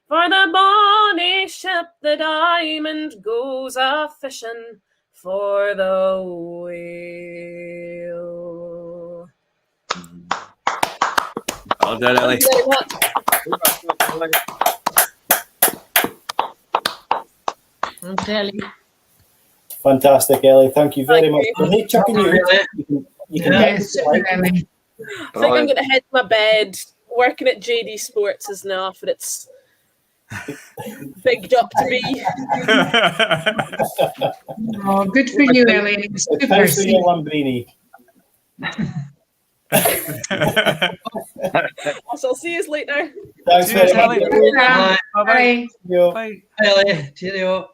for the bonny ship, the Diamond, goes a-fishing for the whale. Well done, Ellie. Thank you very much. Okay, Ellie. Fantastic, Ellie. Thank you very Thank much. you. When they chucking you, you can Yes, super, Ellie. I think I'm going to head to my bed. Working at JD Sports is enough, and it's bigged up to me. Oh, good for you, Ellie. Super. Thanks for your Lambrini. I shall see you later. Thanks Cheers, very much. Ellie. Bye. Bye-bye. Yo. Bye. Ellie, cheerio.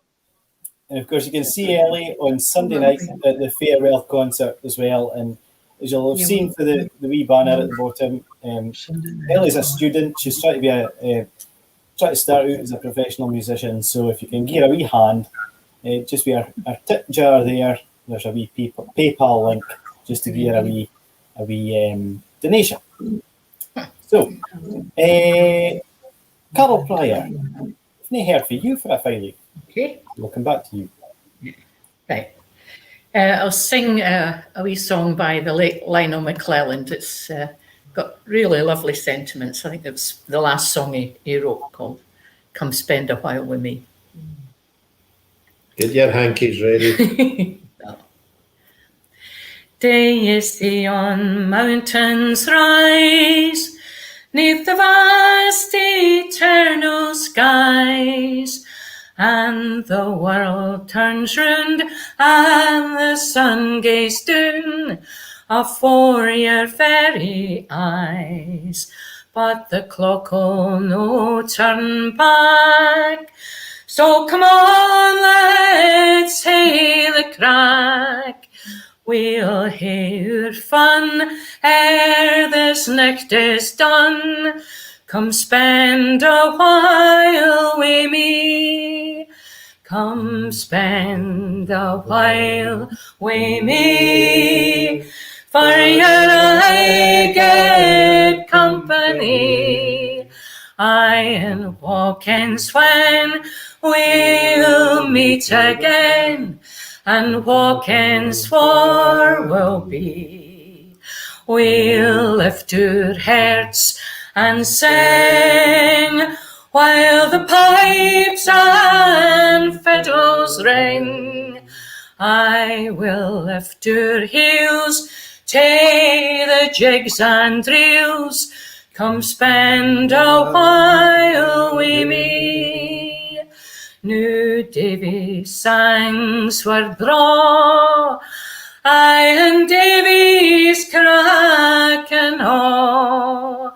And of course, you can see Ellie on Sunday night at the Farewell concert as well. And as you'll have seen for the wee banner at the bottom, Ellie's a student. She's trying to be trying to start out as a professional musician. So if you can give her a wee hand, just with our tip jar there, there's a wee PayPal link just to give her a wee donation. So, Carole Prior, I've not heard from you for a while. Okay. We'll come back to you. Right. I'll sing a wee song by the late Lionel McClelland. It's got really lovely sentiments. I think it was the last song he wrote called Come Spend a While With Me. Get your hankies ready. Days the on mountains rise, 'neath the vast eternal skies, and the world turns round and the sun gazes down afore your very eyes. But the clock'll no turn back, so come on, let's hae the crack. We'll hae our fun ere this night is done. Come spend a while wi' me. Come spend a while wi' me. For you're a good company. I'm walking when we'll meet again, and walking swore will be. We'll lift our hearts and sing while the pipes and fiddles ring. I will lift our heels Take the jigs and reels, come spend a while wi' me. New Davy sangs were braw, I and Davy's cracking aw.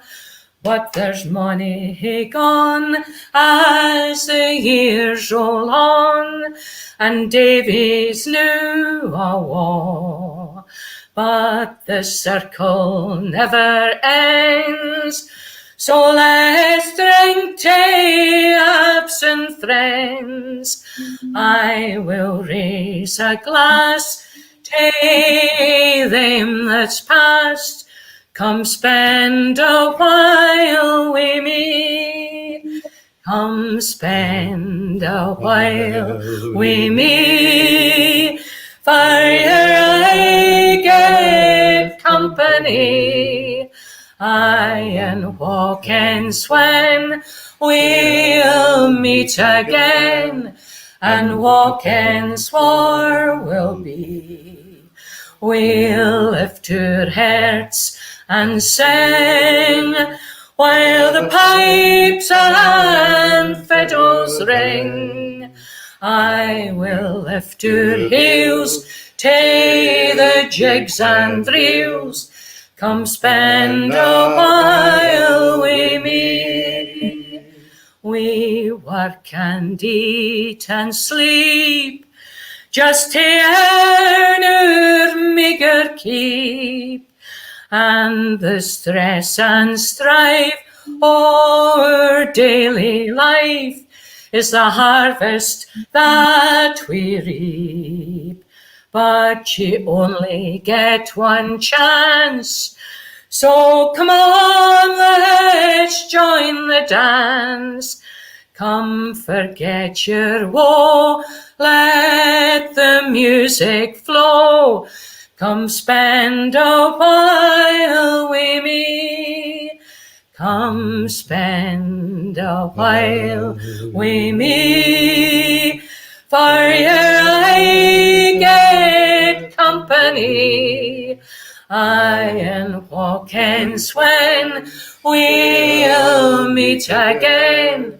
But there's money gone as the years roll on, and Davy's new awa. But the circle never ends, so let's drink to absent friends. I will raise a glass to them that's past, come spend a while wi' me. Come spend a while wi' me, for I get company. I and Hawkins when we'll meet again, and Hawkins war will be. We'll lift our hearts and sing, while the pipes and fiddles ring. I will lift our heels, take the jigs and reels, come spend a while wi' me. We work and eat and sleep, just to earn our meagre keep, and the stress and strife of our daily life is the harvest that we reap. But you only get one chance, so come on, let's join the dance. Come, forget your woe, let the music flow. Come spend a while wi' me. Come spend a while wi' me, for I get company. I and Hawkins when we'll meet again,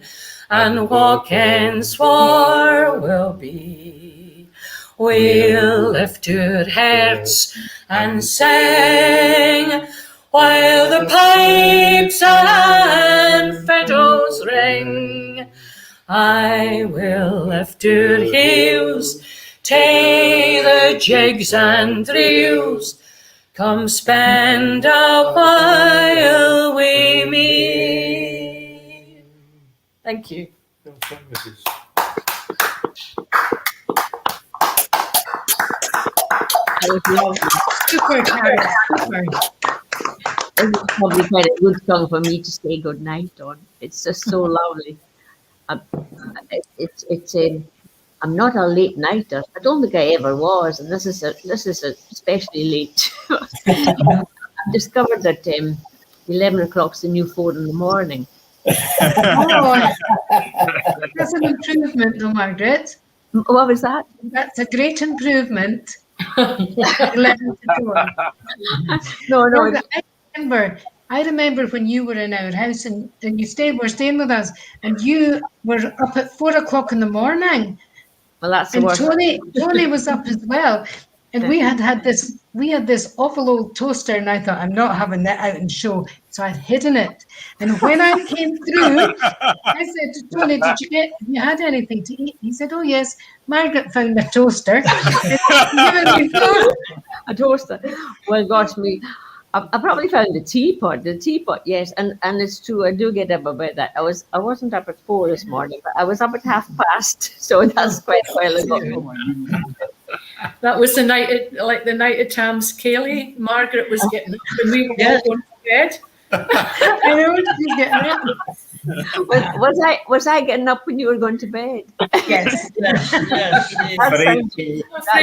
and Hawkins war will be. We'll lift our hearts and sing, while the pipes and fiddles ring. I will lift our heels, take the jigs and reels, come spend a while wi' me. Thank you. Super, Carole. Super. This is probably quite a good song for me to say good night on. It's just so lovely. I'm not a late nighter. I don't think I ever was, and this is especially late. I've discovered that 11 o'clock's the new 4 in the morning. Oh, that's an improvement, though, Margaret. What was that? That's a great improvement. 11 to 4. No. I remember when you were in our house and you were staying with us, and you were up at 4 o'clock in the morning. Well, that's the and worst. Tony was up as well, and we had this awful old toaster, and I thought, I'm not having that out and show, so I'd hidden it. And when I came through, I said to Tony, "Have you had anything to eat?" He said, "Oh yes, Margaret found the toaster." A toaster. Well, gosh me. I probably found the teapot. The teapot, yes, and it's true. I do get up about that. I wasn't up at 4 this morning, but I was up at 1:30, so that's quite a while ago. That was the night, the night of Tam's Kaylee. Margaret was getting up when we were all going to bed. I know she's getting up. Was I getting up when you were going to bed? Yes. That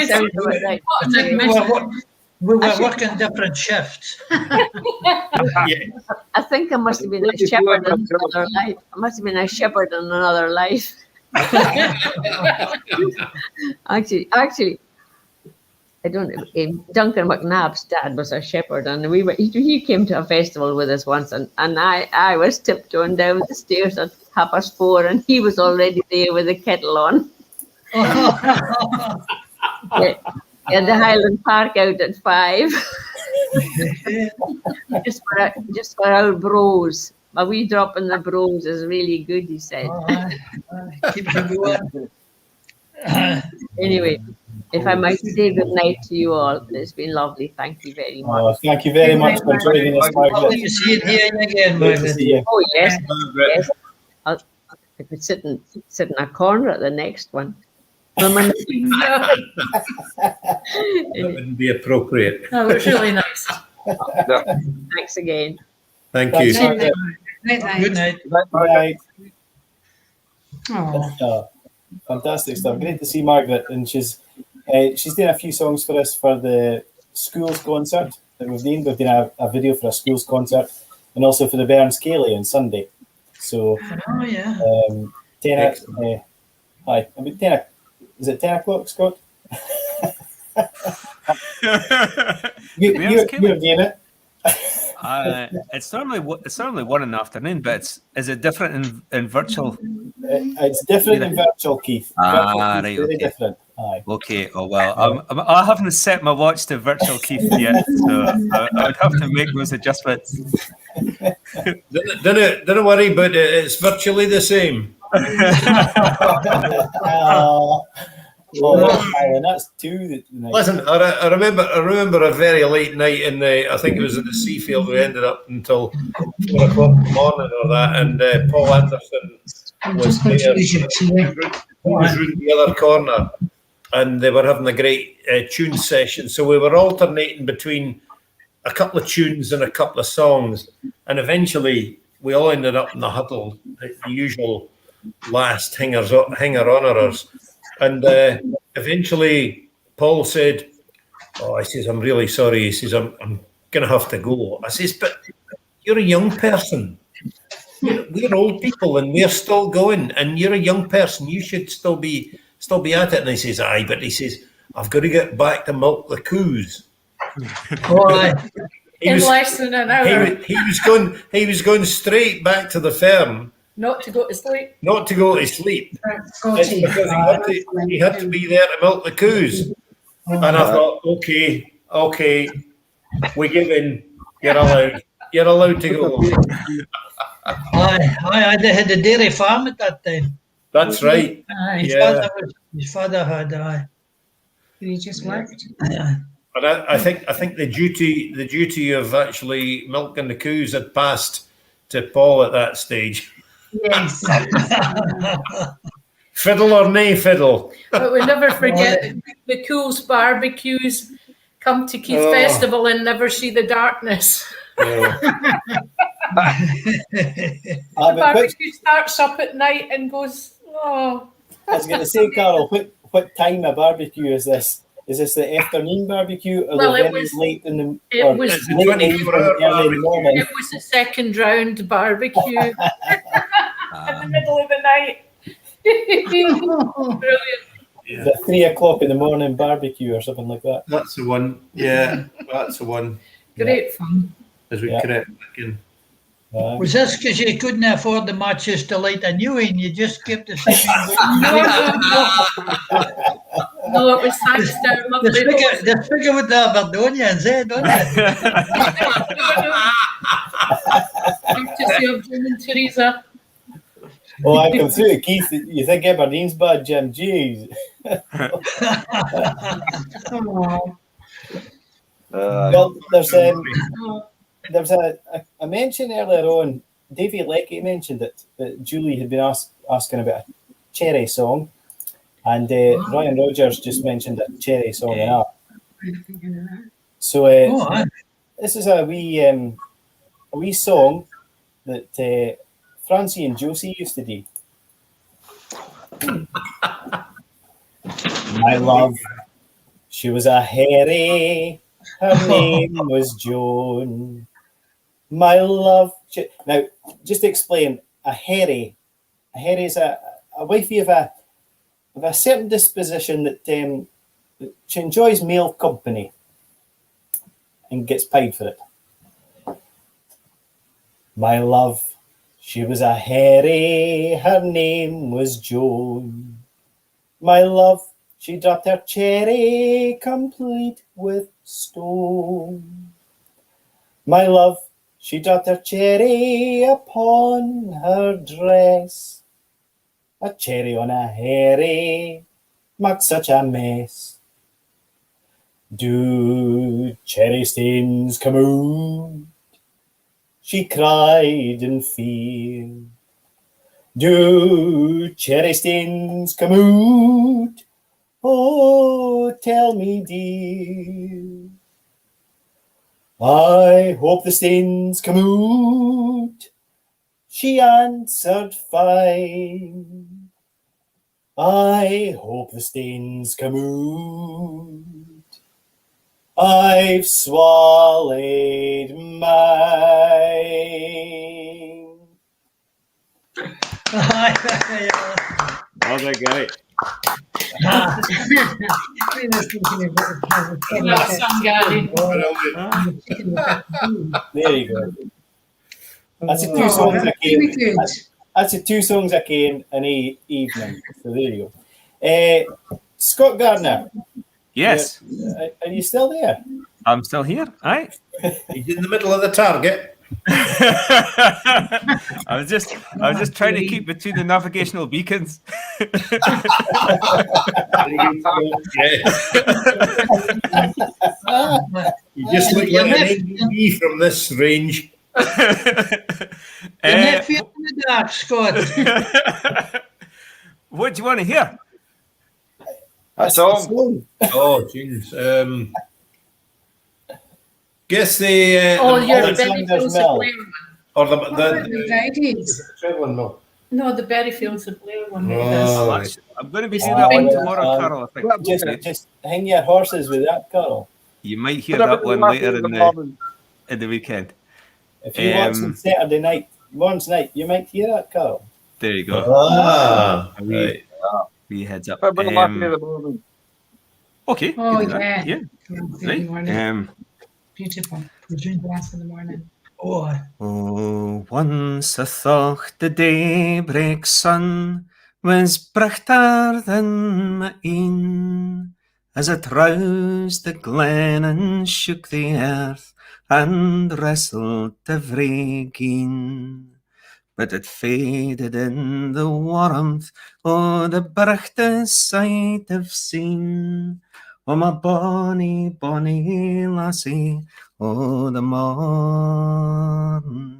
sounds about right. We were working different shifts. I think I must have been a shepherd in another life. I must have been a shepherd in another life. Actually, I don't know, Duncan McNabb's dad was a shepherd, and he came to a festival with us once, and I was tiptoeing down the stairs at 4:30, and he was already there with the kettle on. Yeah, the Highland Park out at 5. just for our bros. A wee drop in the bros is really good, he said. Keeps you going. Anyway, if I might say good night to you all, it's been lovely. Thank you very much. Oh, thank you very much for joining us, Lovely Margaret. to see you here again, Great to Margaret. see you. Oh yes, yes. I could sit in a corner at the next one. That wouldn't be appropriate. That was really nice. Thanks again. Thank you. Thanks, Margaret. Good night. Bye. Oh. Fantastic stuff. Great to see Margaret, and she's doing a few songs for us for the schools concert that we've done. We've done a video for a schools concert, and also for the Bairns Cayley on Sunday. So, Oh, yeah. 10. Hi, I mean 10. Is it 10 o'clock, Scott? You're doing it. It's normally 1 in the afternoon, but is it different in virtual? It's different in virtual, Keith. Right, Very okay. different. Aye. Okay. Oh well, I haven't set my watch to virtual Keith yet, so I would have to make those adjustments. Don't worry about it. It's virtually the same. Allan, that's 2. Listen, I remember a very late night in I think it was in the Seafield. We ended up until 4 o'clock in the morning or that, and Paul Anderson was there. He was round the other corner, and they were having a great tune session. So we were alternating between a couple of tunes and a couple of songs, and eventually we all ended up in the huddle, the usual last hanger-oners. And eventually Paul said, "Oh," he says, "I'm really sorry." He says, I'm going to have to go. I says, "But you're a young person. We're old people and we're still going. And you're a young person. You should still be at it." And he says, "Aye," but he says, "I've got to get back to milk the coos." In less than an hour. He was going straight back to the farm. Not to go to sleep. Not to go to sleep. It's because he had to be there to milk the coos. And I thought, okay, we give in. You're allowed to go. Aye, they had a dairy farm at that time. That's right. His father had. Aye. He just worked. Yeah. And I think the duty of actually milking the coos had passed to Paul at that stage. Yes. Fiddle or nay fiddle. But we never forget the Cools barbecues. Come to Keith Festival and never see the darkness. The barbecue starts up at night and goes, oh. I was going to say, Carole, what time of barbecue is this? Is this the afternoon barbecue or the very late in the? It was the 24-hour barbecue. It was the second round barbecue in the middle of the night. Brilliant. Yeah. The 3 o'clock in the morning barbecue or something like that. That's the one. Yeah, that's the one. Great fun. As we crept back in. Was this because you couldn't afford the matches to light a new one? You just kept the same. No, it was thanks to our lovely the figure with the Aberdonians, don't it? Courtesy of Jim and Teresa. Oh, I come through, Keith. You think Aberdeen's bad, Jim? Jeez. Well, there's a mention earlier on. Davy Leckie mentioned it, that Julie had been asking about a Cherry song, and Ryan Rogers just mentioned a Cherry song. So this is a wee song that Francie and Josie used to do. My love, she was a hairy. Her name was Joan. My love. Now, just to explain, a hairy is a wifey of a certain disposition that She enjoys male company and gets paid for it. My love, she was a hairy, her name was Joan. My love, she dropped her cherry complete with stone. My love, she dropped her cherry upon her dress. A cherry on a hairy makes such a mess. Do cherry stains come out? She cried in fear. Do cherry stains come out? Oh, tell me, dear. I hope the stains come out. She answered fine. I hope the stains come out. I've swallowed mine. Oh, they're great. There you go. That's the two songs I came. That's the two songs I came in the evening. So there you go. Scott Gardner. Yes. Are you still there? I'm still here. Aye. He's in the middle of the target. I was just trying to keep between the navigational beacons. You just look like an ADB from this range. You're not feeling the dark, Scott. What do you want to hear? That's all. Oh, jeez. Guess the your Berry Fields of Blair one. or the travelling mill. No, the Berry Fields of Blair one. Oh, I'm going to be doing that one tomorrow, Carol. I think. Just hang your horses with that, Carol. You might hear that one later in the weekend. If you watch on Saturday night, Morn's night, you might hear that, Carol. There you go. Right. We heads up. Okay. Oh, yeah. yeah. Right. Beautiful. We drink glass in the morning. Oh, Once I thought the daybreak sun was brighter than my own, as it roused the glen and shook the earth and wrestled every green. But it faded in the warmth o' the brighte sight I've seen. O my bonny, bonny lassie, o the morning.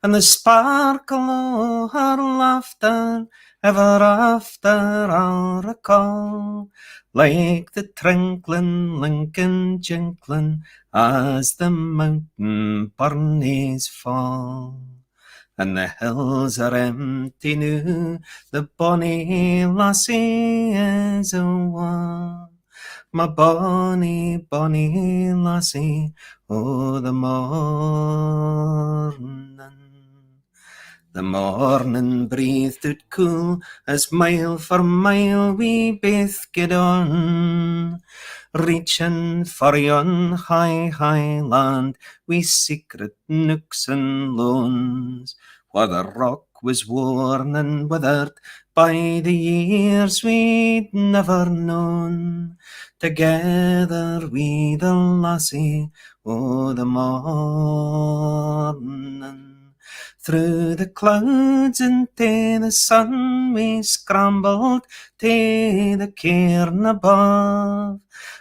And the sparkle o' her laughter ever after I'll recall, like the trinkling, linking, jinkling as the mountain burnies fall. And the hills are empty now, the bonny lassie is awa'. My bonny, bonny lassie, o the morning. The morning breathed out cool, as mile for mile we baith get on, reaching for yon high, high land, wi' secret nooks and loans, where the rock was worn and withered by the years we'd never known. Together wi' the lassie o' the morning. Through the clouds into the sun we scrambled to the cairn above,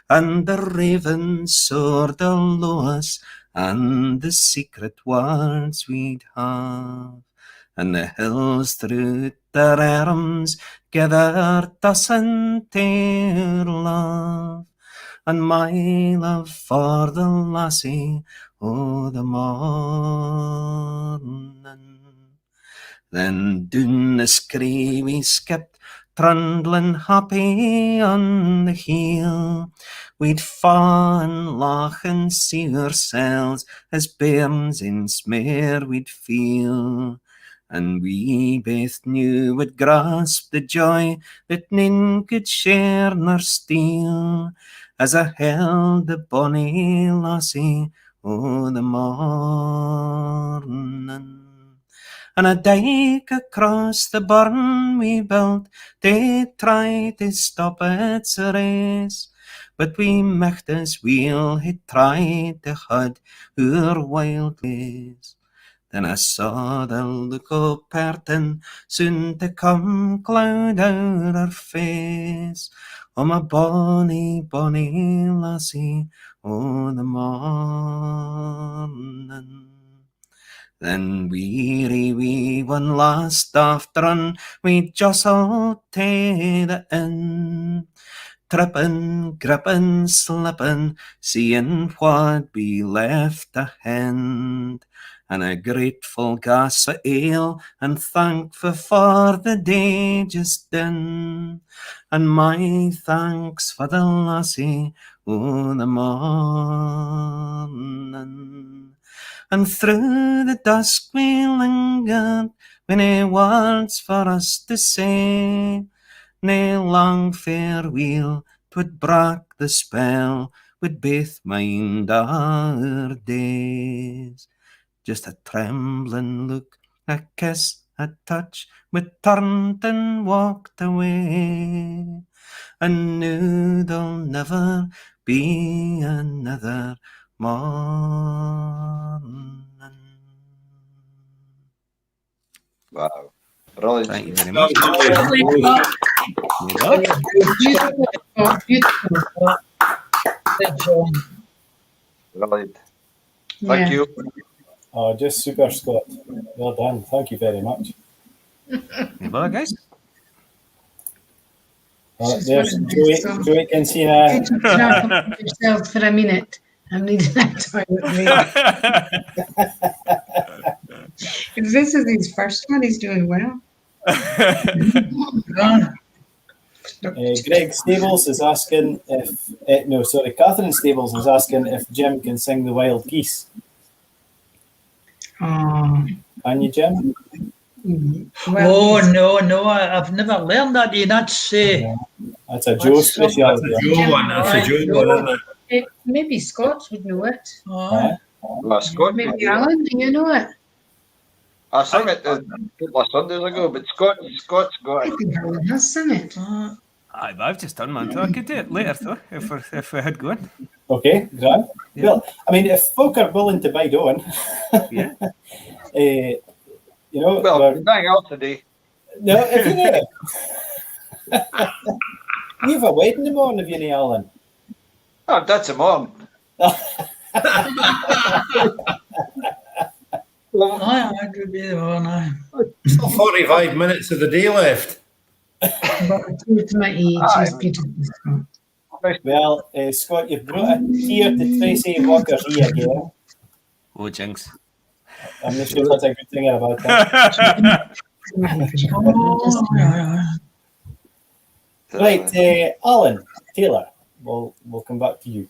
and the raven soared below us, and the secret words we'd have. And the hills through their arms gathered us into love, and my love for the lassie o' the morning. Then down the skree we skipped, trundling happy on the hill. We'd fa and laugh and see ourselves as bairns in smare we'd feel. And we both knew we'd grasp the joy that none could share nor steal, as I held the bonny lassie o' the morning. And a dike across the burn we built, they tried to stop its race, but we micht as weel had tried to hide our wild ways. Then I saw the look o' parting soon to come cloud out her face, o' my bonny, bonny lassie o' the morning. Then weary we one last afternoon, we jostled tae the inn, trippin', grippin', slippin', seeing what be left a hand. And a grateful glass of ale, and thankful for the day just done, and my thanks for the lassie o' the morning. And through the dusk we lingered, with nae words for us to say, nae long farewell, 'twould break the spell, we'd both mind our days. Just a trembling look, a kiss, a touch, we turned and walked away, and knew there'll never be another morning. Wow. Brilliant. Thank you very much. Brilliant. Thank you. Oh, just super, Scott. Well done. Thank you very much. Well, guys. There's Joe Aitken seeing a... yourself for a minute. I'm needing that toilet break. If this is his first one, he's doing well. Greg Stables is asking if... Catherine Stables is asking if Jim can sing the Wild Geese. Oh. Can you, Jim? Well, no, I've never learned that. That's that's a Joe speciality. That's a Joe one. That's a Joe one, isn't it? Maybe Scott would know it. Well, Scott, maybe Allan, do you know it? I sang it a couple of Sundays ago, but Scott's got I it. think Allan has sung it. I've just done one, so I could do it later, though, if we had gone. Okay, grand. Yeah. Well, I mean, if folk are willing to bide on, yeah. You know, well, nothing else today. No, if you know it. You've a wedding tomorrow, have you, Allan? Oh, that's a mom. I could be the one. Still 45 minutes of the day left. Well, Scott, you've brought a tear to Tracy Walker's ear again. Oh, jinx. I'm not sure that's a good thing about that. Right, Allan, Taylor, we'll come back to you.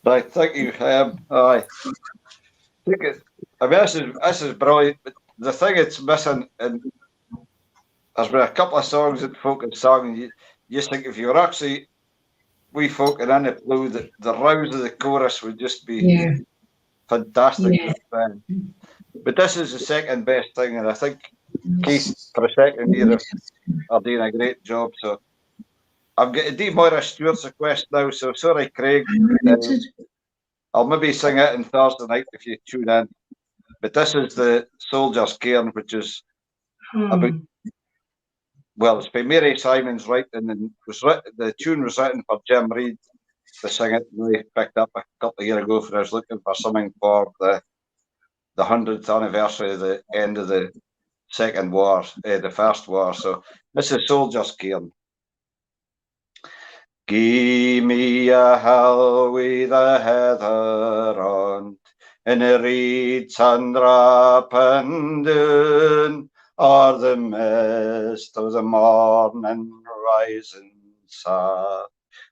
Right, thank you. Aye. I mean, this is brilliant, but the thing it's missing, and there's been a couple of songs that folk have sung, and you just think if you were actually wee folk and in the blue, the rouse of the chorus would just be fantastic. Yeah. But this is the second best thing, and I think Keith, for a second year, are doing a great job. So I'm getting D. Moira Stewart's request now, so sorry, Craig. I'll maybe sing it on Thursday night if you tune in. But this is the Soldier's Cairn, which is about, well, it's by Mary Simon's writing, and the tune was written for Jim Reid to sing it. We picked up a couple of years ago when I was looking for something for the 100th anniversary of the end of the Second War, the First War. So this is Soldier's Cairn. Gie me a hill with a heather on, and the reeds and wrapping down, or the mist of the morning rising sad.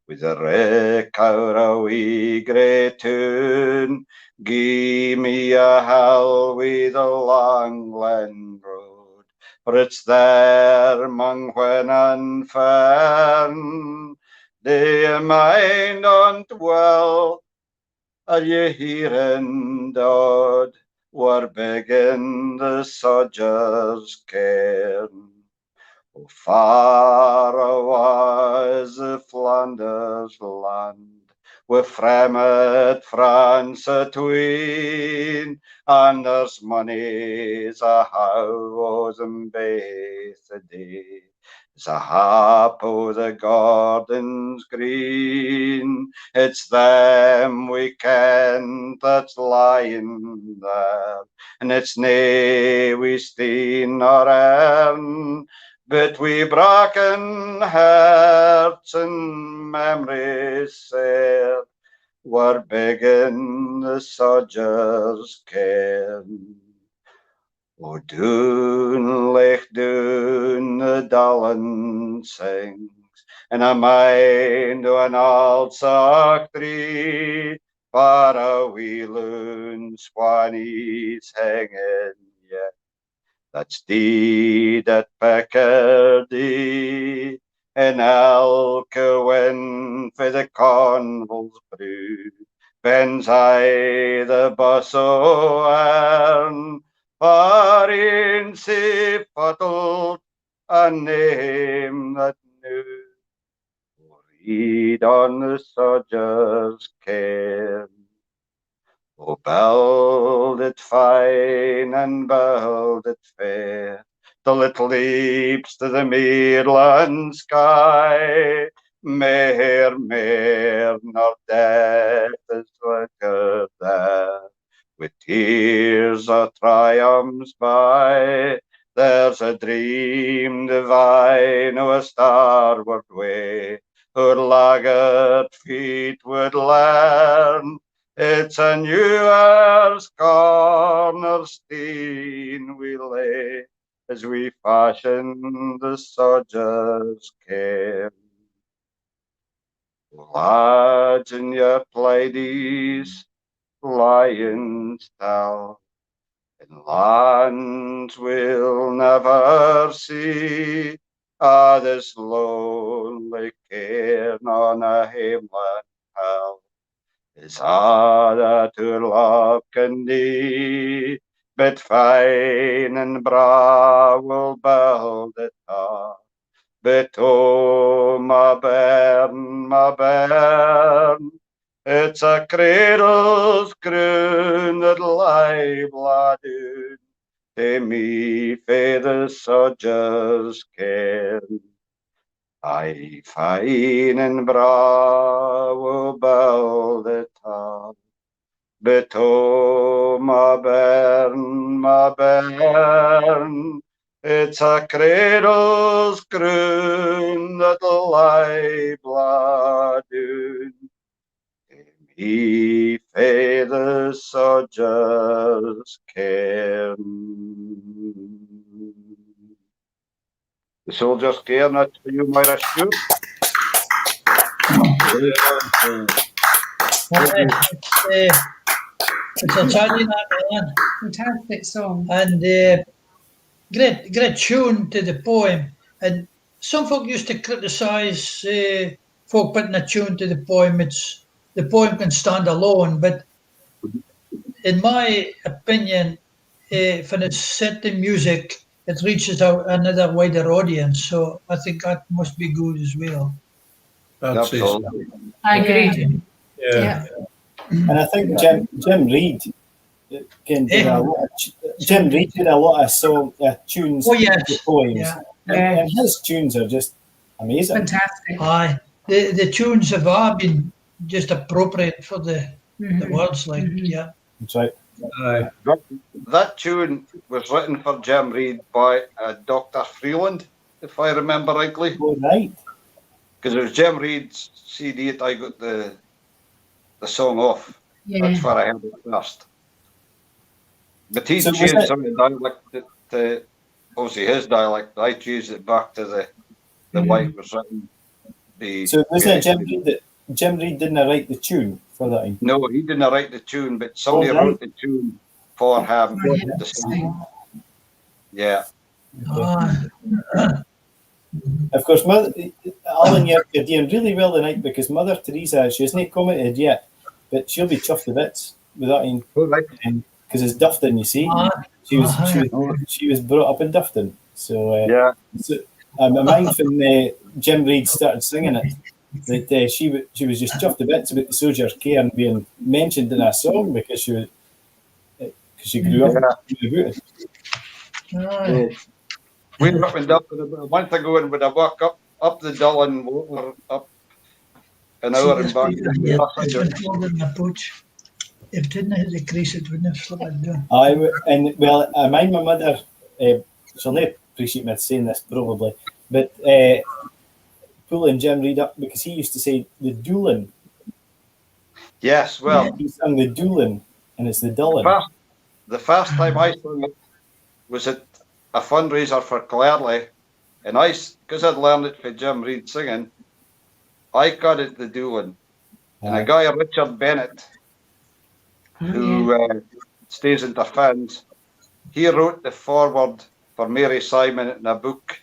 with a wreck out a wee grey tune. Gie me a hell with a long land road, for it's there among when and fern. Do you mind on't well? Are you hearing, Dod? We're begging the sodgers' cairn. Oh, far awas the Flanders land, with fremd France atween, and there's money's a house and baith a day. It's a hap o' the gardens green, it's them we ken that's lying there, and it's nae we steen nor earn, but we bracken hearts and memories sair, we're begging the sodgers' cairn. O doon, lech doon, the Allan sings, and I mind o an auld sack tree, far a wee loon swannies hanging yet. That's deed at Peckerdie, and elke win for the Cornwall's brew. Bens I the bus o Ern, far in safe bottled a name that knew. Read on the sodgers' cairn. Oh, build it fine and build it fair, till it leaps to the midland sky. Mair, nor death is liquor there, with tears of triumphs by. There's a dream divine o' a starward way, her laggard feet would learn. It's a New Year's cornerstone we lay, as we fashion the sodgers' cairn. Lads in your ladies, lions tell, in lands we'll never see, this lonely cairn on a headland hell. It's harder to love can be, but fine and bra will build it up. But oh, my bairn, it's a cradle's croon that lie blooded, to me fae the sodgers' cairn. Aye, fine and bra will build it up, but oh, my bairn, it's a cradle's croon that'll lie blooded, me fae the sodgers' cairn. The soldier's cairn, that's for you, Myra Stewart. It's a Italian, Allan. Fantastic song. And great tune to the poem. And some folk used to criticise folk putting a tune to the poem. The poem can stand alone, but in my opinion, when it's set to music, it reaches out another wider audience. So I think that must be good as well. Absolutely. I agree. Yeah. And I think Jim Reid can do a lot. Jim Reid did a lot of tunes. Oh yes, to poems, yeah. and his tunes are just amazing. Fantastic. Aye, the tunes have all been just appropriate for the words, like yeah. That's right. That tune was written for Jim Reid by Dr. Freeland, if I remember rightly. Oh, right. Because it was Jim Reid's CD that I got the song off. Yeah. That's where I heard it first. But he So changed some of the dialect to obviously his dialect. I changed it back to the way it was written. be. So wasn't it Jim Reid didn't write the tune for that? No, he didn't write the tune, but somebody right. wrote the tune for him to sing. Yeah. Of course, Allan, you're doing really well tonight because Mother Teresa, she hasn't commented yet, but she'll be chuffed to bits with that because it's Dufton, you see. She was brought up in Dufton, so yeah. So, I mind when Jim Reid started singing it that she was just chuffed to bits about the Soldier's Cairn being mentioned in a song because she grew up about it. We were up in Dublin about a month ago, and when I walk up the Dublin water, up an hour and back. If it didn't hit the crease, it wouldn't have slipped down. I mind my mother. She'll not appreciate me saying this probably, but pulling Jim Reid up because he used to say the Doolin. Yes, well, he sang the Doolin, and it's the Dullin. The first time I sang it was at a fundraiser for Clairley, and because I'd learned it for Jim Reid singing, I got it the Doolin, and a guy, Richard Bennett, who stays in the Fins, he wrote the foreword for Mary Simon in a book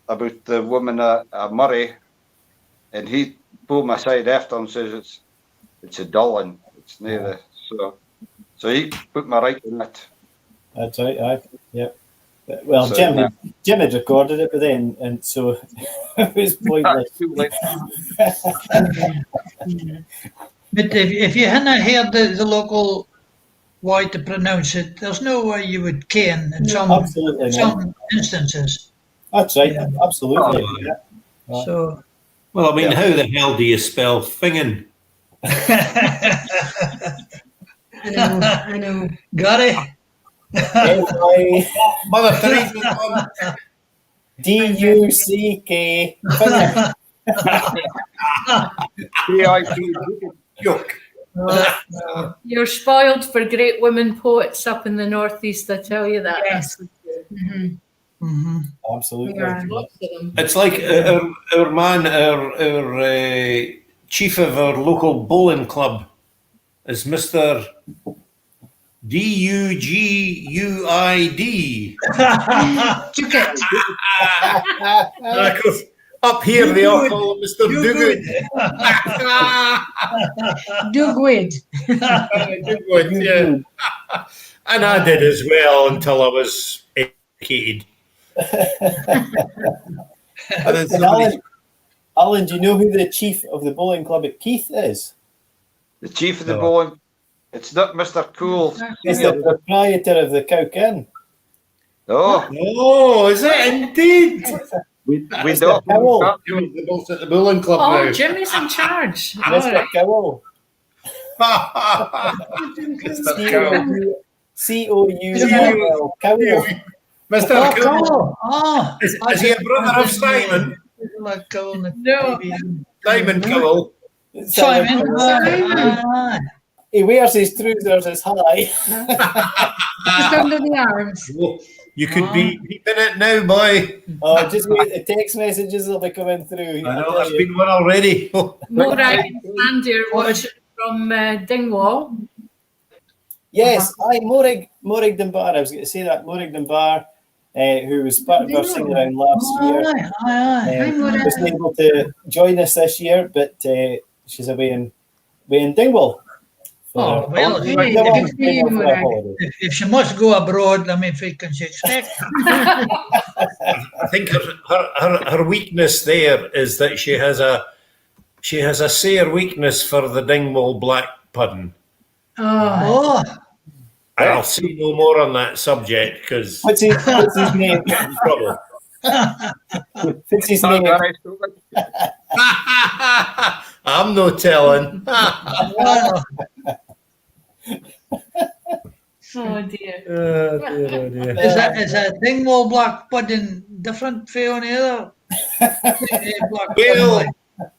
about the woman Murray, and he pulled me aside after and says it's a Dullin, it's near so he put me right in it. That's right, yep. Well, So, Jim had recorded it, but then, and so it was pointless. But if you hadn't heard the local way to pronounce it, there's no way you would ken in some instances. That's right, absolutely. Yeah. So, well, I mean, how the hell do you spell fingin? I know. Got it? Mother Teresa. D-U-C-K. You're spoiled for great women poets up in the northeast, I tell you that. Yes. Mm-hmm. Absolutely. It's like our man, our chief of our local bowling club is Mr. D-U-G-U-I-D. Up here they all call him Mr. Dogood. Dogood. Dogood, yeah. And I did as well until I was educated. Allan, do you know who the chief of the bowling club at Keith is? The chief of the bowling? It's not Mr. Cool. He's the proprietor of the Cowkin. Oh, is it indeed? We don't know. The boss at the bowling club now. Jimmy's in charge. Mr. Cowell. C-O-U-L-L. Cowell. Mr. Cowell. Is he a brother of Simon? No. Simon Cowell. Simon. He wears his trousers as high. Just under the arms. You could be peeping it now, boy. Oh, just wait. The text messages will be coming through. I know, there's been one already. Morag and Sandy watching from Dingwall. Yes, Morag Dunbar. I was going to say that. Morag Dunbar, who was part of our sing around last year. Wasn't able to join us this year, but she's away in Dingwall. Oh, well, if she must go abroad, I mean, what can she expect? I think her weakness there is that she has a sore weakness for the Dingwall black pudding. Oh. And I'll say no more on that subject because what's his name? Trouble. What's his name? I'm no telling. Oh dear. Oh dear. Is that Dingwall black pudding different from the other?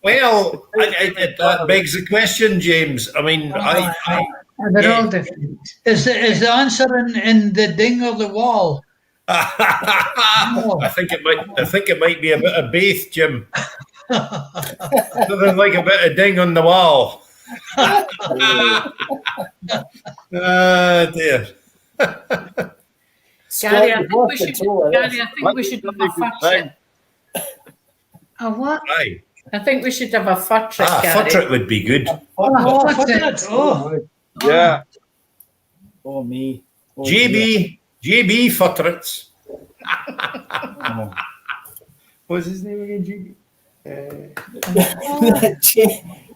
Well, that begs the question, James. I mean, they're all different. Is the answer in the ding or the wall? I think it might be a bit of both, Jim. Nothing like a bit of ding on the wall. Dear. Gary, I Scott, think you've we lost should. control of Gary, this. I think we should have a fur Thing. trip. A what? Aye. I think we should have a fur trip, Gary. Footrick would be good. Oh, What's what's it? that? Oh, Yeah. Oh, me. Oh, dear. JB Footricks. Oh. What was his name again, JB?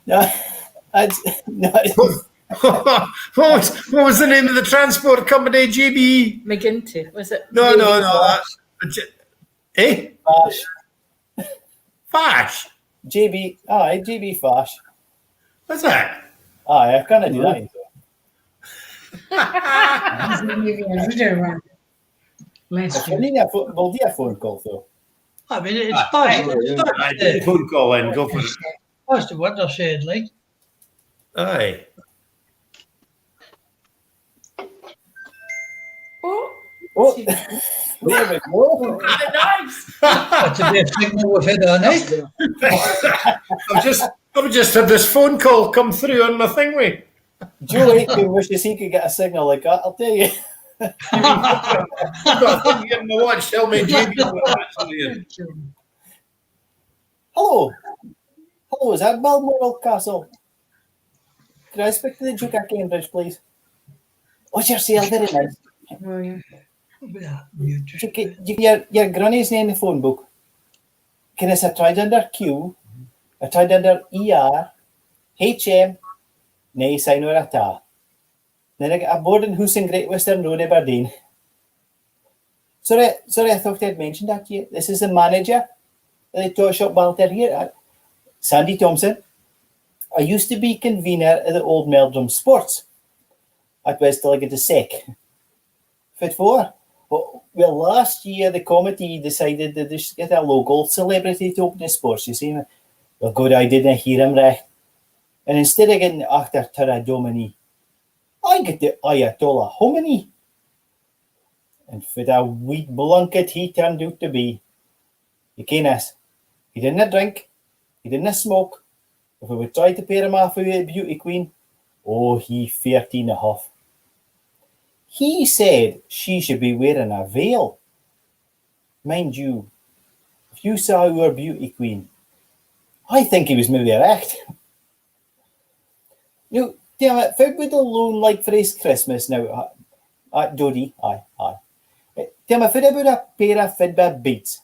No, What was the name of the transport company, JB? McGinty, was it? No, that's... Eh? Fash. Fash? JB, aye, JB Fash. What's that? Aye, I can't do that. Last We'll year. we'll do a phone call, though. I mean, it's past, I did a phone call in, go for it. past what they said, like. Aye. Oh, there we go. That's the best signal we've had all night. I've just had this phone call come through on my thingy. Joe Aitken wishes he could get a signal like that, I'll tell you. I've got a thing here in my watch, tell me JB. Hello. Hello, is that Balmoral Castle? Could I speak to the Duke of Cambridge, please? What's your sale? Very nice. Oh, yeah. Your granny's name in the phone book. Can I say tried under Q, I tried under ER, HM, nay sign or a ta. Then I got a boarding house in Great Western Road, Aberdeen. Sorry, I thought I'd mentioned that to you. This is the manager of the toy shop Walter here, Sandy Thompson. I used to be convener of the old Meldrum Sports. That was till I get a sick. Fit for? Well, last year the committee decided that they should get a local celebrity to open the sports, you see. Well, good, I didn't hear him right. And instead of getting the actor Tara Domini, I get the Ayatollah Khomeini. And for the wee blanket he turned out to be. You ken us. He didn't drink, he didn't smoke. If we would try to pair him off with a beauty queen, oh, he 13 and a half. He said she should be wearing a veil. Mind you, if you saw our beauty queen, I think he was maybe erect. You, damn it, if would alone like for his Christmas now, Dodie, aye. Damn it, if it about a pair of Fitbit Beats.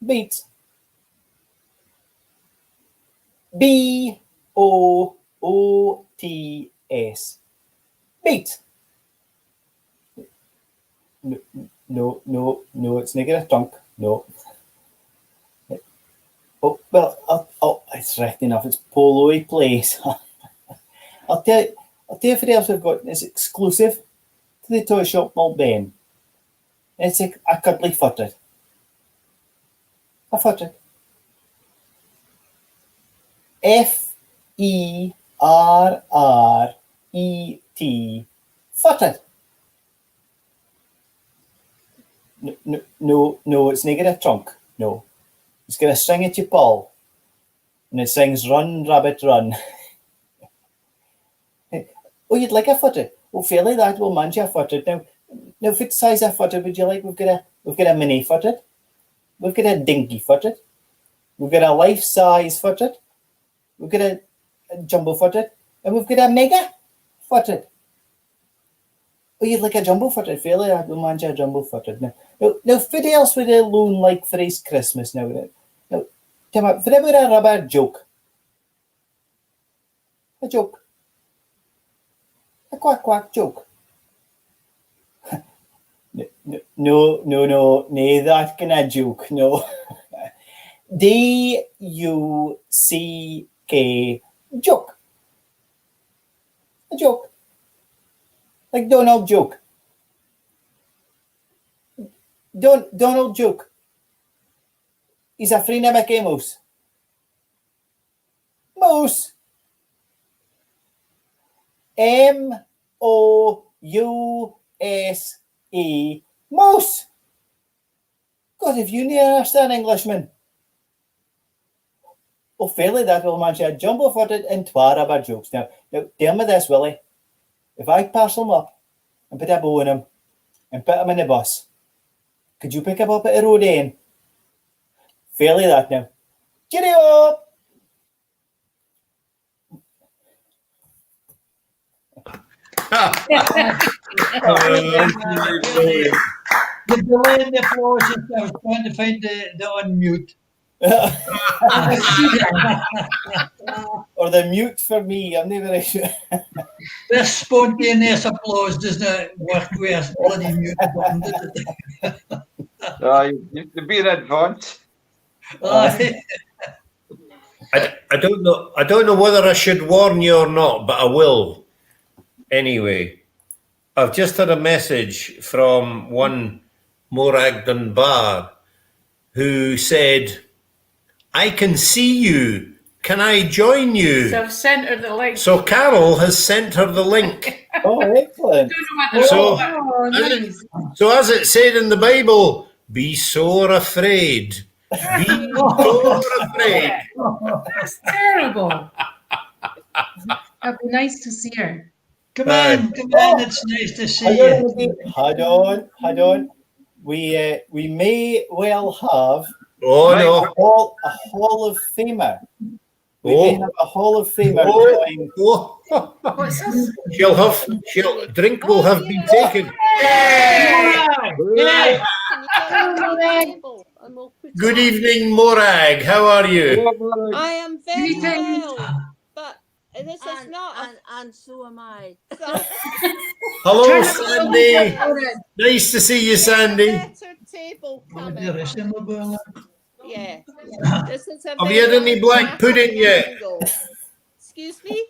Beats. B-O-O-T-S. Beats. No, it's negative trunk. No. Oh, well, it's right enough. It's Polo Place. I'll tell you what else we've got. It's exclusive to the toy shop Malben. It's a cuddly footed. A footed. F-E-R-R-E-T. Footed. No, it's negative trunk. No. It's got a string at your paw. And it sings Run, Rabbit, Run. Oh, you'd like a footed? Oh, fairly that will manage a footed. Now, what size of footed would you like? We've got a mini footed. We've got a dinky footed. We've got a life-size footed. We've got a jumbo footed. And we've got a mega footed. Oh, you'd like a jumbo footed? Fairly that will manage a jumbo footed. Now, what else would a loan like for his Christmas now? Tell me, for about a rubber joke. A joke. A quack joke. No, that kind of joke, no. D-U-C-K, joke. A joke. Like Donald joke. Donald joke. He's a friend of Mickey Mouse. Mouse. M-O-U-S-E. Mouse. God, if you need to understand Englishman. Oh, fairly that will man, she had jumbo for it and twar about jokes. Now, tell me this, Willie. If I parcel him up and put a bow in him and put him in the bus, could you pick him up at the road end? Fairly that now. Cheerio! The delay in the applause is I was trying to find the unmute. Or the mute for me, I'm never really sure. This spontaneous applause does not work with a bloody mute button, does it? You've been advanced. Aye. I don't know. I don't know whether I should warn you or not, but I will. Anyway, I've just had a message from one Morag Dunbar who said, "I can see you. Can I join you?" So I've sent her the link. So Carole has sent her the link. Oh, excellent. So, nice. so as it said in the Bible, be sore afraid. Be sore afraid. That's terrible. It'd be nice to see her. Come on, it's nice to see you. Hold on. We may well have Oh no! a Hall of Famer. We may have a Hall of Famer. What's this? Drink will have been taken. Yay! Good evening, Morag. How are you? I am very well, but this is not. And so am I. So, Hello, Sandy. Nice to see you, Sandy. better table coming. Yeah. This is a Have you had any black pudding yet? angle. Excuse me?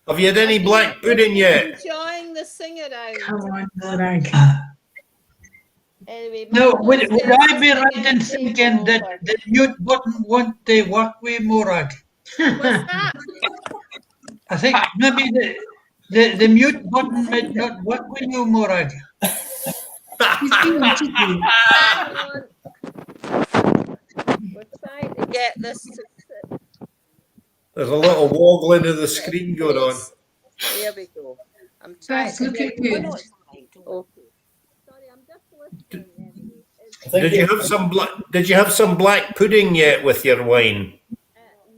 Have you had any black pudding yet? Enjoying the sing around. Come on, Morag. Anyway, No, would I be right in thinking that the mute button won't work with Morag? What's that? I think maybe the mute button might not work with you, Morag. We're trying to get this to fit. There's a little wobbling of the screen going on. There we go. I'm trying That's looking good. Okay. Sorry, I'm just listening. Did you have some black pudding yet with your wine?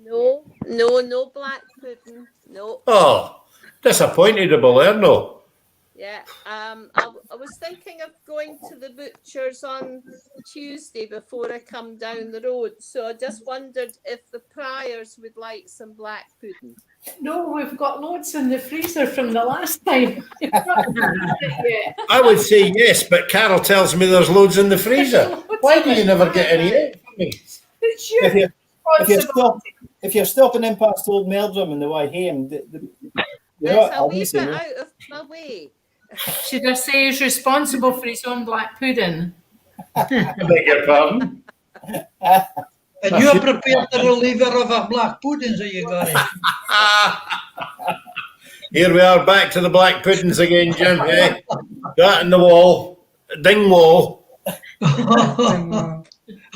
No black pudding. No. Oh, disappointed about Erno. Yeah. I was thinking of going to the butcher's on Tuesday before I come down the road. So I just wondered if the Priors would like some black pudding. No, we've got loads in the freezer from the last time. I would say yes, but Carole tells me there's loads in the freezer. Why do you never get any out for me? It's your If you're stopping in past Old Meldrum and the way home, It's a wee bit out of my way. Should I say he's responsible for his own black pudding? I beg your pardon? And you're prepared to relieve her of her black puddings that you got it. Here we are back to the black puddings again, Jim. Eh? That in the wall. Ding wall.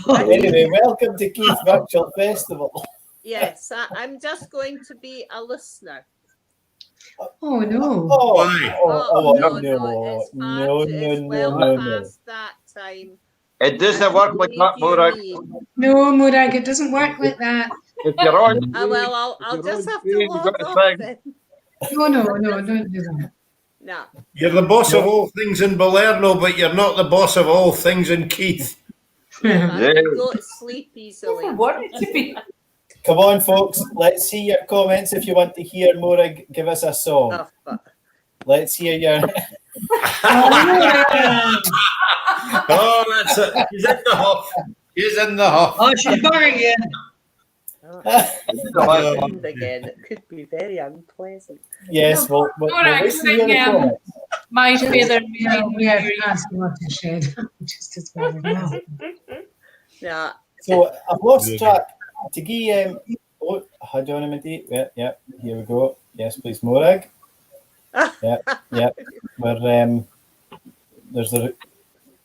Anyway, welcome to Keith Virtual Festival. Yes, I'm just going to be a listener. Oh no. Why? No. Past that time. It doesn't work like that, Morag. No, Morag, it doesn't work like that. If you're on, Well, I'll just have to log got to off sing. then. No, don't do that. No. You're the boss of all things in Balerno, but you're not the boss of all things in Keith. I can go to sleep easily. Come on, folks. Let's see your comments. If you want to hear Morag give us a song, let's hear your. Oh, that's it. He's in the huff. He's in the huff. Oh, she's back again. Again, it could be very unpleasant. Yes, well, listen to your comments. My feather We have asked watershed. Just as well. Yeah. So I've lost track. To give hold on a minute. Yeah, here we go. Yes, please, Morag. Yeah. We're there's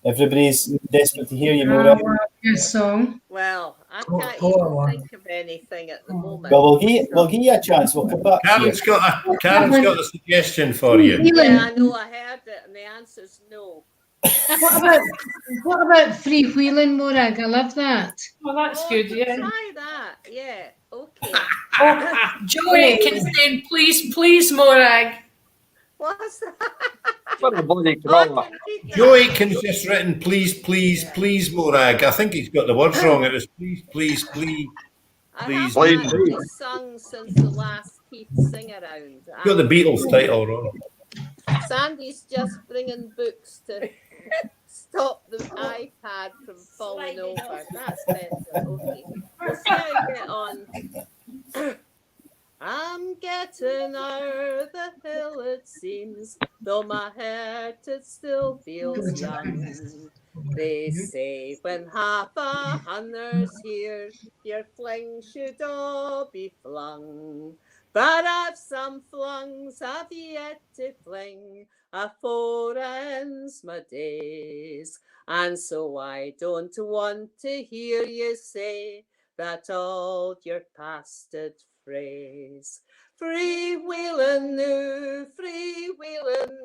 Everybody's desperate to hear you, Maura. Good song. Well, I can't even think of anything at the moment. Well, we'll give you a chance. We'll come back to you. Karen's got a suggestion for you. Yeah, I know, I heard it, and the answer's no. What about freewheeling, Morag? I love that. Well, that's good, yeah. Try that, yeah. Okay. Joe Aitken saying, please, please, Morag. What's that? For the bloody crawler. Joe Aitken's just written, please, please, please, Morag. I think he's got the words wrong. It was please, please, please, please. I haven't actually sung since the last Keith Sing Around. Got the Beatles title wrong. Sandy's just bringing books to stop the iPad from falling over. That's better. Okay. We'll see how you get on. I'm getting o'er the hill, it seems, though my heart it still feels young. They say when half a hunter's here, your fling should all be flung. But I've some flungs I've yet to fling, afore ends my days. And so I don't want to hear you say that old your pasted phrase. Freewheeling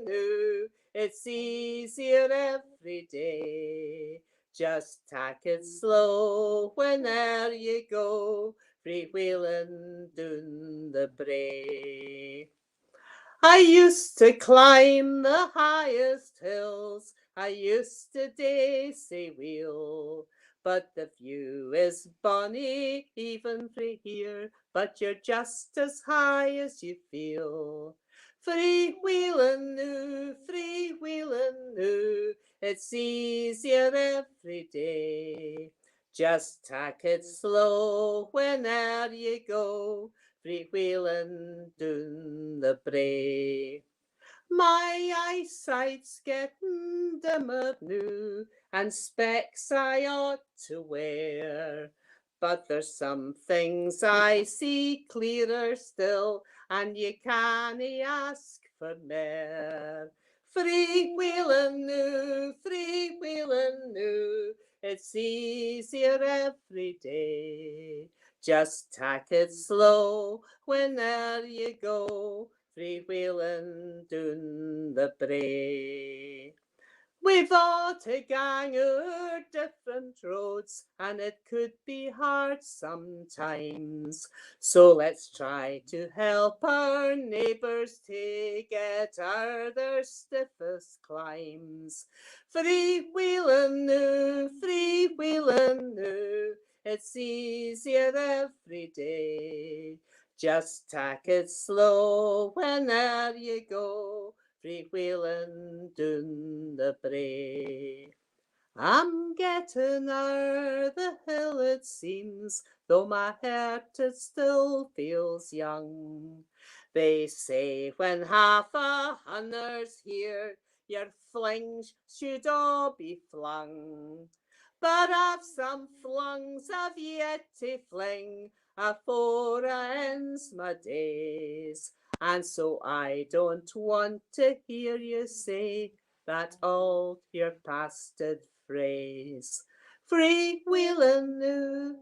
new, it's easier every day. Just tack it slow whene'er you go, freewheeling down the brae. I used to climb the highest hills, I used to daisy wheel, but the view is bonny even frae here, but you're just as high as you feel. Freewheeling new, it's easier every day. Just tack it slow whene'er you go, freewheeling down the brae. My eyesight's getting dimmer noo, and specs I ought to wear. But there's some things I see clearer still, and you can't ask for more. Freewheeling new, it's easier every day. Just tack it slow whene'er you go, freewheeling down the brae. We've all to gang o'er different roads, and it could be hard sometimes. So let's try to help our neighbours to get o'er their stiffest climbs. Freewheeling new, it's easier every day. Just tack it slow whene'er you go, freewheeling down the brae. I'm getting o'er the hill, it seems, though my heart it still feels young. They say when half a hunter's here, your flings should all be flung. But I've some flungs I've yet to fling, afore ends my days. And so I don't want to hear you say that old your pasted phrase. Freewheeling new,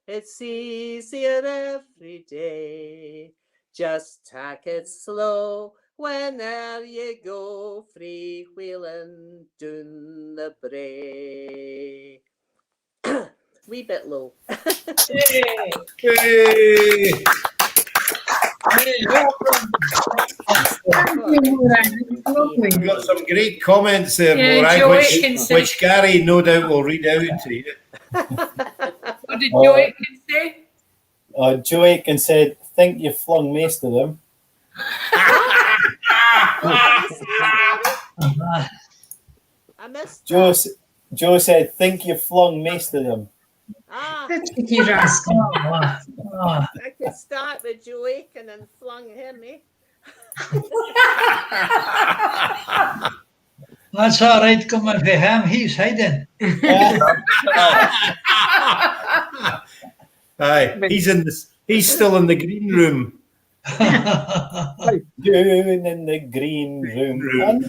it's easier every day. Just tack it slow whene'er you go, freewheeling down the brae. Wee bit low. Hey. We've got some great comments there, Morag, which Gary no doubt will read out to you. What did Joe Aitken say? Joe Aitken said, think you flung most of them. I missed Joe said, think you flung most of them. You rascal. I could start with Joe Aitken and flung him, eh? That's all right coming for him. He's hiding. Aye, he's still in the green room Down in the green room.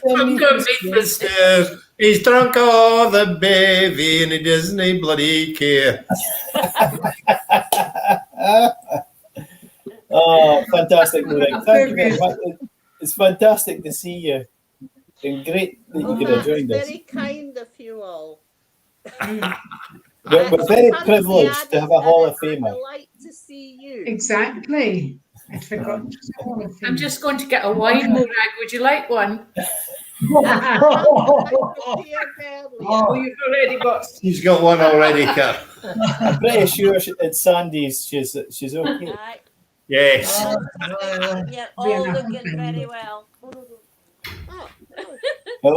Underneath the stairs, he's drunk all the bevy and he doesn't bloody care. Oh, fantastic, Lorraine. Thank you very much. It's fantastic to see you. And great that you could have joined us. Very kind of you all. We're very privileged to have a Hall of Famer. I'd like to see you. Exactly. I forgot. I'm just going to get a wine, Morag. Would you like one? Oh, you've already got. He's got one already, Kat. I'm pretty sure it's Sandy's. She's okay. Yes. You're all looking very well.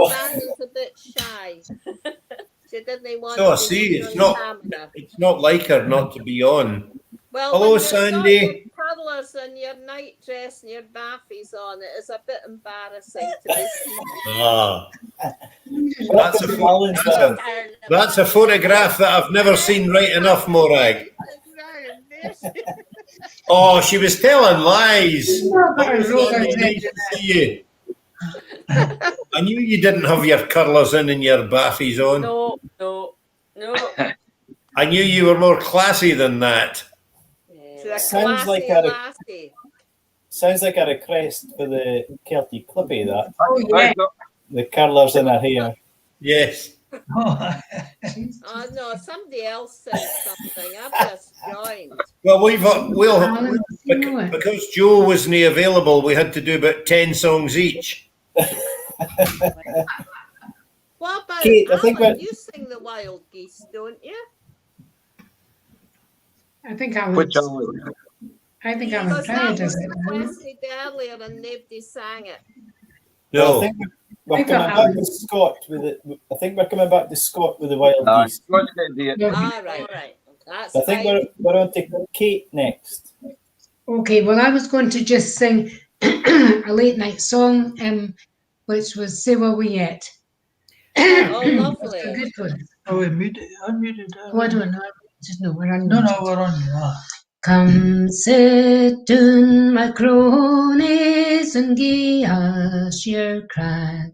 Sandy's a bit shy. She didn't want So I to see, be it's on not camera. it's not like her not to be on. Well, hello, when Sandy. you've got your colours and your night dress and your baffies on, it is a bit embarrassing to be seen. Ah. That's a photograph that I've never seen right enough, Morag. Oh, she was telling lies. Hello, Sandy, nice to see you. I knew you didn't have your curlers in and your baffies on. No. I knew you were more classy than that. Sounds like a request for the Celtic Clippy, that. Oh, yeah. The curlers in her hair. Yes. Oh no, somebody else said something. I've just joined. Well, because Joe wasn't available, we had to do about 10 songs each. What about Kate, I think Allan? You sing the Wild Geese, don't you? I think I was. Which Allan? I think I'm Because that afraid of was it. requested earlier and nobody sang it. No. I think we're coming back to Scott with it. I think we're coming back to Scott with the Wild Geese. All right. That's I think we're on to Kate next. Okay, well, I was going to just sing a late night song, which was "Say Will We Yet." Oh, lovely. It's a good one. Oh, unmuted. Oh, I don't know. Just know we're on. No, we're on. Come sit down, my cronies, and gie us your crack.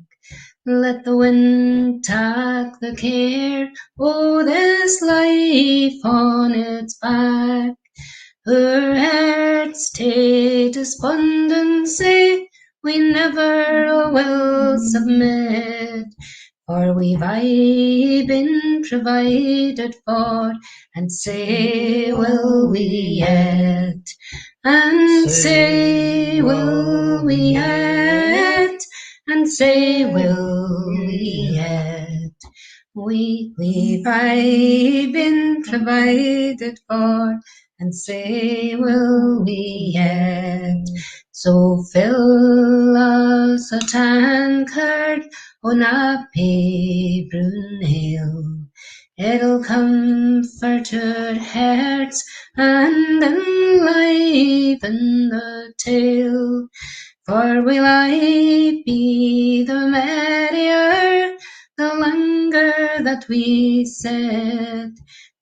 Let the wind take the care o' this life on its back. Our hearts tae despondency, we never will submit. For we've aye been provided for, and say will we yet, and say will we yet, and say will we yet. We've aye been provided for, and say will we yet. So fill us a tankard on a pay brown ale. It'll comfort our hearts and enliven the tale. For will I be the merrier the longer that we sit?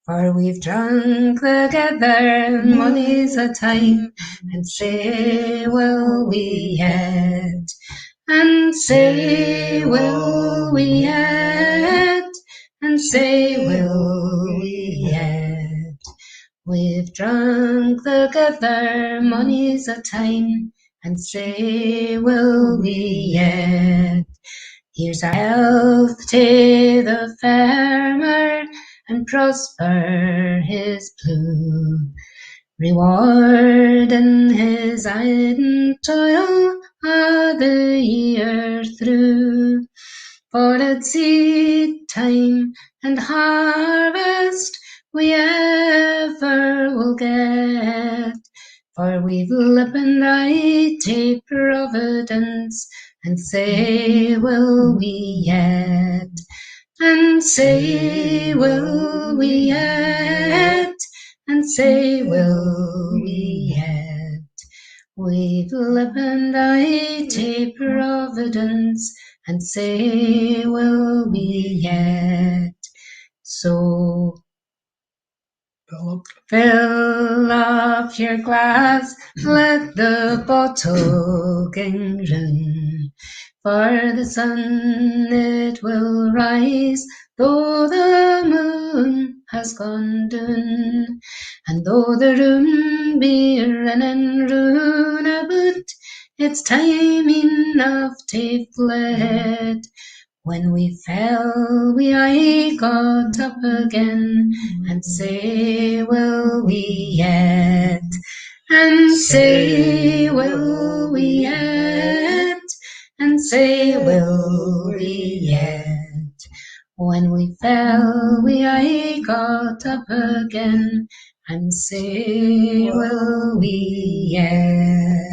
For we've drunk together mony's a time, and say will we yet, and say will we yet, and say will we yet. We've drunk together mony's a time, and say will we yet. Here's a health to the farmer, and prosper his plough, rewarding his idle toil a' the year through. For at seed time and harvest we ever will get, for we've lip and eye to providence, and say will we yet, and say will we yet, and say will we yet. We've lip and eye to providence, and say will we yet. So Fill up your glass, let the bottle gang run. For the sun it will rise, though the moon has gone down. And though the room be running round about, it's time enough to fled. When we fell, we aye got up again, and say will we yet, and say will we yet, and say will we yet. When we fell, we aye got up again, and say will we yet.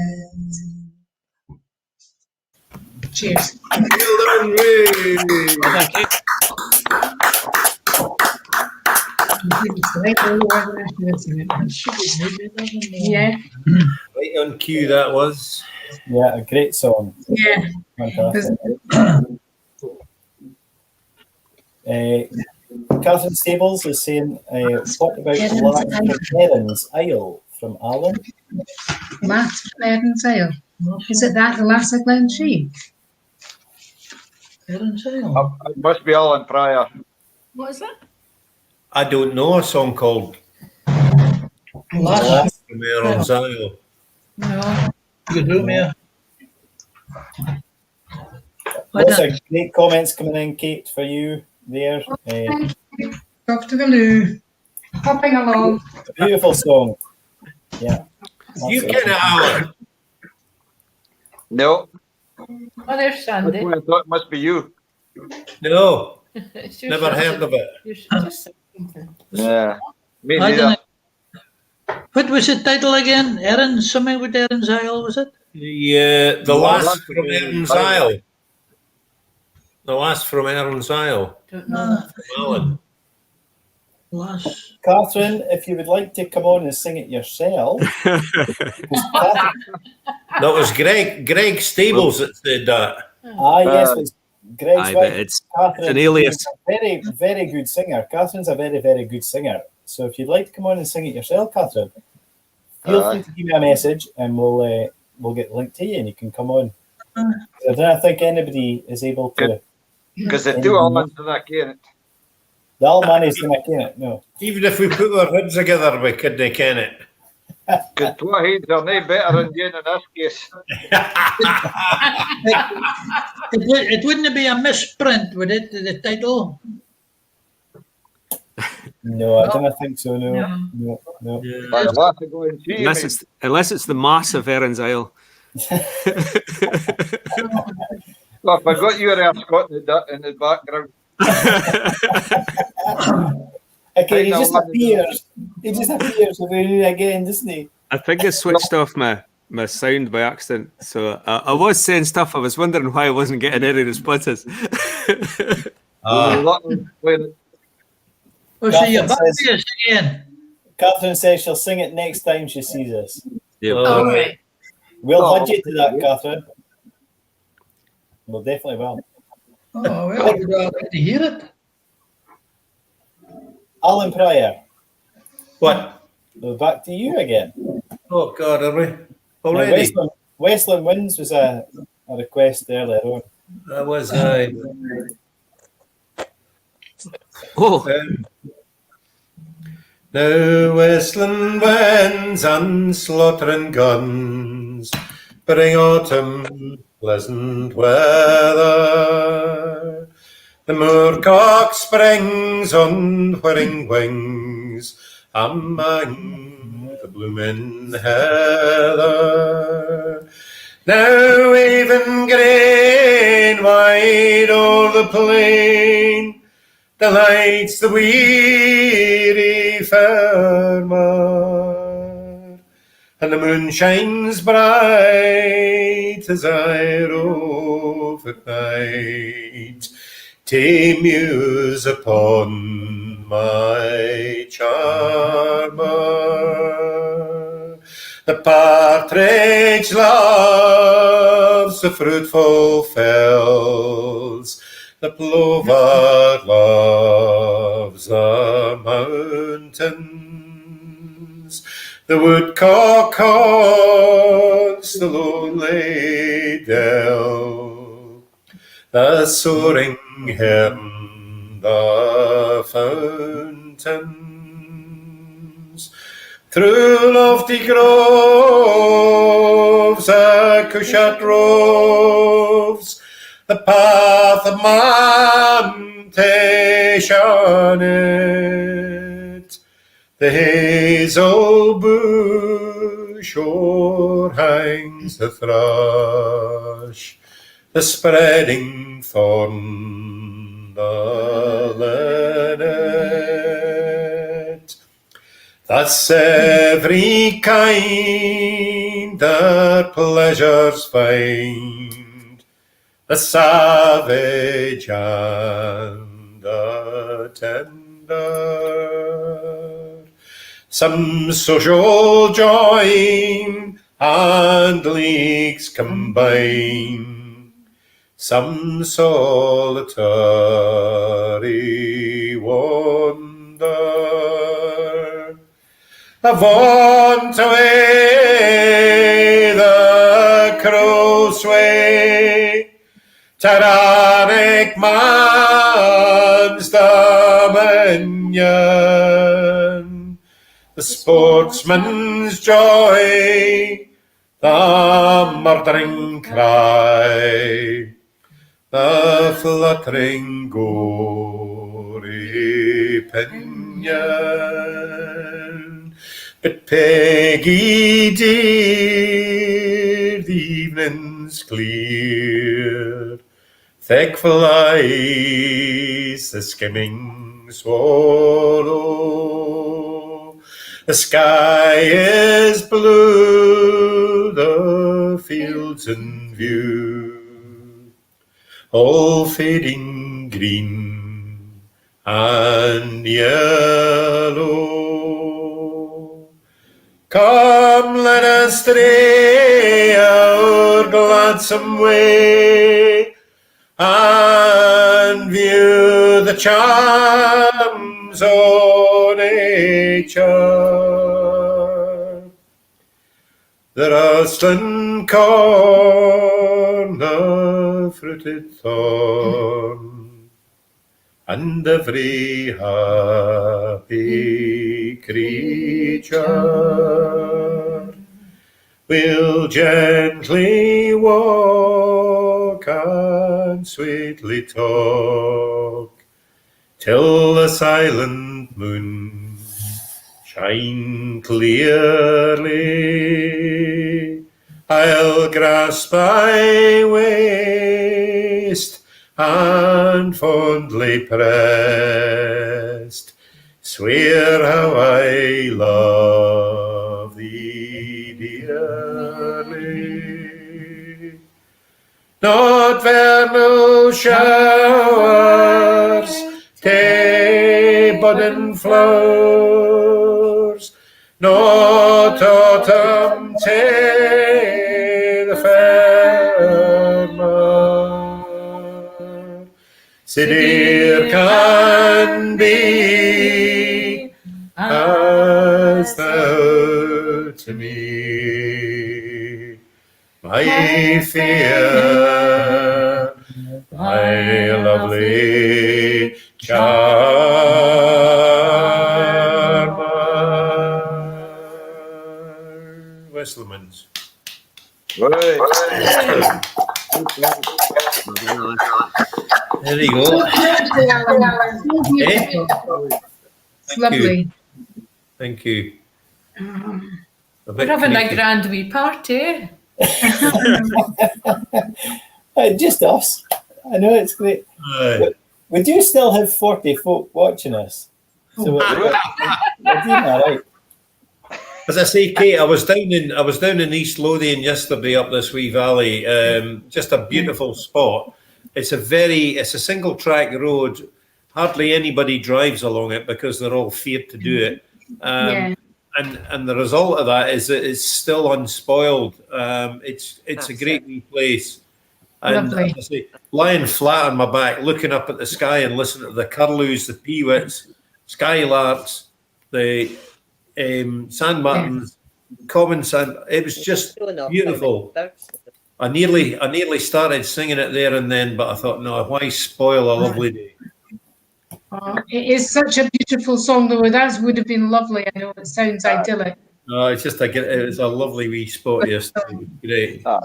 Cheers. Well done, Ray. Thank you. Yeah, Right on cue that was. Yeah, a great song. yeah. Fantastic. Catherine Stables is saying, what about Erin's Isle from Allan? Lass from Erin's Isle. Is it that the Lass of Glen Tree? Erin's Isle. It must be Carole Prior. What is that? I don't know a song called Lass. from Erin's Isle. No. You do, Mayor. Lots of great comments coming in, Kate, for you there. Off to the loo. Hopping along. A beautiful song. Yeah. You ken it, Allan? No, Oh, there's Sandy. I thought it must be you. No, It's your never son. heard of it. You should just say something. Yeah, me I neither. don't know. What was the title again? Erin, something with Erin's Isle, was it? The Lass from Erin's Isle. The Lass from Erin's Isle. Don't know that. Allan. Lass. Catherine, if you would like to come on and sing it yourself. That was Greg Stables that said that. Yes, it's Greg's Aye, wife. but it's Catherine, an alias. is a very, very good singer. Catherine's a very, very good singer. So if you'd like to come on and sing it yourself, Catherine, feel free to give me a message and we'll get linked to you and you can come on. I don't think anybody is able to. Because the two Allans in that can. The Alman is going to ken it, no. Even if we put our heads together, we couldn't ken it. Because two heads are no better than you in this case. It wouldn't be a misprint, would it, the title? No, I don't think so, no. No. I'll have to go and see Unless it's the massive Erin's Isle. Well, if I got you there, Scott, in the background. Okay, he just appears. He just appears every now and again, doesn't he? I think I switched off my sound by accident. So I was saying stuff. I was wondering why I wasn't getting any responses. Oh, so you're back to us again. Catherine says she'll sing it next time she sees us. Yep. All right. We'll budget to that, Catherine. We'll definitely will. Oh, well, we'd like to hear it. Allan Prior. What? We're back to you again. Oh, God, are we? Now, Already? Westland Winds was a request earlier on. That was, Now Westland winds and slaughtering guns bring autumn pleasant weather. The moorcock springs on whirring wings among the blooming heather. Now waving grain wide o'er the plain delights the weary farmer, and the moon shines bright as I rove at night to muse upon my charmer. The partridge loves the fruitful fells, the plover loves the mountain, The woodcock haunts the lonely dell, the soaring heron the fountains. Through lofty groves the cushat roves, the path of man takes on it. The hazel bush o'erhangs the thrush, the spreading thorn the linnet. Thus every kind their pleasures find, the savage and the tender. Some social join and leagues combine, some solitary wander. Avaunt away the crows sway, tyrannic man's dominion. The sportsman's joy, the murdering cry, the fluttering gory pinion. But Peggy dear, the evening's clear, thick flies the skimming swallow. The sky is blue, the fields in view, all fading green and yellow. Come, let us stray our gladsome way, and view the charms of nature. The rustling corn, the fruited thorn, and every happy creature will gently walk and sweetly talk, till the silent moon shine clearly. I'll grasp thy waist and fondly pressed swear how I love thee dearly. Not vernal showers, tae budding flowers, not autumn tae the fair mar, sae dear can be as thou to me, my fair, my lovely charmer. Westlemans. Right. There you go. It's lovely. Thank you. We're having a grand wee party. Just us. I know, it's great. We do still have 40 folk watching us. So we're doing all right. As I say, Kate, I was down in East Lothian yesterday up this wee valley. Just a beautiful spot. It's a single track road. Hardly anybody drives along it because they're all feared to do it. And the result of that is that it's still unspoiled. It's a great wee place. And as I say, lying flat on my back, looking up at the sky and listening to the curlews, the peewits, skylarks, Sand Martins, common sand. It was just beautiful. I nearly started singing it there and then, but I thought, no, why spoil a lovely day? It is such a beautiful song, though. That would have been lovely. I know it sounds idyllic. No, it's just it was a lovely wee spot yesterday. Great. Oh,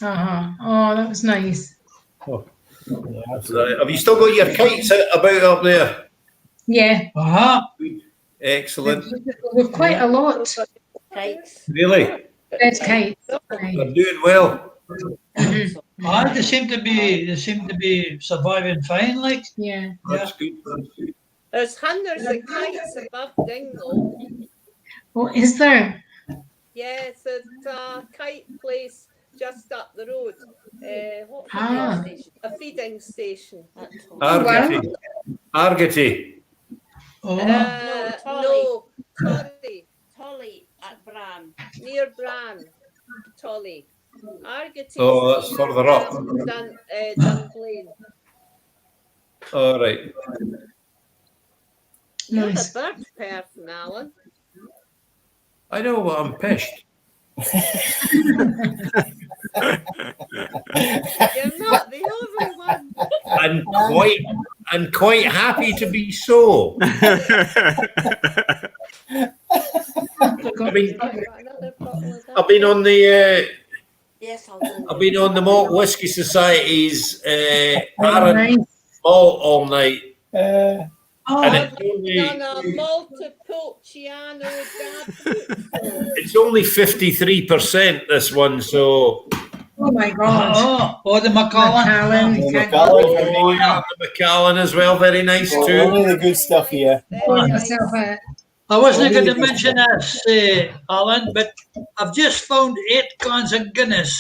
that was nice. Oh. Have you still got your kites about up there? Yeah. Excellent. We've quite a lot. Really? There's kites. They're doing well. They seem to be surviving fine. Like, That's good. There's hundreds of kites above Dingle. Oh, is there? Yes, it's a kite place just up the road. A feeding station. Argety. Argety. No, Tolly at Bran. Near Bran. Tolly. Argety. Oh, that's further up. Dunblane. All right. You're the bird person, Allan. I know, but I'm pissed. You're not the only one. And quite happy to be so. I've been on the I've been on the Malt Whisky Society's Aaron malt all night. And it's only 53% this one, so. Oh my God! The Macallan. The Macallan as well, very nice too. Only the good stuff here. I wasn't going to mention that, Allan, but I've just found 8 cans of Guinness.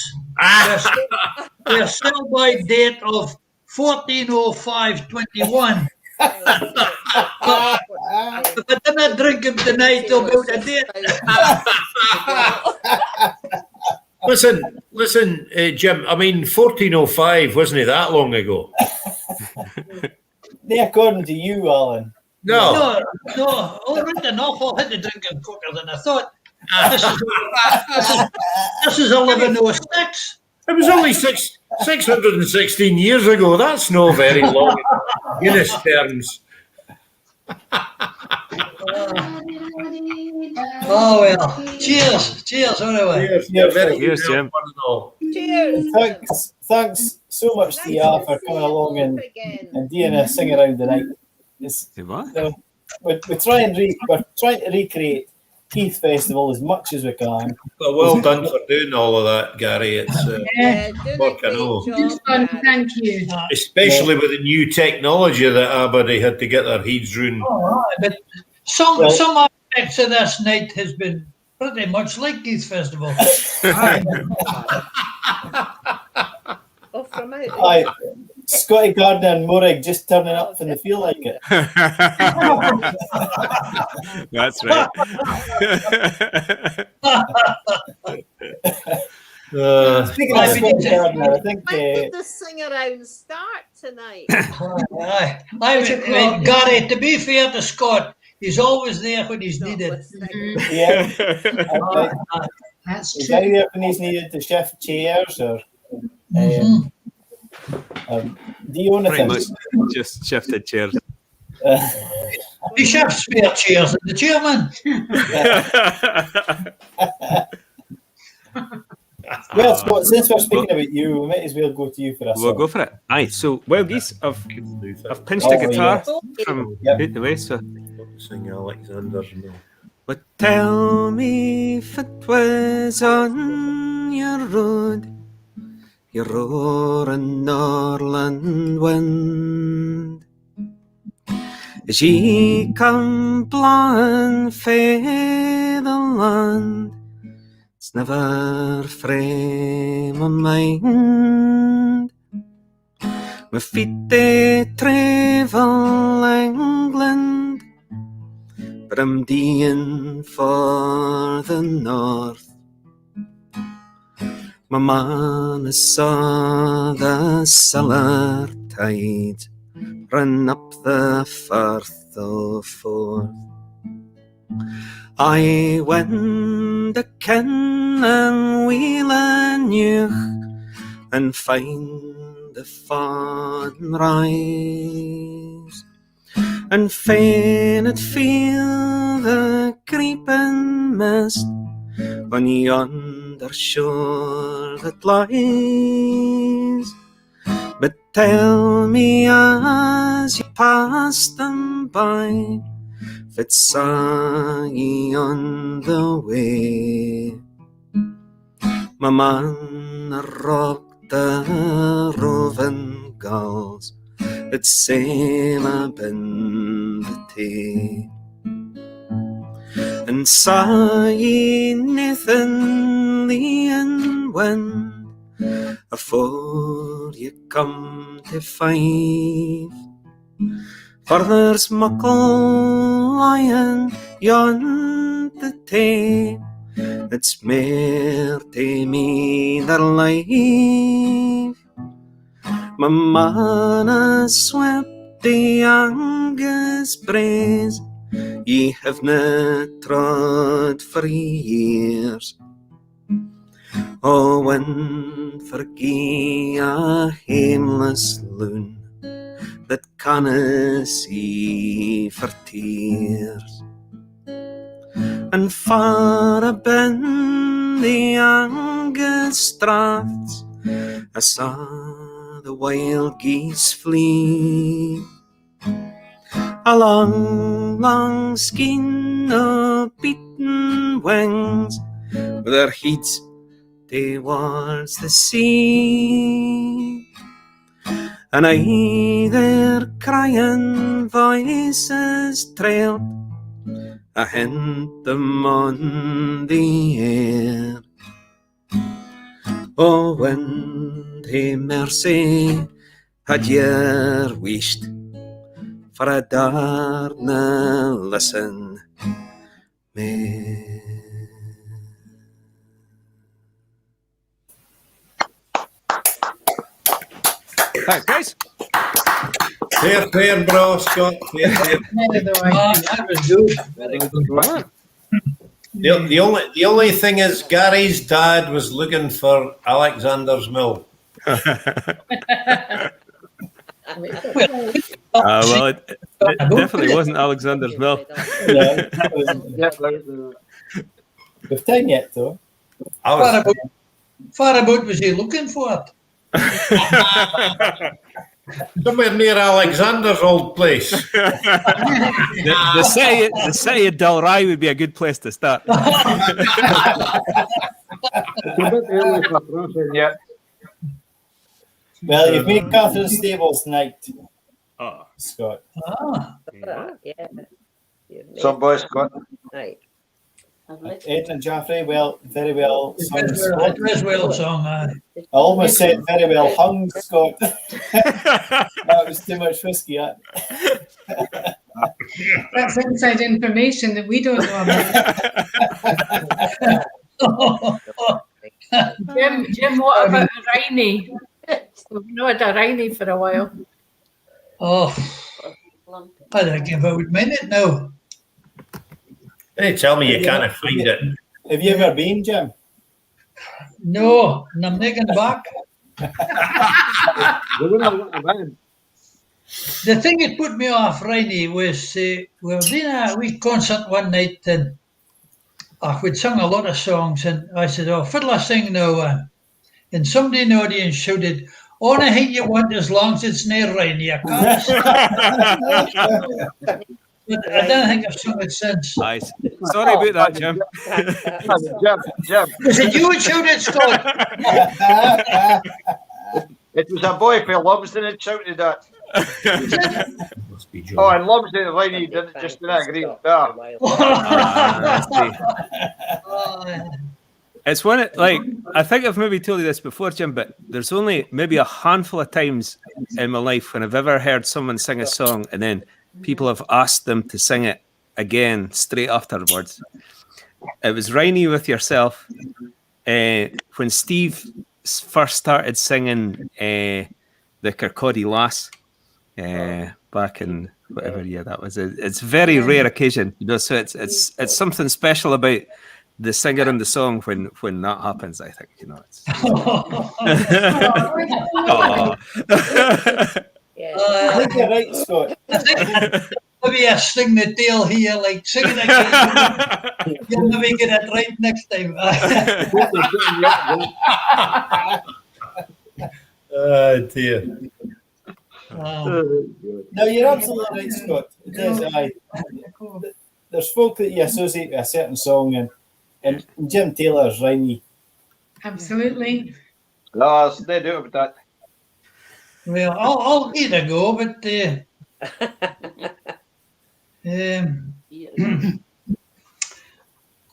They're still by date of 14/05/21. If I didn't drink them tonight, they'll go to date. Listen, Jim. I mean, 1405 wasn't it that long ago? They're according to you, Allan. No. I read enough. I had to drink them quicker than I thought. This is 1106. It was only 616 years ago. That's no very long in Guinness terms. Oh well. Cheers anyway. Cheers, Jim. Cheers. Thanks so much to you for coming along and doing a sing around the night. We're trying to recreate Keith Festival as much as we can. Well done for doing all of that, Gary. It's work, I know. Good fun, thank you. Especially with the new technology that Aberdeen had to get their heads round. But some aspects of this night has been pretty much like Keith Festival. Aye. Scotty Gardner and Morrig just turning up when they feel like it. That's right. Speaking of Scotty Gardner, I think. When did the sing around start tonight? Gary, to be fair to Scott, he's always there when he's needed. Yeah. That's He's true. either when he's needed to shift chairs or. Do you want to Pretty much just shifted chairs. He shifts spare chairs, the chairman. Well, Scott, since we're speaking about you, we might as well go to you for a We'll song. go for it. Aye, so Wildies, I've pinched a guitar from out the way, so. Sing Alexander's no. But tell me if it was on your road, your roaring northern wind, as ye come blowing fae the land, it's never frae my mind. My feet they travel England, but I'm deeing for the north. My man saw the siller tide run up the Firth of Forth. I wend a ken and wheel and you and find the fun rise and fain it feel the creeping mist on yonder shore that lies. But tell me as you pass them by, if it saw ye on the way, my man robbed the roving gulls that sail abin the tay. And saw ye Nathan Lee and wind afore ye come to Fife, for there's muckle lying yond the tay, it's mair to me their life. My man has swept the Angus braes, ye have not trod for years. Oh, when forgie a hameless loon that canna see for tears, and far abin the Angus straths I saw the wild geese flee, a long, long skein of beaten wings with their heads towards the sea, and I their crying voices trailed, I hint them on the air. Oh, when he mercy had ye wished for a darna listen me. Thanks, guys. Fair, bro, Scott. Fair. That was good. Very good. The only thing is, Gary's dad was looking for Alexander's Mill. Well, it definitely wasn't Alexander's Mill. We've done yet, though. Far about was he looking for it? Somewhere near Alexander's old place. The city of Dalry would be a good place to start. It's a bit early for crossing yet. Well, you've made Catherine Stables tonight, Scott. Yeah. Some boys, Scott. Right. Ed and Jaffrey, well, very well sung, Scott. Very well sung, I almost said very well hung, Scott. That was too much whiskey. That's inside information that we don't know about. Jim, what about a Rainy? We've not had a Rainy for a while. Oh, I don't give out a minute now. Hey, tell me you can't find it. Have you ever been, Jim? No, and I'm not going back. The thing that put me off, Rainy, was we were doing a wee concert one night and we'd sung a lot of songs and I said, oh, fiddler sing now. And somebody in the audience shouted, anything you want as long as it's near Rainy. I can't stop. But I don't think I've sung it since. Nice. Sorry about that, Jim. Jim. Was it you who shouted, Scott? It was a boy from Lumsden that shouted that. Oh, and Lumsden, Rainy didn't just agree with that. It's one of, like, I think I've maybe told you this before, Jim, but there's only maybe a handful of times in my life when I've ever heard someone sing a song and then people have asked them to sing it again straight afterwards. It was Rainy with Yourself. When Steve first started singing the Kirkcaldy Lass, back in whatever year that was. It's a very rare occasion, so it's something special about the singer and the song when that happens. I think it's. I think you're right, Scott. Maybe I sing the tail here, like sing it again. You'll maybe get it right next time. Oh dear. No, you're absolutely right, Scott. It is, aye. There's folk that you associate with a certain song, and Jim Taylor's Riney. Absolutely. No, it's no doubt about that. Well, I'll give it a go, but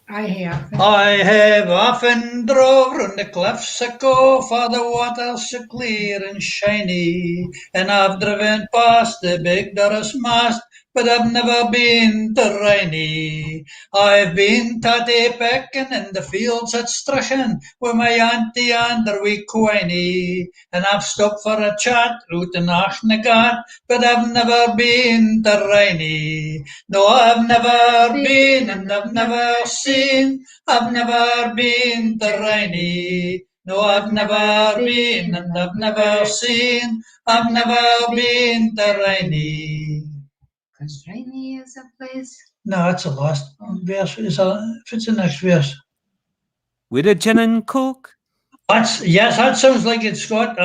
I have often drove round the cliffs of Cove, for the water's so clear and shiny, and I've driven past the big Doris mast, but I've never been to Riney. I've been tatty pecking in the fields at Strachan with my auntie and her wee Queenie, and I've stopped for a chat out in Achnagat, but I've never been to Riney. No, I've never been and I've never seen, I've never been to Riney. No, I've never been and I've never seen, I've never been to Riney. Because Riney is a place. No, that's the last verse. If it's the next verse. With a gin and coke. Yes, that sounds like it's Scott.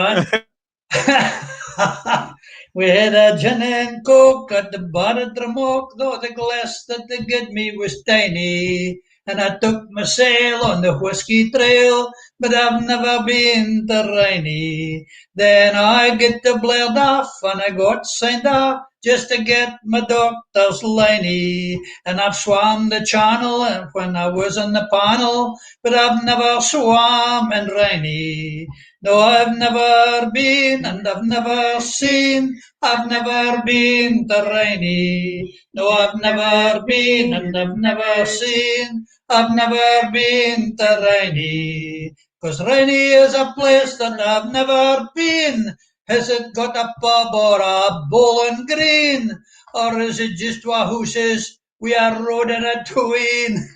We had a gin and coke at the bar at Dramook, though the glass that they gave me was tiny. And I took my sail on the whiskey trail, but I've never been to Riney. Then I get the blade off and I got signed off just to get my doctor's liney. And I've swam the channel when I was in the panel, but I've never swam in Riney. No, I've never been and I've never seen, I've never been to Riney. No, I've never been and I've never seen, I've never been to Riney. 'Cause Riney is a place that I've never been. Has it got a pub or a bowling green? Or is it just twa houses with a road in atween?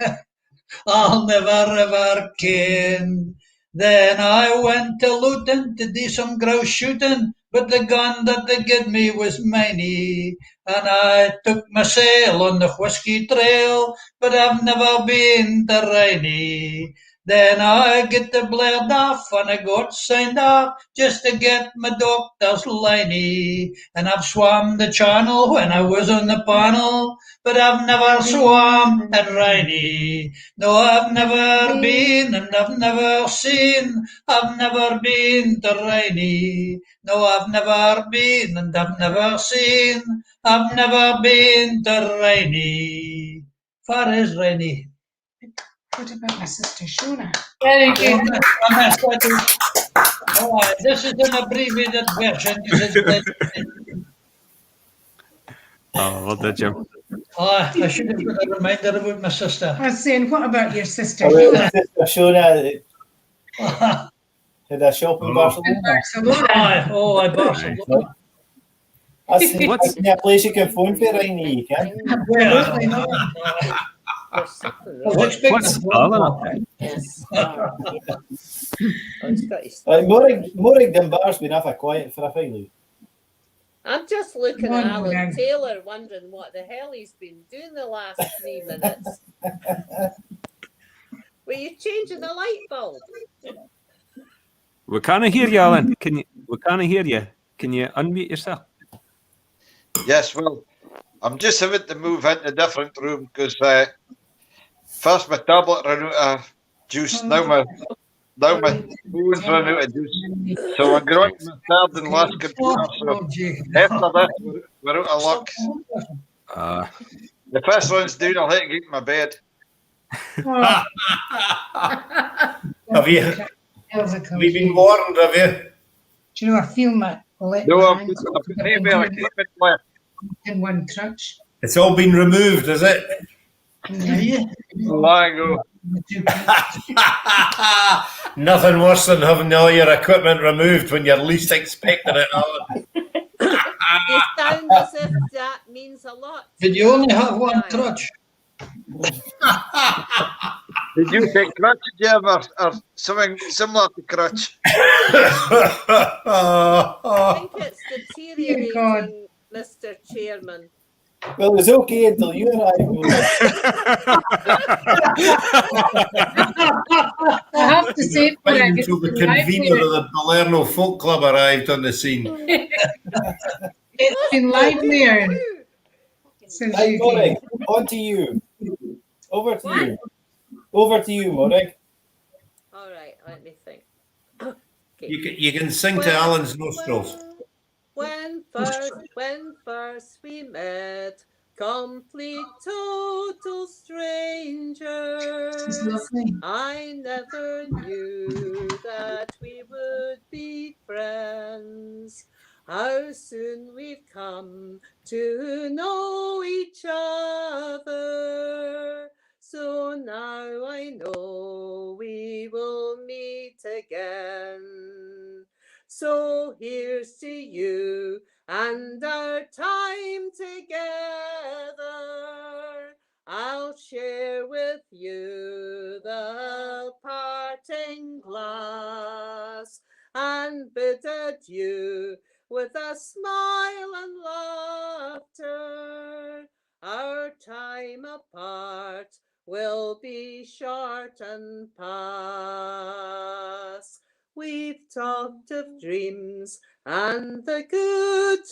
I'll never ever ken. Then I went to Luton to do some grouse shooting, but the gun that they gave me was miney. And I took my sail on the whiskey trail, but I've never been to Riney. Then I get the blade off and I got signed off just to get my doctor's liney. And I've swam the channel when I was on the panel, but I've never swam at Riney. No, I've never been and I've never seen, I've never been to Riney. No, I've never been and I've never seen, I've never been to Riney. Far is Riney? What about my sister Shona? Very good. Oh, this is an abbreviated version. Oh, well done, Jim. I should have put a reminder about my sister. I was saying, what about your sister Shona? Shona? Sister Shona had a shop in Barcelona. Oh, Barcelona. That's a place you can phone for, Riney, you can. Absolutely not. What's Allan? Yes. Morrig Dunbar's been off a quiet for a while. I'm just looking Come on, at Alan Morrig. Taylor, wondering what the hell he's been doing the last 3 minutes. Were you changing the light bulb? We can't hear you, Allan. We can't hear you. Can you unmute yourself? Yes, well, I'm just having to move into a different room because first my tablet ran out of juice, now my phone's run out of juice. So I'm going to my third and last computer. So after this, we're out of luck. The first one's down, I'll have to get in my bed. Have you been warned, have you? Do you know, I feel my leg No, I've got no equipment left. in one crutch. It's all been removed, is it? Long ago. Nothing worse than having all your equipment removed when you're least expecting it, Alan. You sound as if that means a lot. Did you only have one crutch? Did you say crutch, Jim, or something similar to crutch? I think it's deteriorating, Mr. Chairman. Well, it was okay until you arrived. I have to say, Right until the convener of the Balerno Folk Club arrived on the scene. It's been livelier since Right, you Morag, came. on to you. Over to you. Over to you, Morag. All right, let me think. You can sing to Allan's nostrils. When first we met, complete total strangers, I never knew that we would be friends. How soon we've come to know each other. So now I know we will meet again. So here's to you and our time together. I'll share with you the parting glass and bid adieu with a smile and laughter. Our time apart will be short and pass. We've talked of dreams and the good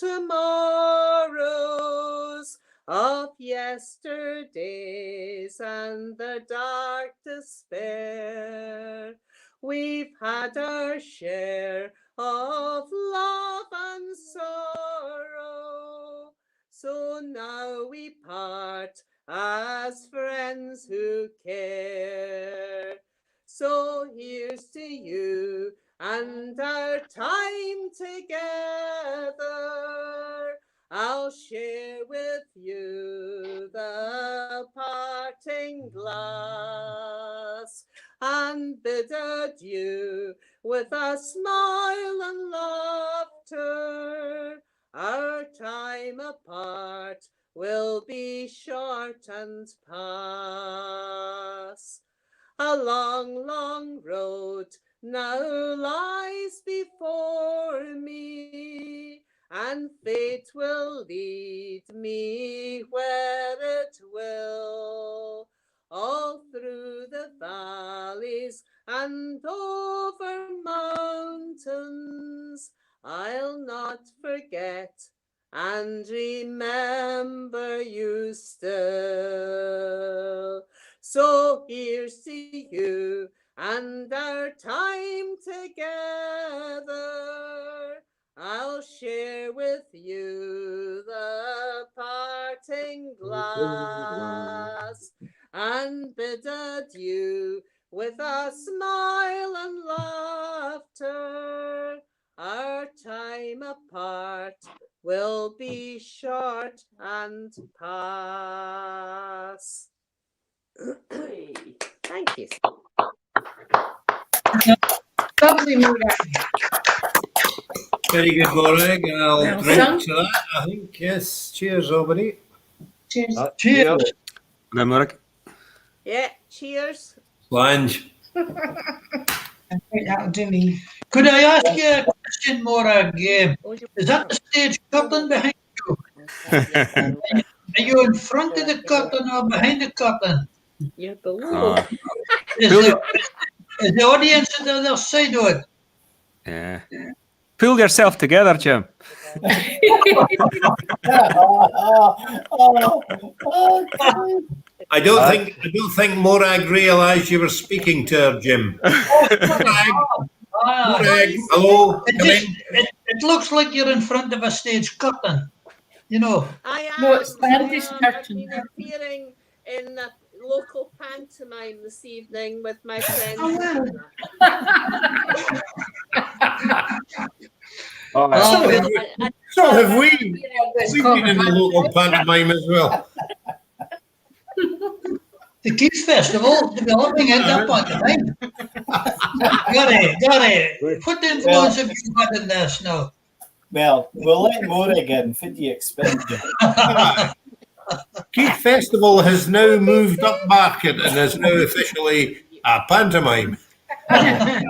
tomorrows, of yesterdays and the dark despair. We've had our share of love and sorrow, so now we part as friends who care. So here's to you and our time together. I'll share with you the parting glass and bid adieu with a smile and laughter. Our time apart will be short and pass. A long, long road now lies before me, and fate will lead me where it will, all through the valleys and over mountains. I'll not forget and remember you still. So here's to you and our time together. I'll share with you the parting glass and bid adieu with a smile and laughter. Our time apart will be short and pass. Thank you. Lovely, Morag. Very good, Morag. I'll Well drink sung. to that, I think. Yes. Cheers, everybody. Cheers. Cheers. Good, Morag. Yeah, cheers. Lange. I think that'll do me. Could I ask you a question, Morag? Is that the stage curtain behind you? Are you in front of the curtain or behind the curtain? You're below. Is the audience on the other side of it? Yeah. Pull yourself together, Jim. I don't think Morag realised you were speaking to her, Jim. Morag, hello. It looks like you're in front of a stage curtain. You know. I am. No, it's Sandy's I've curtain. been appearing in a local pantomime this evening with my friend. So have we. We've been in a local pantomime as well. The Keith Festival developing into a pantomime. Gary, put the influence of you had in this now. Well, we'll let more again. What do you expect? Keith Festival has now moved up market and is now officially a pantomime. Well,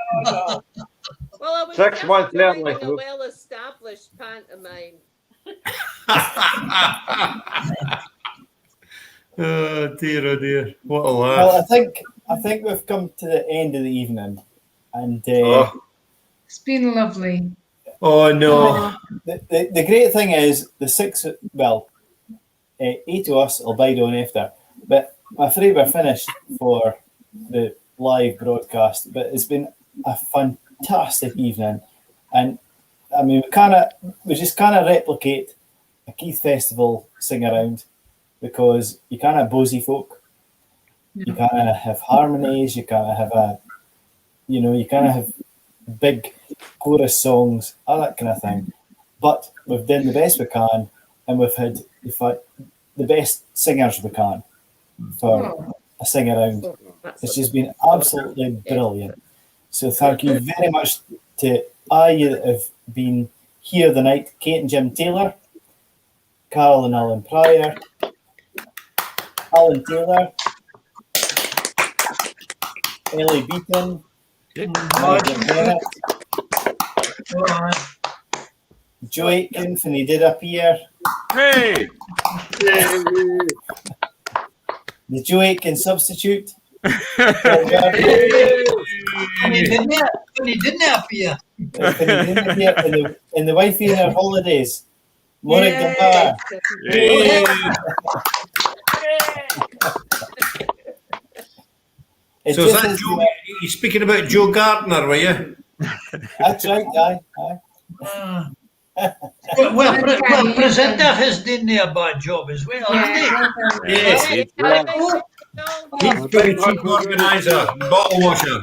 I was 6 months joining early. a well-established pantomime. Oh dear. What a laugh. Well, I think we've come to the end of the evening, and It's been lovely. Oh no. the great thing is the 6. Well, 8 of us will bide on after, but I'm afraid we're finished for the live broadcast. But it's been a fantastic evening, and I mean we just kind of replicate a Keith Festival sing around, because you can't have bothy folk, you can't have harmonies, you can't have you can't have big chorus songs, all that kind of thing. But we've done the best we can, and we've had the best singers we can for a sing around. It's just been absolutely brilliant. So thank you very much to all you that have been here tonight: Kate and Jim Taylor, Carole and Allan Prior, Alan Taylor, Ellie Beaton, Margaret Bennett, Joe Aitken when he did appear. Hey! The Joe Aitken substitute. When he didn't appear. In the wifey and her holidays. Morning goodbye. So is that Joe? You're speaking about Joe Gardner, were you? That's right, aye. Well, presenter has done a bad job as well, hasn't he? Yes. He's been a chief organiser, bottle washer.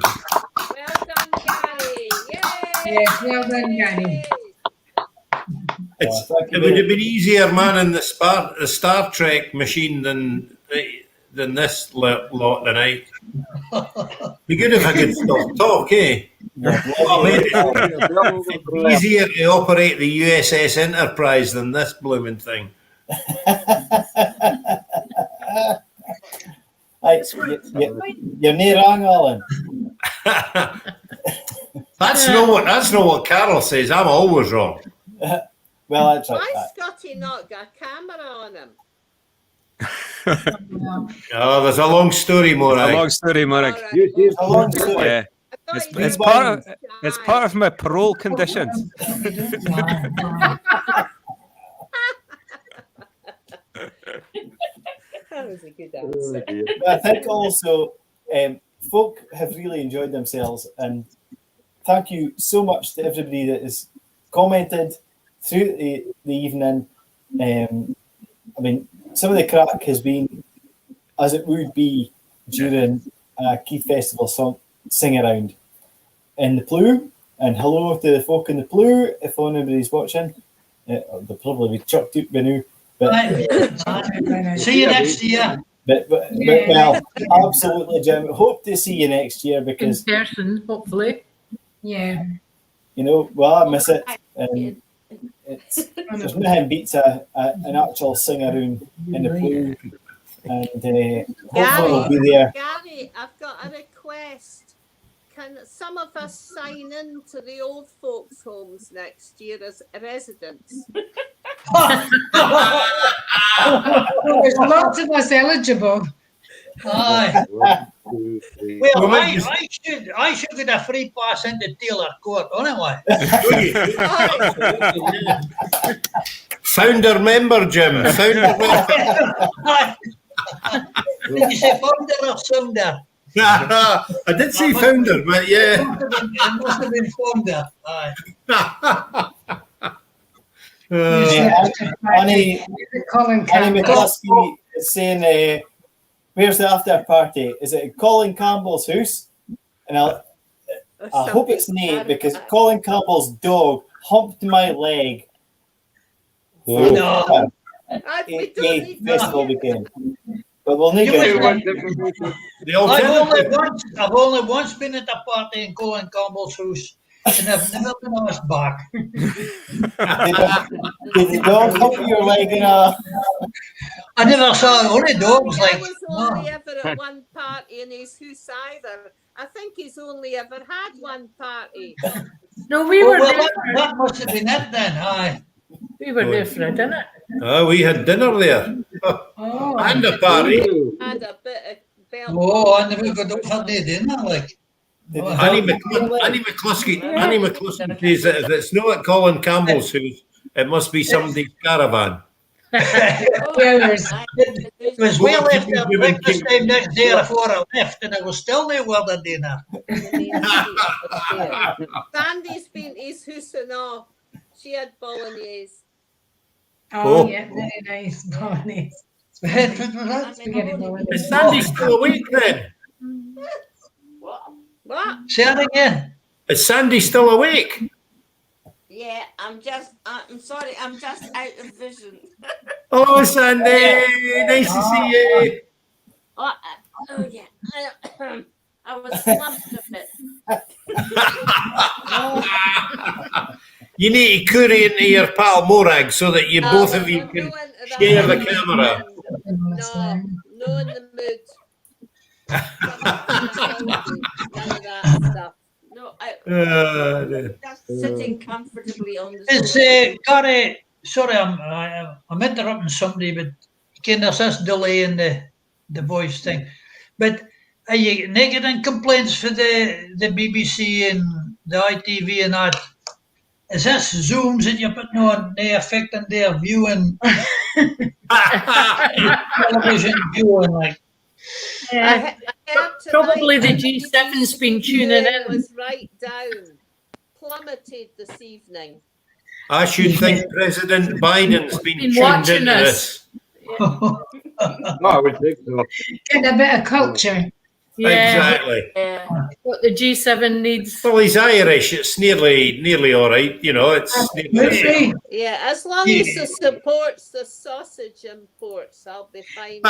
Well done, Gary. Yay! Yes, well done, Gary. It would have been easier manning the Star Trek machine than this lot tonight. Be good if I could stop talk, eh? It's easier to operate the USS Enterprise than this blooming thing. You're near wrong, Allan. That's not what Carol says. I'm always wrong. Well, that's right. Why Scotty not got a camera on him? Oh, there's a long story, Morag. A long story, Morag. A long story. Yeah. It's part of my parole conditions. That was a good answer. But I think also folk have really enjoyed themselves, and thank you so much to everybody that has commented through the evening. I mean, some of the crack has been as it would be during a Keith Festival sing around in the Plew. And hello to the folk in the Plew, if anybody's watching. They'll probably be chucked out by now. But see you next year. But well, absolutely, Jim. Hope to see you next year, because in person, hopefully. Yeah. You know, well, I miss it. And there's nothing beats an actual sing around in the pool. And hopefully we'll be there. Gary, I've got a request. Can some of us sign in to the old folks' homes next year as residents? There's lots of us eligible. Aye. Well, I should get a free pass into Taylor Court, anyway. Founder member, Jim. Founder member. Did you say founder or sounder? I did say founder, but yeah. It must have been founder. Aye. Annie McCluskey is saying, where's the after party? Is it at Colin Campbell's house? And I hope it's Nate, because Colin Campbell's dog humped my leg. No. Festival weekend. But we'll need I've only once been at a party in Colin Campbell's house, and I've never been asked back. Did the dog hump your leg in a... I never saw only dogs I like. was only ever at one party in his house either. I think he's only ever had one party. No, we Oh, were well, there. that must have been it then. Aye. We were there for a dinner. We had dinner there. Oh. And a party. Had a bit of belt. Oh, I never got up for the dinner. Like, Annie McCluskey says that if it's not at Colin Campbell's house, it must be somebody's caravan. it was well after breakfast time next day before I left, and I was still there with the dinner. Sandy's been to his house and all. She had bolognese. Oh, yeah, very nice bolognese. Is Sandy still awake then? What? Say that again. Is Sandy still awake? Yeah, I'm sorry, I'm just out of vision. Oh, Sandy, nice to see you. Oh yeah. I was slumped a bit. You need to curry into your pal Morag so that you both of you can share the camera. No in the mood. None of that stuff. No, just Oh. sitting comfortably on the It's Gary. Sorry, I'm interrupting somebody, but there's this delay in the voice thing. But are you getting complaints for the BBC and the ITV and that? Is this Zooms that you're putting on, they affecting their viewing? Television viewing, like. Yeah. Probably the G7's been tuning in. Was right down, plummeted this evening. I should think President Biden's been tuned watching into us. this. No, I would think so. Get a bit of culture. Yeah. Exactly. What the G7 needs. Well, he's Irish. It's nearly all right. You know, it's nearly Yeah, as long as it supports the sausage imports, I'll be fine.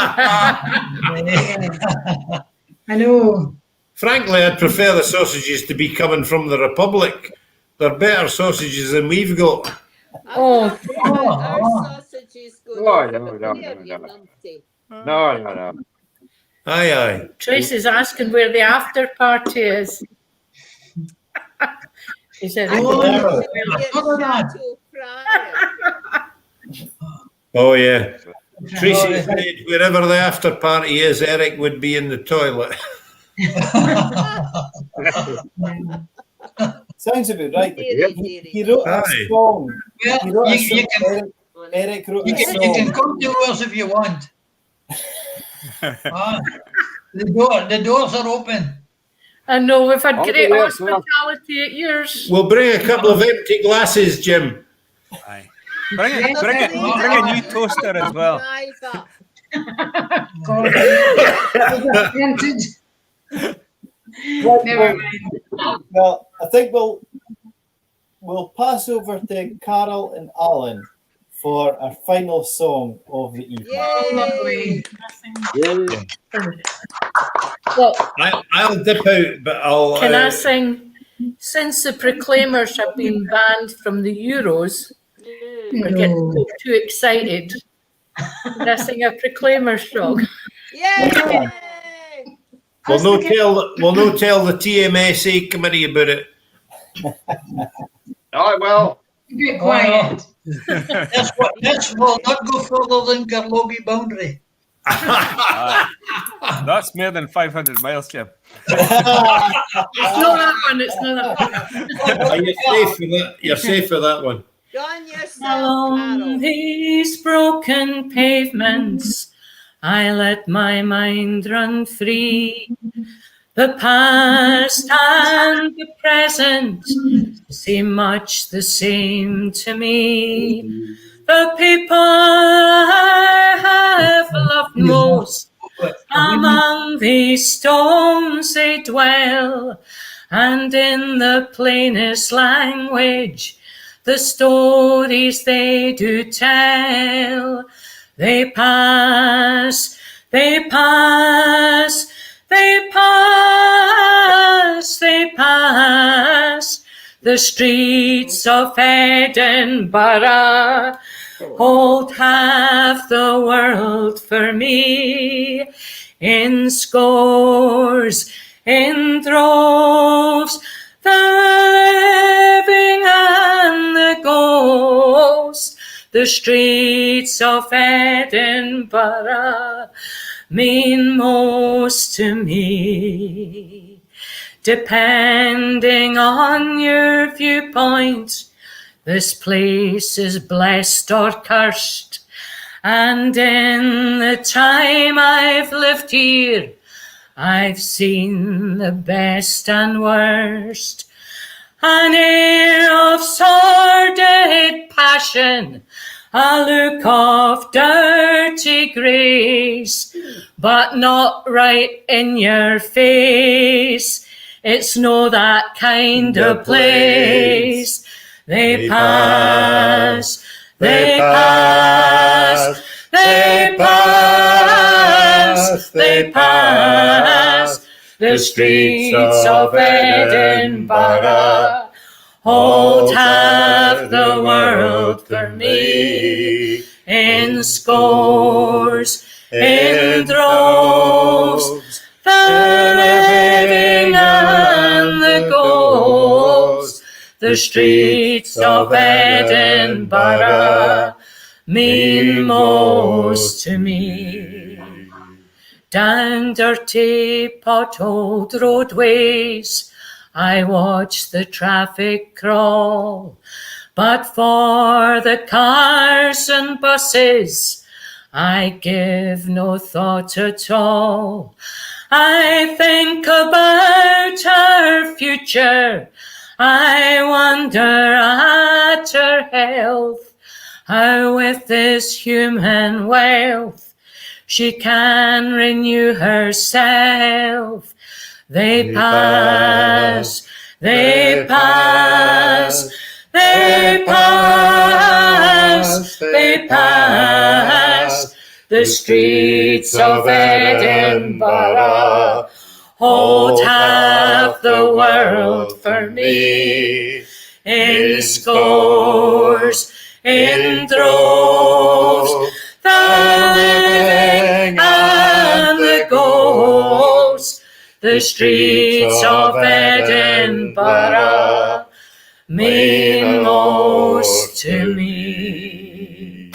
I know. Frankly, I'd prefer the sausages to be coming from the Republic. They're better sausages than we've got. Our sausages go No. Aye. Tracy's asking where the after party is. He said, Oh, yeah. Tracy said wherever the after party is, Eric would be in the toilet. Sounds about right. He wrote a Aye. song. Yeah, He wrote a you song. can- Eric wrote You a can, song. you can come to us if you want. The doors are open. I know we've had Oh, great yeah, hospitality at yours. We'll bring a couple of empty glasses, Jim. Aye. Bring a new toaster as well. Well, I think we'll pass over to Carole and Allan for our final song of the evening. Well, I'll dip out, but I'll. can I sing? Since the Proclaimers have been banned from the Euros, we're getting too excited. Can I sing a Proclaimers song? Yeah. We'll no tell the TMSA committee about it. Oh, well. Be quiet. This will not go further than Garlogie boundary. That's more than 500 miles, Jim. It's not that one. It's not that one. You're safe for that one. Along these broken pavements, I let my mind run free. The past and the present seem much the same to me. The people I have loved most, among these stones they dwell, and in the plainest language the stories they do tell. They pass, they pass, they pass, they pass, the streets of Edinburgh hold half the world for me, in scores, in droves, the living and the ghosts. The streets of Edinburgh mean most to me. Depending on your viewpoint, this place is blessed or cursed. And in the time I've lived here, I've seen the best and worst. An air of sordid passion, a look of dirty grace, but not right in your face. It's no that kind of place. They pass, they pass, they pass, they pass. The streets of Edinburgh hold half the world for me, in scores, in droves, the living and the ghosts. The streets of Edinburgh mean most to me. Down dirty potholed roadways I watch the traffic crawl, but for the cars and buses I give no thought at all. I think about our future, I wonder at her health, how with this human wealth she can renew herself. They pass, they pass, they pass, they pass. The streets of Edinburgh hold half the world for me, in scores, in droves, the living and the ghosts. The streets of Edinburgh mean most to me.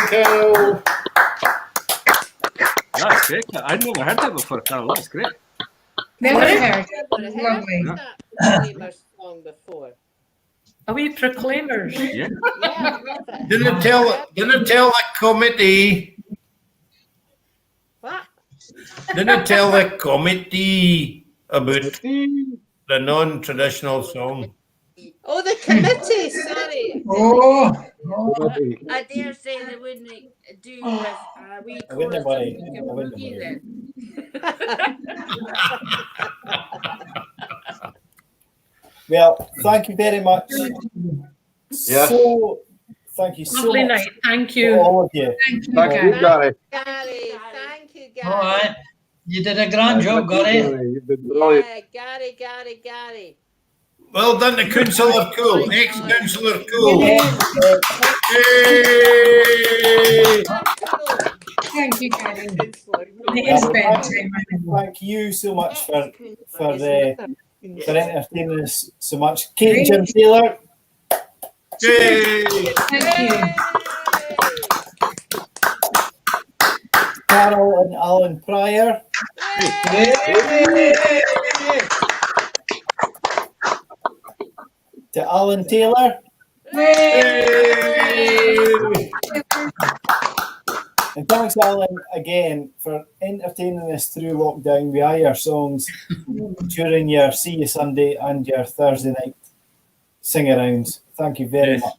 Carole. That's great. I'd never heard that before, Carole. That's great. Never heard it. I've Lovely. heard that Proclaimers song before. Are we proclaimers? Yeah. Yeah, I love it. Didn't tell the committee. What? Didn't tell the committee about the non-traditional song. Oh, the committee, sorry. Oh, I dare say they wouldn't do with we I wouldn't chorus worry. of I wouldn't boogie worry. then. Well, thank you very much. Yes. So, thank you so Lovely much night. Thank to you. all of you. Thank you, Thank you, Gary. Gary. Gary, thank you, Gary. all right. You did a grand job, Gary. You've been brilliant. Yeah, Gary. Well done to Councillor Cool, ex-Councillor Cool. Yay. Yay! Thank you, Gary. It Well, is bedtime. Thank you so much for entertaining us so much. Kate and Jim Taylor. Yay! Thank you. Carole and Allan Prior. To Allan Taylor. And thanks, Allan, again for entertaining us through lockdown with all your songs during your See You Sunday and your Thursday night sing-arounds. Thank you very much.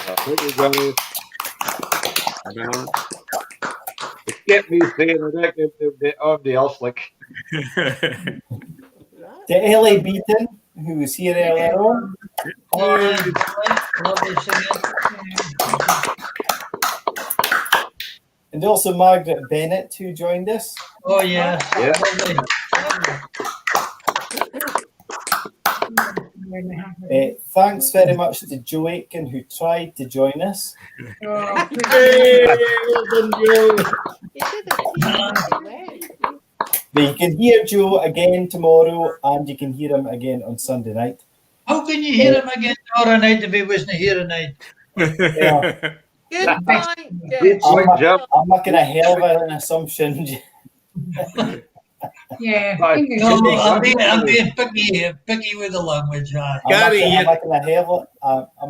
Thank you, Gary. It kept me saying that everybody else like. To Ellie Beaton, who was here earlier on. Lovely singing. And also Margaret Bennett, who joined us. Oh, yeah. Yeah. Lovely. Thanks very much to Joe Aitken, who tried to join us. Hey, well done, Joe. But you can hear Joe again tomorrow, and you can hear him again on Sunday night. How can you hear him again tomorrow night if he wasn't here tonight? Yeah. Good point, I'm making a hell of an assumption. Yeah. No, I'm being picky with the language. I'm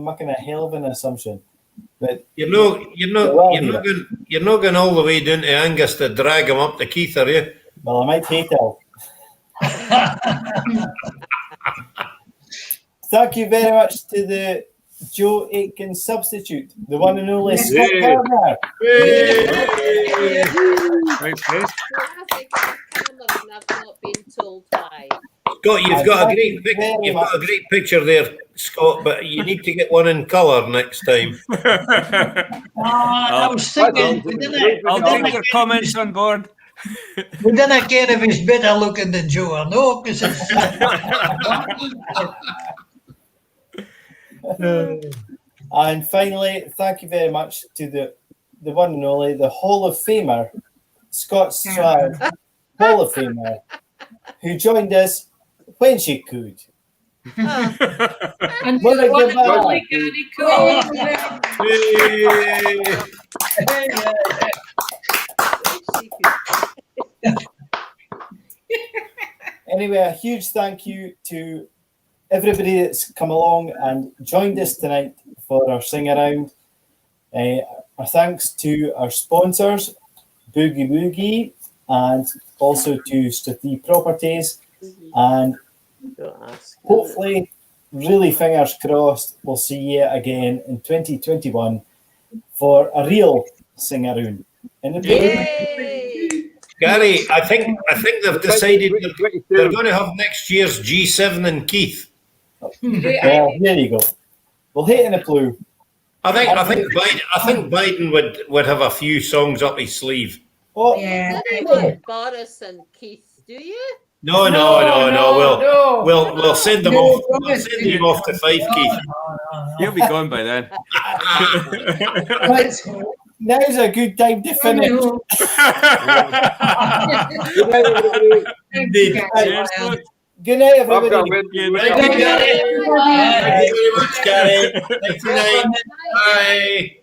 making a hell of an assumption. But you're not going all the way down to Angus to drag him up to Keith, are you? Well, I might hate it. Thank you very much to the Joe Aitken substitute, the one and only Scott Gardner. I've not been told why. Scott, you've got a great picture there, Scott, but you need to get one in colour next time. I was thinking, I'll take your comments on board. We didn't care if he's better looking than Joe or no, because And finally, thank you very much to the one and only, the Hall of Famer, Scott Stroud, Hall of Famer, who joined us when she could. And What a good man. Anyway, a huge thank you to everybody that's come along and joined us tonight for our sing around. Our thanks to our sponsors, Boogie Woogie, and also to Strathie Properties. And hopefully, really fingers crossed, we'll see you again in 2021 for a real sing around. Gary, I think they've decided they're going to have next year's G7 in Keith. Well, there you go. We'll hit in a clue. I think Biden would have a few songs up his sleeve. Oh, You didn't want Boris and Keith, do you? No. We'll send them off. We'll send him off to Fife, Keith. He'll be gone by then. Right, now's a good time to finish. Indeed. Good night, everybody. Good night, Gary. Thank you very much, Gary. Thank you. Bye.